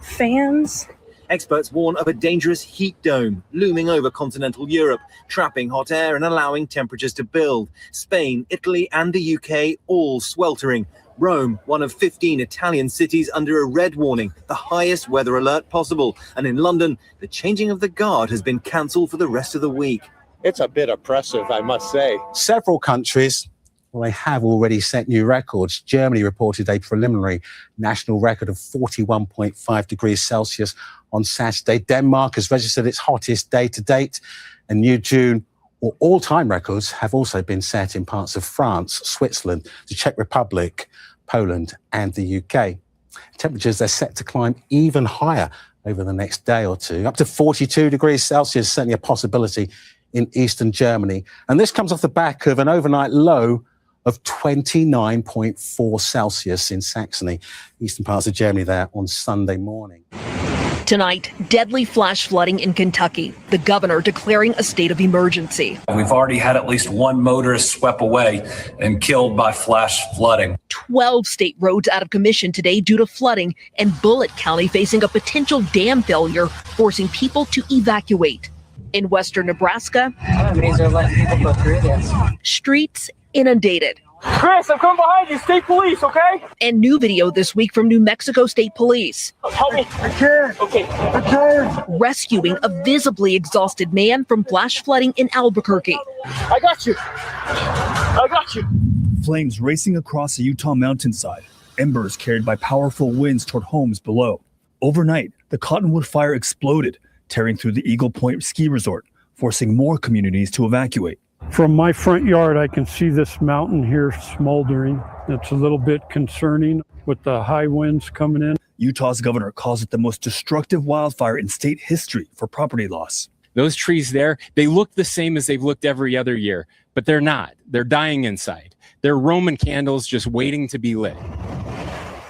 fans. Experts warn of a dangerous heat dome looming over continental Europe, trapping hot air and allowing temperatures to build. Spain, Italy and the UK all sweltering. Rome, one of 15 Italian cities under a red warning, the highest weather alert possible. And in London, the changing of the guard has been cancelled for the rest of the week. It's a bit oppressive, I must say. Several countries, well, they have already set new records. Germany reported a preliminary national record of 41.5 degrees Celsius on Saturday. Denmark has registered its hottest day to date. And new June or all-time records have also been set in parts of France, Switzerland, the Czech Republic, Poland and the UK. Temperatures are set to climb even higher over the next day or two, up to 42 degrees Celsius, certainly a possibility in eastern Germany. And this comes off the back of an overnight low of 29.4 Celsius in Saxony, eastern parts of Germany there on Sunday morning. Tonight, deadly flash flooding in Kentucky, the governor declaring a state of emergency. We've already had at least one motorist swept away and killed by flash flooding. 12 state roads out of commission today due to flooding, and Bullitt County facing a potential dam failure, forcing people to evacuate. In western Nebraska, they're letting people go through this. Streets inundated. Chris, I'm coming behind you. State police, okay? And new video this week from New Mexico State Police. Help me. I can't. Okay. I can't. Rescuing a visibly exhausted man from flash flooding in Albuquerque. I got you. I got you. Flames racing across a Utah mountainside. Embers carried by powerful winds toward homes below. Overnight, the Cottonwood fire exploded, tearing through the Eagle Point ski resort, forcing more communities to evacuate. From my front yard, I can see this mountain here smoldering. It's a little bit concerning with the high winds coming in. Utah's governor calls it the most destructive wildfire in state history for property loss. Those trees there, they look the same as they've looked every other year, but they're not. They're dying inside. They're Roman candles just waiting to be lit.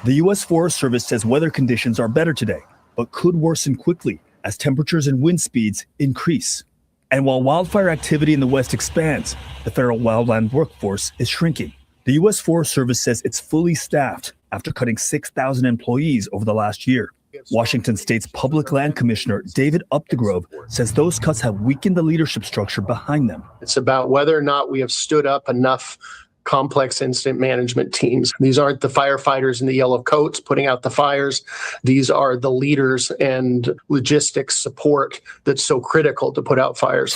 The U.S. Forest Service says weather conditions are better today, but could worsen quickly as temperatures and wind speeds increase. And while wildfire activity in the West expands, the federal wildland workforce is shrinking. The U.S. Forest Service says it's fully staffed after cutting 6,000 employees over the last year. Washington State's Public Land Commissioner David Updegrove says those cuts have weakened the leadership structure behind them. It's about whether or not we have stood up enough complex incident management teams. These aren't the firefighters in the yellow coats putting out the fires. These are the leaders and logistics support that's so critical to put out fires.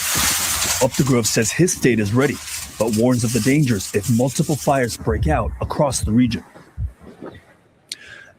Updegrove says his state is ready, but warns of the dangers if multiple fires break out across the region.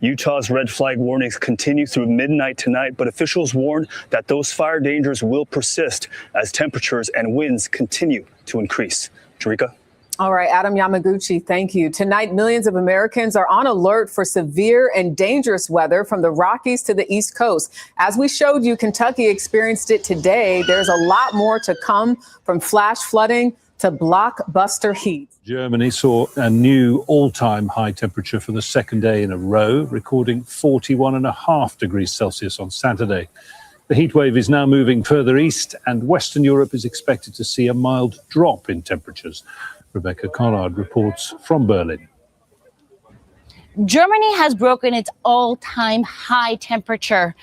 Utah's red flag warnings continue through midnight tonight, but officials warn that those fire dangers will persist as temperatures and winds continue to increase. Jerika? All right, Adam Yamaguchi, thank you. Tonight, millions of Americans are on alert for severe and dangerous weather from the Rockies to the East Coast. As we showed you, Kentucky experienced it today. There's a lot more to come, from flash flooding to blockbuster heat. Germany saw a new all-time high temperature for the second day in a row, recording 41.5 degrees Celsius on Saturday. The heat wave is now moving further east, and Western Europe is expected to see a mild drop in temperatures. Rebecca Conrad reports from Berlin. Germany has broken its all-time high temperature,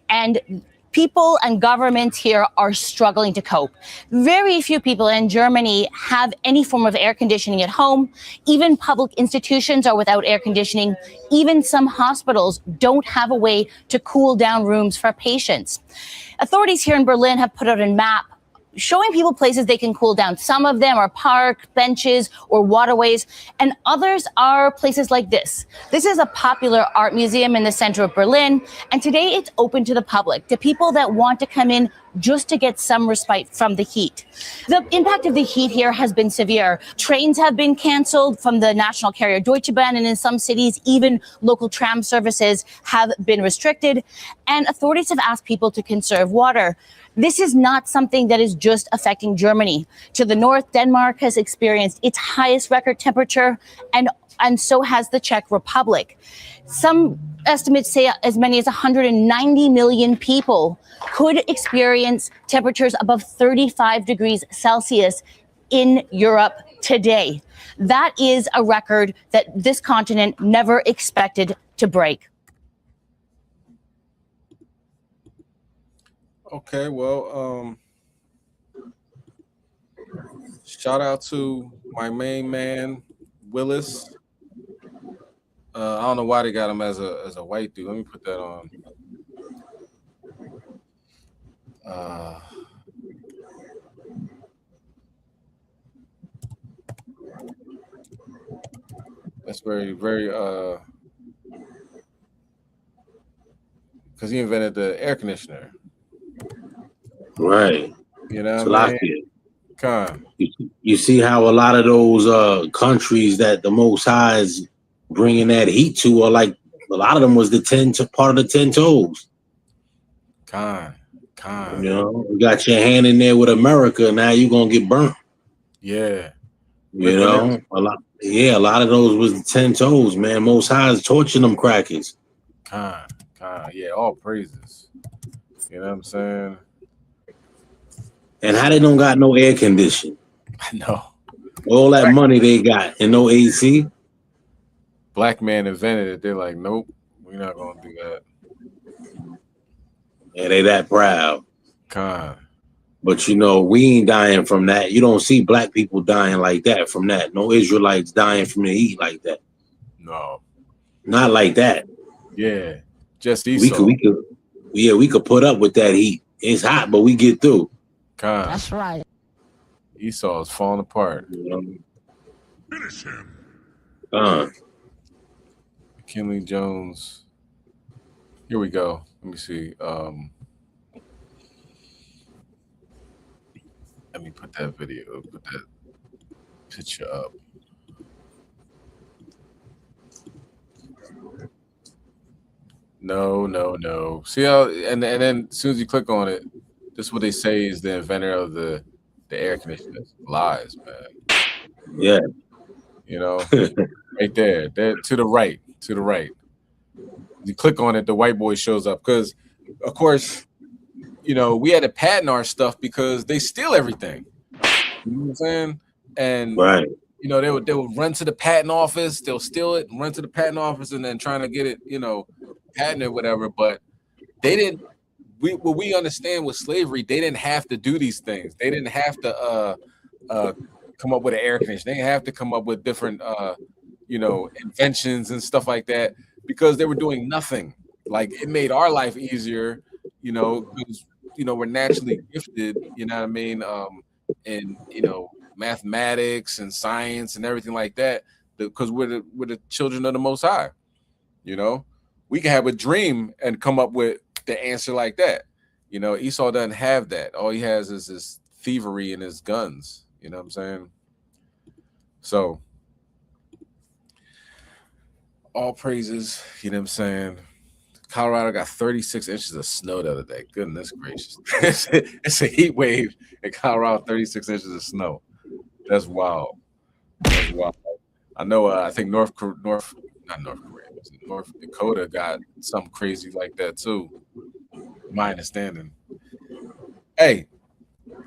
and people and governments here are struggling to cope. Very few people in Germany have any form of air conditioning at home. Even public institutions are without air conditioning. Even some hospitals don't have a way to cool down rooms for patients. Authorities here in Berlin have put out a map showing people places they can cool down. Some of them are park benches or waterways, and others are places like this. This is a popular art museum in the center of Berlin, and today it's open to the public, to people that want to come in just to get some respite from the heat. The impact of the heat here has been severe. Trains have been canceled from the national carrier Deutsche Bahn, and in some cities, even local tram services have been restricted, and authorities have asked people to conserve water. This is not something that is just affecting Germany. To the north, Denmark has experienced its highest record temperature, and so has the Czech Republic. Some estimates say as many as 190 million people could experience temperatures above 35 degrees Celsius in Europe today. That is a record that this continent never expected to break. Okay, well, shout out to my main man, Willis. I don't know why they got him as a white dude. Let me put that on. That's very, because he invented the air conditioner. Right. You know, you see how a lot of those countries that the Most High is bringing that heat to are like A lot of them was part of the 10 toes. Con. You know, you got your hand in there with America. Now you're gonna get burnt. Yeah. You know, a lot of those was the 10 toes, man. Most High is torching them crackers. Con. Yeah, all praises. You know what I'm saying? And how they don't got no air conditioning? I know. All that money they got and no AC. Black man invented it. They're like, nope, we're not gonna do that. Yeah, they that proud. Con. But you know, we ain't dying from that. You don't see black people dying like that from that. No Israelites dying from the heat like that. No. Not like that. Yeah. Just Esau. We could put up with that heat. It's hot, but we get through. Con. That's right. Esau is falling apart. Finish him. McKinley Jones. Here we go. Let me see. Let me put that picture up. No. See how and then as soon as you click on it, this is what they say is the inventor of the air conditioners. Lies, man. Yeah. You know, right there. To the right. You click on it, the white boy shows up. Because of course, you know, we had to patent our stuff because they steal everything. You know what I'm saying? And right. You know, they would run to the patent office, they'll steal it and run to the patent office and then trying to get it, you know, patent or whatever. But they didn't. What we understand with slavery, they didn't have to do these things. They didn't have to come up with an air conditioner. They didn't have to come up with different you know, inventions and stuff like that because they were doing nothing. Like it made our life easier, you know, because you know we're naturally gifted, you know what I mean, in you know mathematics and science and everything like that, because we're the children of the Most High. You know, we can have a dream and come up with the answer like that. You know, Esau doesn't have that. All he has is his thievery and his guns. You know what I'm saying? So all praises, you know what I'm saying? Colorado got 36 inches of snow the other day. Goodness gracious. It's a heat wave in Colorado, 36 inches of snow. That's wild. That's wild. I know, I think North Dakota got something crazy like that too. My understanding. Hey,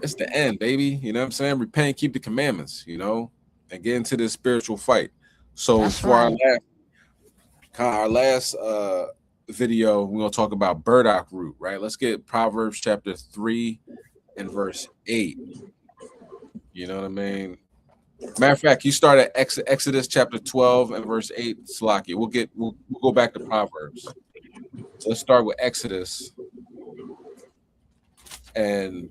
it's the end, baby. You know what I'm saying? Repent, keep the commandments, you know, and get into this spiritual fight. So That's for right. our last video, we're gonna talk about burdock root, right? Let's get Proverbs chapter 3 and verse 8. You know what I mean? Matter of fact, you start at Exodus chapter 12 and verse 8. Slaki. We'll go back to Proverbs. So let's start with Exodus. And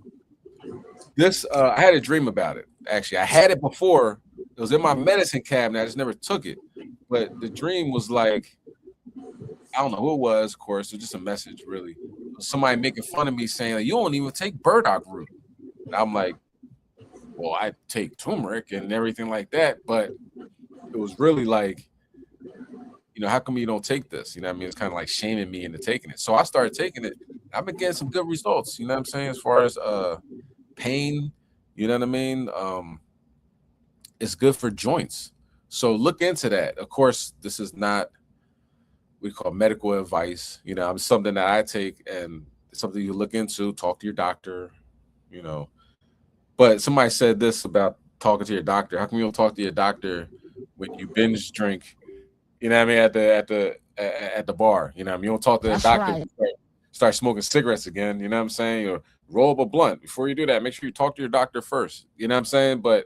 this I had a dream about it. Actually, I had it before. It was in my medicine cabinet. I just never took it. But the dream was like, I don't know who it was, of course. It was just a message, really. Somebody making fun of me saying, like, you don't even take burdock root. And I'm like, well, I take turmeric and everything like that. But it was really like, you know, how come you don't take this? You know what I mean? It's kind of like shaming me into taking it. So I started taking it. I've been getting some good results, you know what I'm saying? As far as pain, you know what I mean? It's good for joints. So look into that. Of course, this is not we call medical advice. You know, it's something that I take and something you look into, talk to your doctor, you know. But somebody said this about talking to your doctor. How come you don't talk to your doctor when you binge drink, you know what I mean, at the bar? You know what I mean? You don't talk to the doctor, right. Start smoking cigarettes again, you know what I'm saying? Or roll up a blunt. Before you do that, make sure you talk to your doctor first. You know what I'm saying? But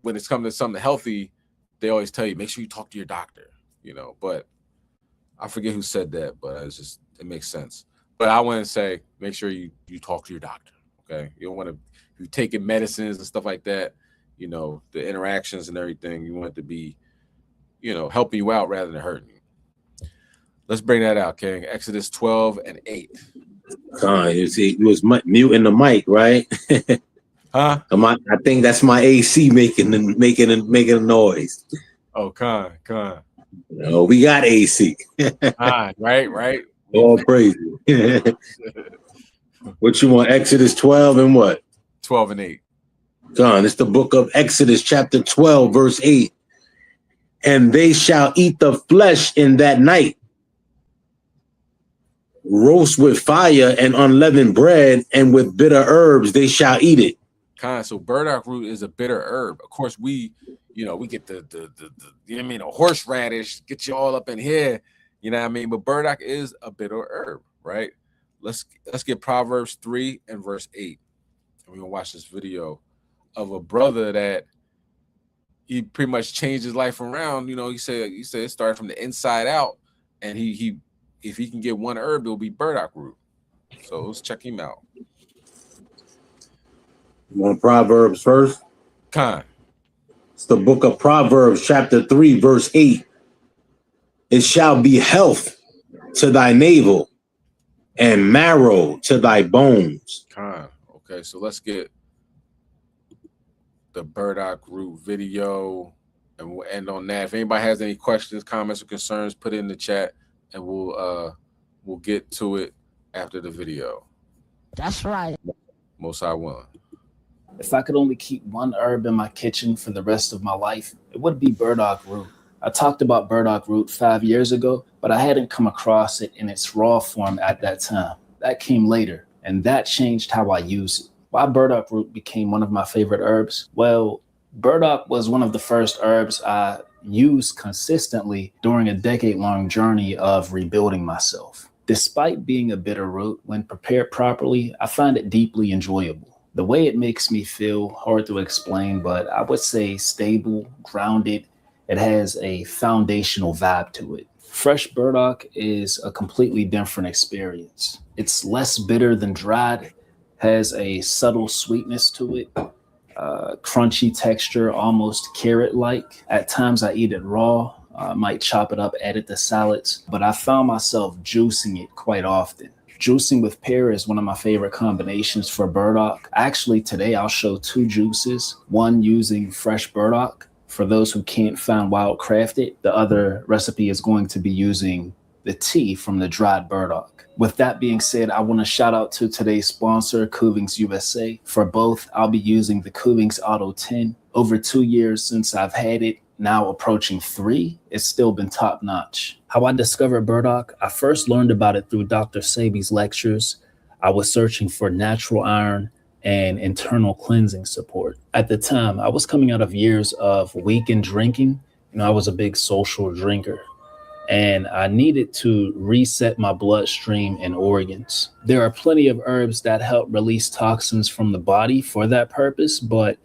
when it's coming to something healthy, they always tell you, make sure you talk to your doctor, you know. But I forget who said that, but it's just, it makes sense. But I want to say, make sure you talk to your doctor, okay? You don't want to, if you're taking medicines and stuff like that, you know, the interactions and everything, you want it to be, you know, helping you out rather than hurting you. Let's bring that out, King. Exodus 12 and 8. You see, you was muting the mic, right? Huh? I think that's my AC making a noise. Oh, Con. No, we got AC. Right. All crazy. What you want? Exodus 12 and what? 12 and 8. John, it's the book of Exodus, chapter 12, verse 8. And they shall eat the flesh in that night, roast with fire and unleavened bread, and with bitter herbs they shall eat it. So burdock root is a bitter herb. Of course, we get the you know what I mean, a horseradish, get you all up in here, you know what I mean? But burdock is a bitter herb, right? Let's get Proverbs 3 and verse 8. And we're gonna watch this video of a brother that he pretty much changed his life around. You know, he said it started from the inside out, and he if he can get one herb, it'll be burdock root. So let's check him out. You want Proverbs first? It's the book of Proverbs, chapter 3, verse 8. It shall be health to thy navel and marrow to thy bones. Okay, so let's get the burdock root video, and we'll end on that. If anybody has any questions, comments, or concerns, put it in the chat, and we'll get to it after the video. That's right. Most I willing. If I could only keep one herb in my kitchen for the rest of my life, it would be burdock root. I talked about burdock root 5 years ago, but I hadn't come across it in its raw form at that time. That came later, and that changed how I use it. Why burdock root became one of my favorite herbs? Well, burdock was one of the first herbs I used consistently during a decade-long journey of rebuilding myself. Despite being a bitter root, when prepared properly, I find it deeply enjoyable. The way it makes me feel, hard to explain, but I would say stable, grounded. It has a foundational vibe to it. Fresh burdock is a completely different experience. It's less bitter than dried, has a subtle sweetness to it, crunchy texture, almost carrot-like. At times I eat it raw. I might chop it up, add it to salads, but I found myself juicing it quite often. Juicing with pear is one of my favorite combinations for burdock. Actually, today I'll show two juices, one using fresh burdock. For those who can't find wild crafted, the other recipe is going to be using the tea from the dried burdock. With that being said, I want to shout out to today's sponsor, Kuvings USA. For both, I'll be using the Kuvings Auto 10. Over 2 years since I've had it, now approaching 3, it's still been top notch. How I discovered burdock, I first learned about it through Dr. Sebi's lectures. I was searching for natural iron and internal cleansing support. At the time, I was coming out of years of weekend drinking. I was a big social drinker, and I needed to reset my bloodstream and organs. There are plenty of herbs that help release toxins from the body for that purpose, but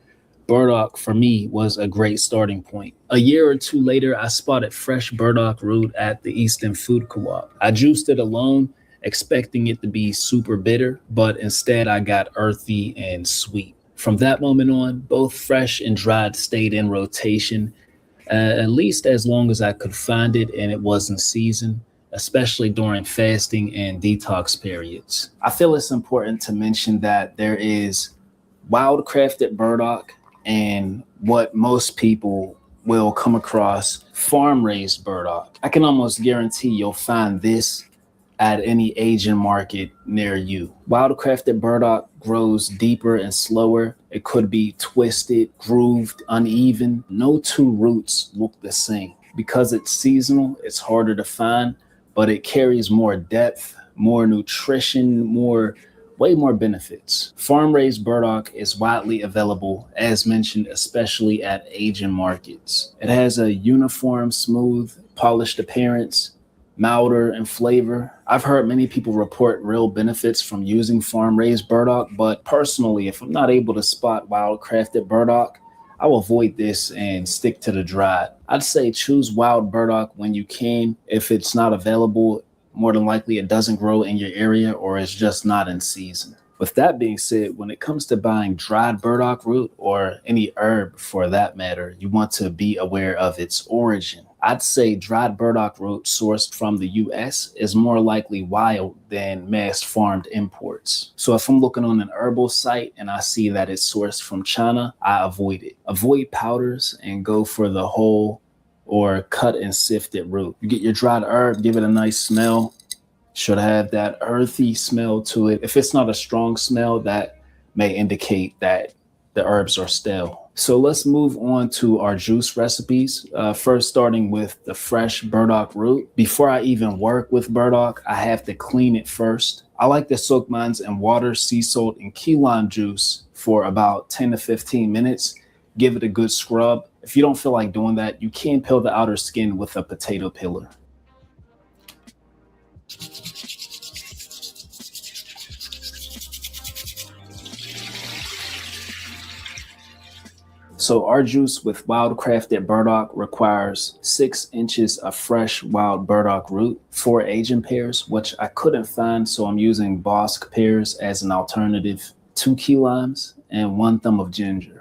burdock for me was a great starting point. A year or two later, I spotted fresh burdock root at the Easton Food Co-op. I juiced it alone, expecting it to be super bitter, but instead I got earthy and sweet. From that moment on, both fresh and dried stayed in rotation, at least as long as I could find it and it wasn't seasoned, especially during fasting and detox periods. I feel it's important to mention that there is wild crafted burdock and what most people will come across, farm raised burdock. I can almost guarantee you'll find this at any Asian market near you. Wildcrafted burdock grows deeper and slower. It could be twisted, grooved, uneven. No two roots look the same. Because it's seasonal, it's harder to find, but it carries more depth, more nutrition, way more benefits. Farm-raised burdock is widely available, as mentioned, especially at Asian markets. It has a uniform, smooth, polished appearance, milder in flavor. I've heard many people report real benefits from using farm-raised burdock, but personally, if I'm not able to spot wild-crafted burdock, I will avoid this and stick to the dried. I'd say choose wild burdock when you can. If it's not available, more than likely it doesn't grow in your area or it's just not in season. With that being said, when it comes to buying dried burdock root or any herb for that matter, you want to be aware of its origin. I'd say dried burdock root sourced from the US is more likely wild than mass farmed imports. So if I'm looking on an herbal site and I see that it's sourced from China, I avoid it. Avoid powders and go for the whole or cut and sifted root. You get your dried herb, give it a nice smell. Should have that earthy smell to it. If it's not a strong smell, that may indicate that the herbs are stale. So let's move on to our juice recipes. First, starting with the fresh burdock root. Before I even work with burdock, I have to clean it first. I like to soak mine in water, sea salt, and key lime juice for about 10 to 15 minutes. Give it a good scrub. If you don't feel like doing that, you can peel the outer skin with a potato peeler. So our juice with wild crafted burdock requires 6 inches of fresh wild burdock root, 4 Asian pears, which I couldn't find, so I'm using Bosque pears as an alternative, 2 key limes, and 1 thumb of ginger.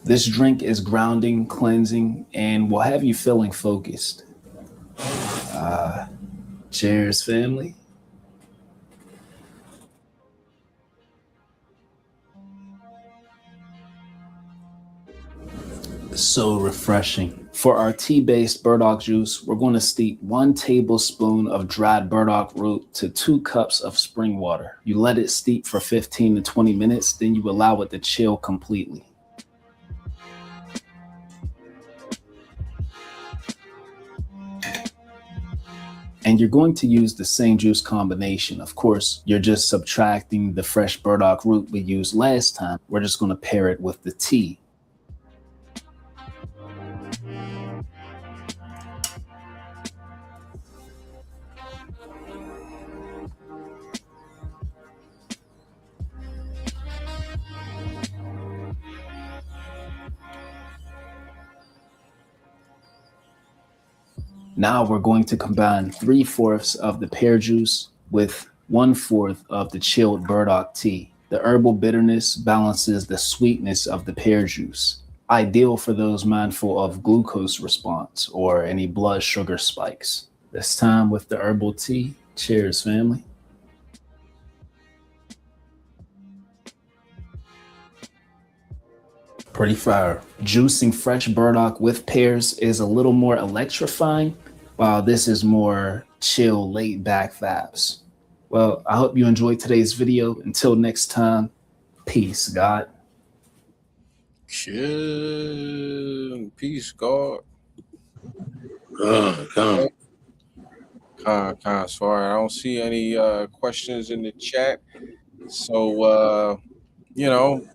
This drink is grounding, cleansing, and will have you feeling focused. Cheers, family. So refreshing. For our tea-based burdock juice, we're going to steep 1 tablespoon of dried burdock root to 2 cups of spring water. You let it steep for 15 to 20 minutes, then you allow it to chill completely. And you're going to use the same juice combination. Of course, you're just subtracting the fresh burdock root we used last time. We're just going to pair it with the tea. Now we're going to combine 3/4 of the pear juice with 1/4 of the chilled burdock tea. The herbal bitterness balances the sweetness of the pear juice, ideal for those mindful of glucose response or any blood sugar spikes. This time with the herbal tea. Cheers, family. Pretty fire. Juicing fresh burdock with pears is a little more electrifying, while this is more chill, laid back vibes. Well, I hope you enjoyed today's video. Until next time, peace, God. Chill. Peace, God. Come. Sorry, I don't see any questions in the chat. So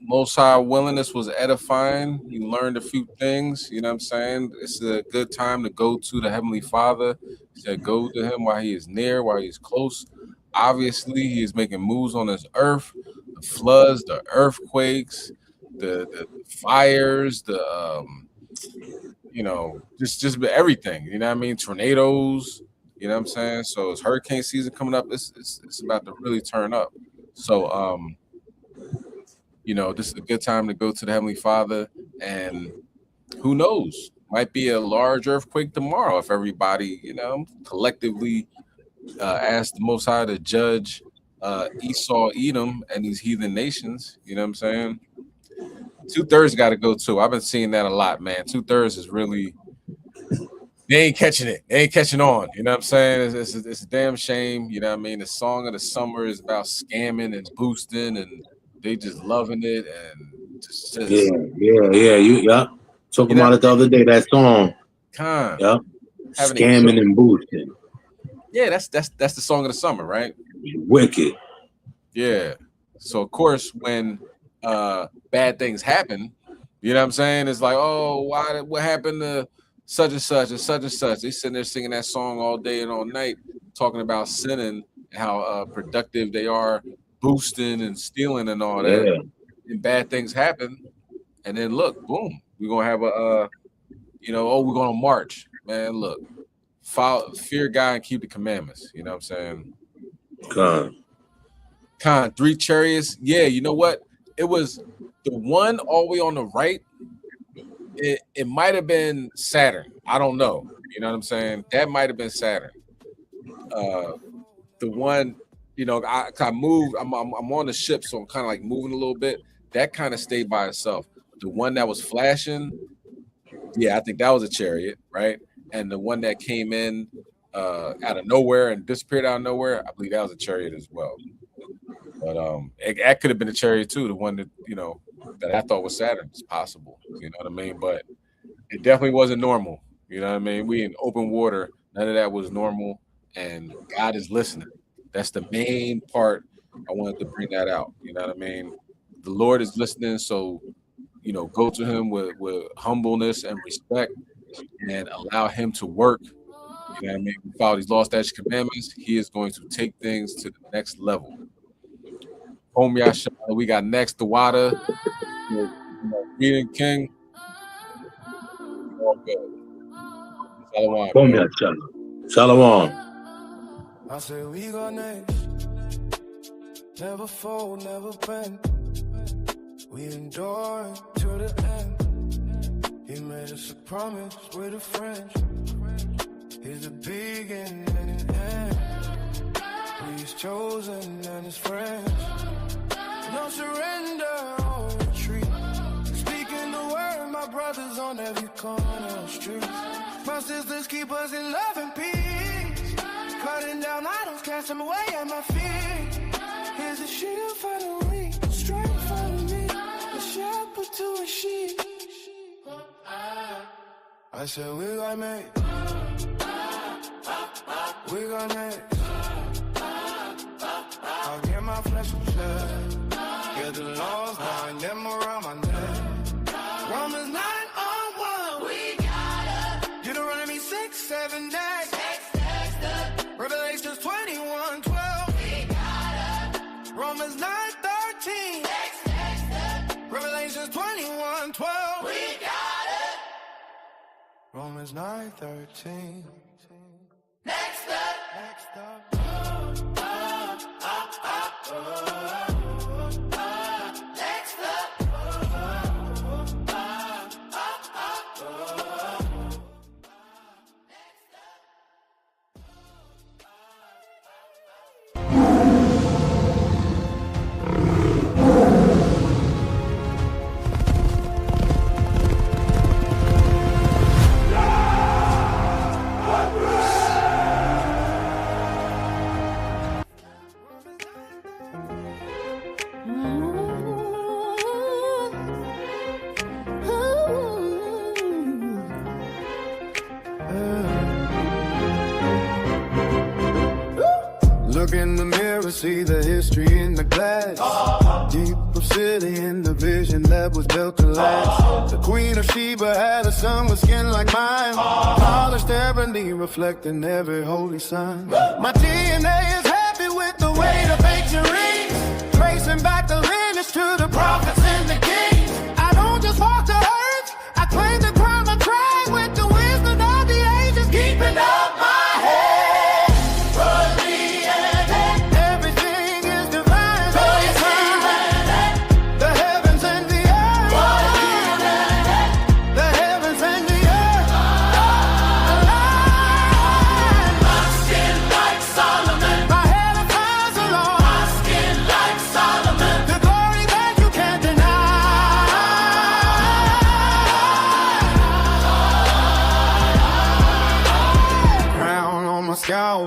Most High willingness was edifying. You learned a few things, you know what I'm saying? It's a good time to go to the Heavenly Father. He said, go to him while he is near, while he is close. Obviously, he is making moves on this earth. The floods, the earthquakes, the fires, just everything, you know what I mean? Tornadoes, you know what I'm saying? So it's hurricane season coming up. It's about to really turn up. So, this is a good time to go to the Heavenly Father, and who knows, might be a large earthquake tomorrow if everybody, collectively ask the Most High to judge Esau, Edom, and these heathen nations. You know what I'm saying? 2/3 got to go too. I've been seeing that a lot, man. 2/3 is really, they ain't catching it. They ain't catching on. You know what I'm saying? It's a damn shame. You know what I mean? The song of the summer is about scamming and boosting, and they just loving it. And just yeah. Talking about it the other day, that song. Yep. Scamming and boosting. Yeah, that's the song of the summer, right? Wicked. Yeah. So of course, when bad things happen, you know what I'm saying? It's like, oh, what happened to such and such and such and such? They sitting there singing that song all day and all night, talking about sinning and how productive they are, boosting and stealing and all that. Yeah. And bad things happen, and then look, boom, we're gonna have we're gonna march, man. Look, fear God and keep the commandments. You know what I'm saying? God. 3 chariots. Yeah, you know what? It was the one all the way on the right. It might have been Saturn. I don't know. You know what I'm saying? That might have been Saturn. The one, you know, I moved. I'm on the ship, so I'm kind of like moving a little bit. That kind of stayed by itself. The one that was flashing, yeah, I think that was a chariot, right? And the one that came in out of nowhere and disappeared out of nowhere, I believe that was a chariot as well. But that could have been a chariot too. The one that, you know, that I thought was Saturn. It's possible, you know what I mean? But it definitely wasn't normal. You know what I mean? We in open water. None of that was normal. And God is listening. That's the main part. I wanted to bring that out. You know what I mean? The Lord is listening. So, you know, go to him with humbleness and respect and allow him to work. You know what I mean? We follow these law, statutes, commandments. He is going to take things to the next level. We got next the water. Reading King. All good. Shalom. I say we got next. Never fold, never bend. We endure to the end. He made us a promise with a friend. He's the beginning and the end. He's chosen and his friends. No surrender or retreat. Speaking the word, my brothers on every corner of the street. My sisters keep us in love and peace. Cutting down idols, cast them away at my feet. Here's a shield for the weak, strength for the meek, a shepherd to a sheep. I said we got made. We got next. I'll get my flesh and blood. Get the laws, bind them around my neck. Romans 9:1. We gotta. Deuteronomy 6-7 days. Revelations 21:12. We gotta. Romans 9:13. Revelations 21:12. We gotta. Romans 9:13. Next up. Next up. Look in the mirror, see the history in the glass. Deep obsidian, the vision that was built to last. The Queen of Sheba had a son with skin like mine. Polished ebony, reflecting every holy sign. My DNA is happy with the way the victories, tracing back the lineage to the prophets and the kings. I don't just walk the earth, I claim the crown of tribe with the wisdom of the ages, keeping up my head.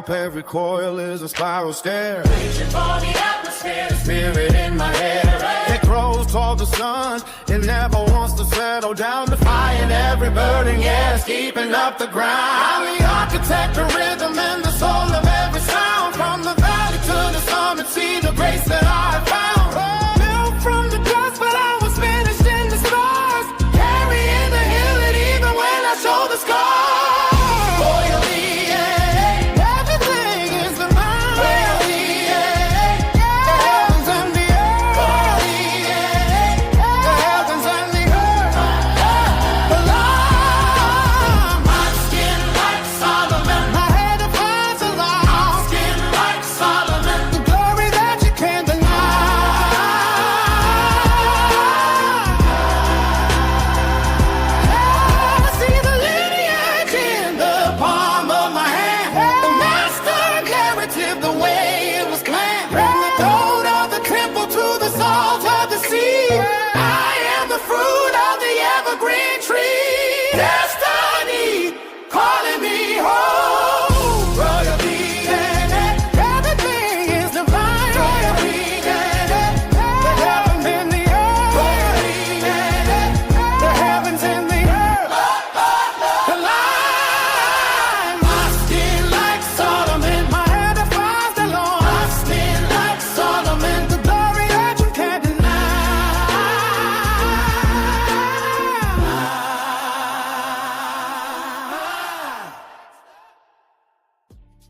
Every coil is a spiral stair. Reaching for the atmosphere, the spirit in my head. It grows toward the sun, it never wants to settle down. Defying every burden, yes, keeping up the ground.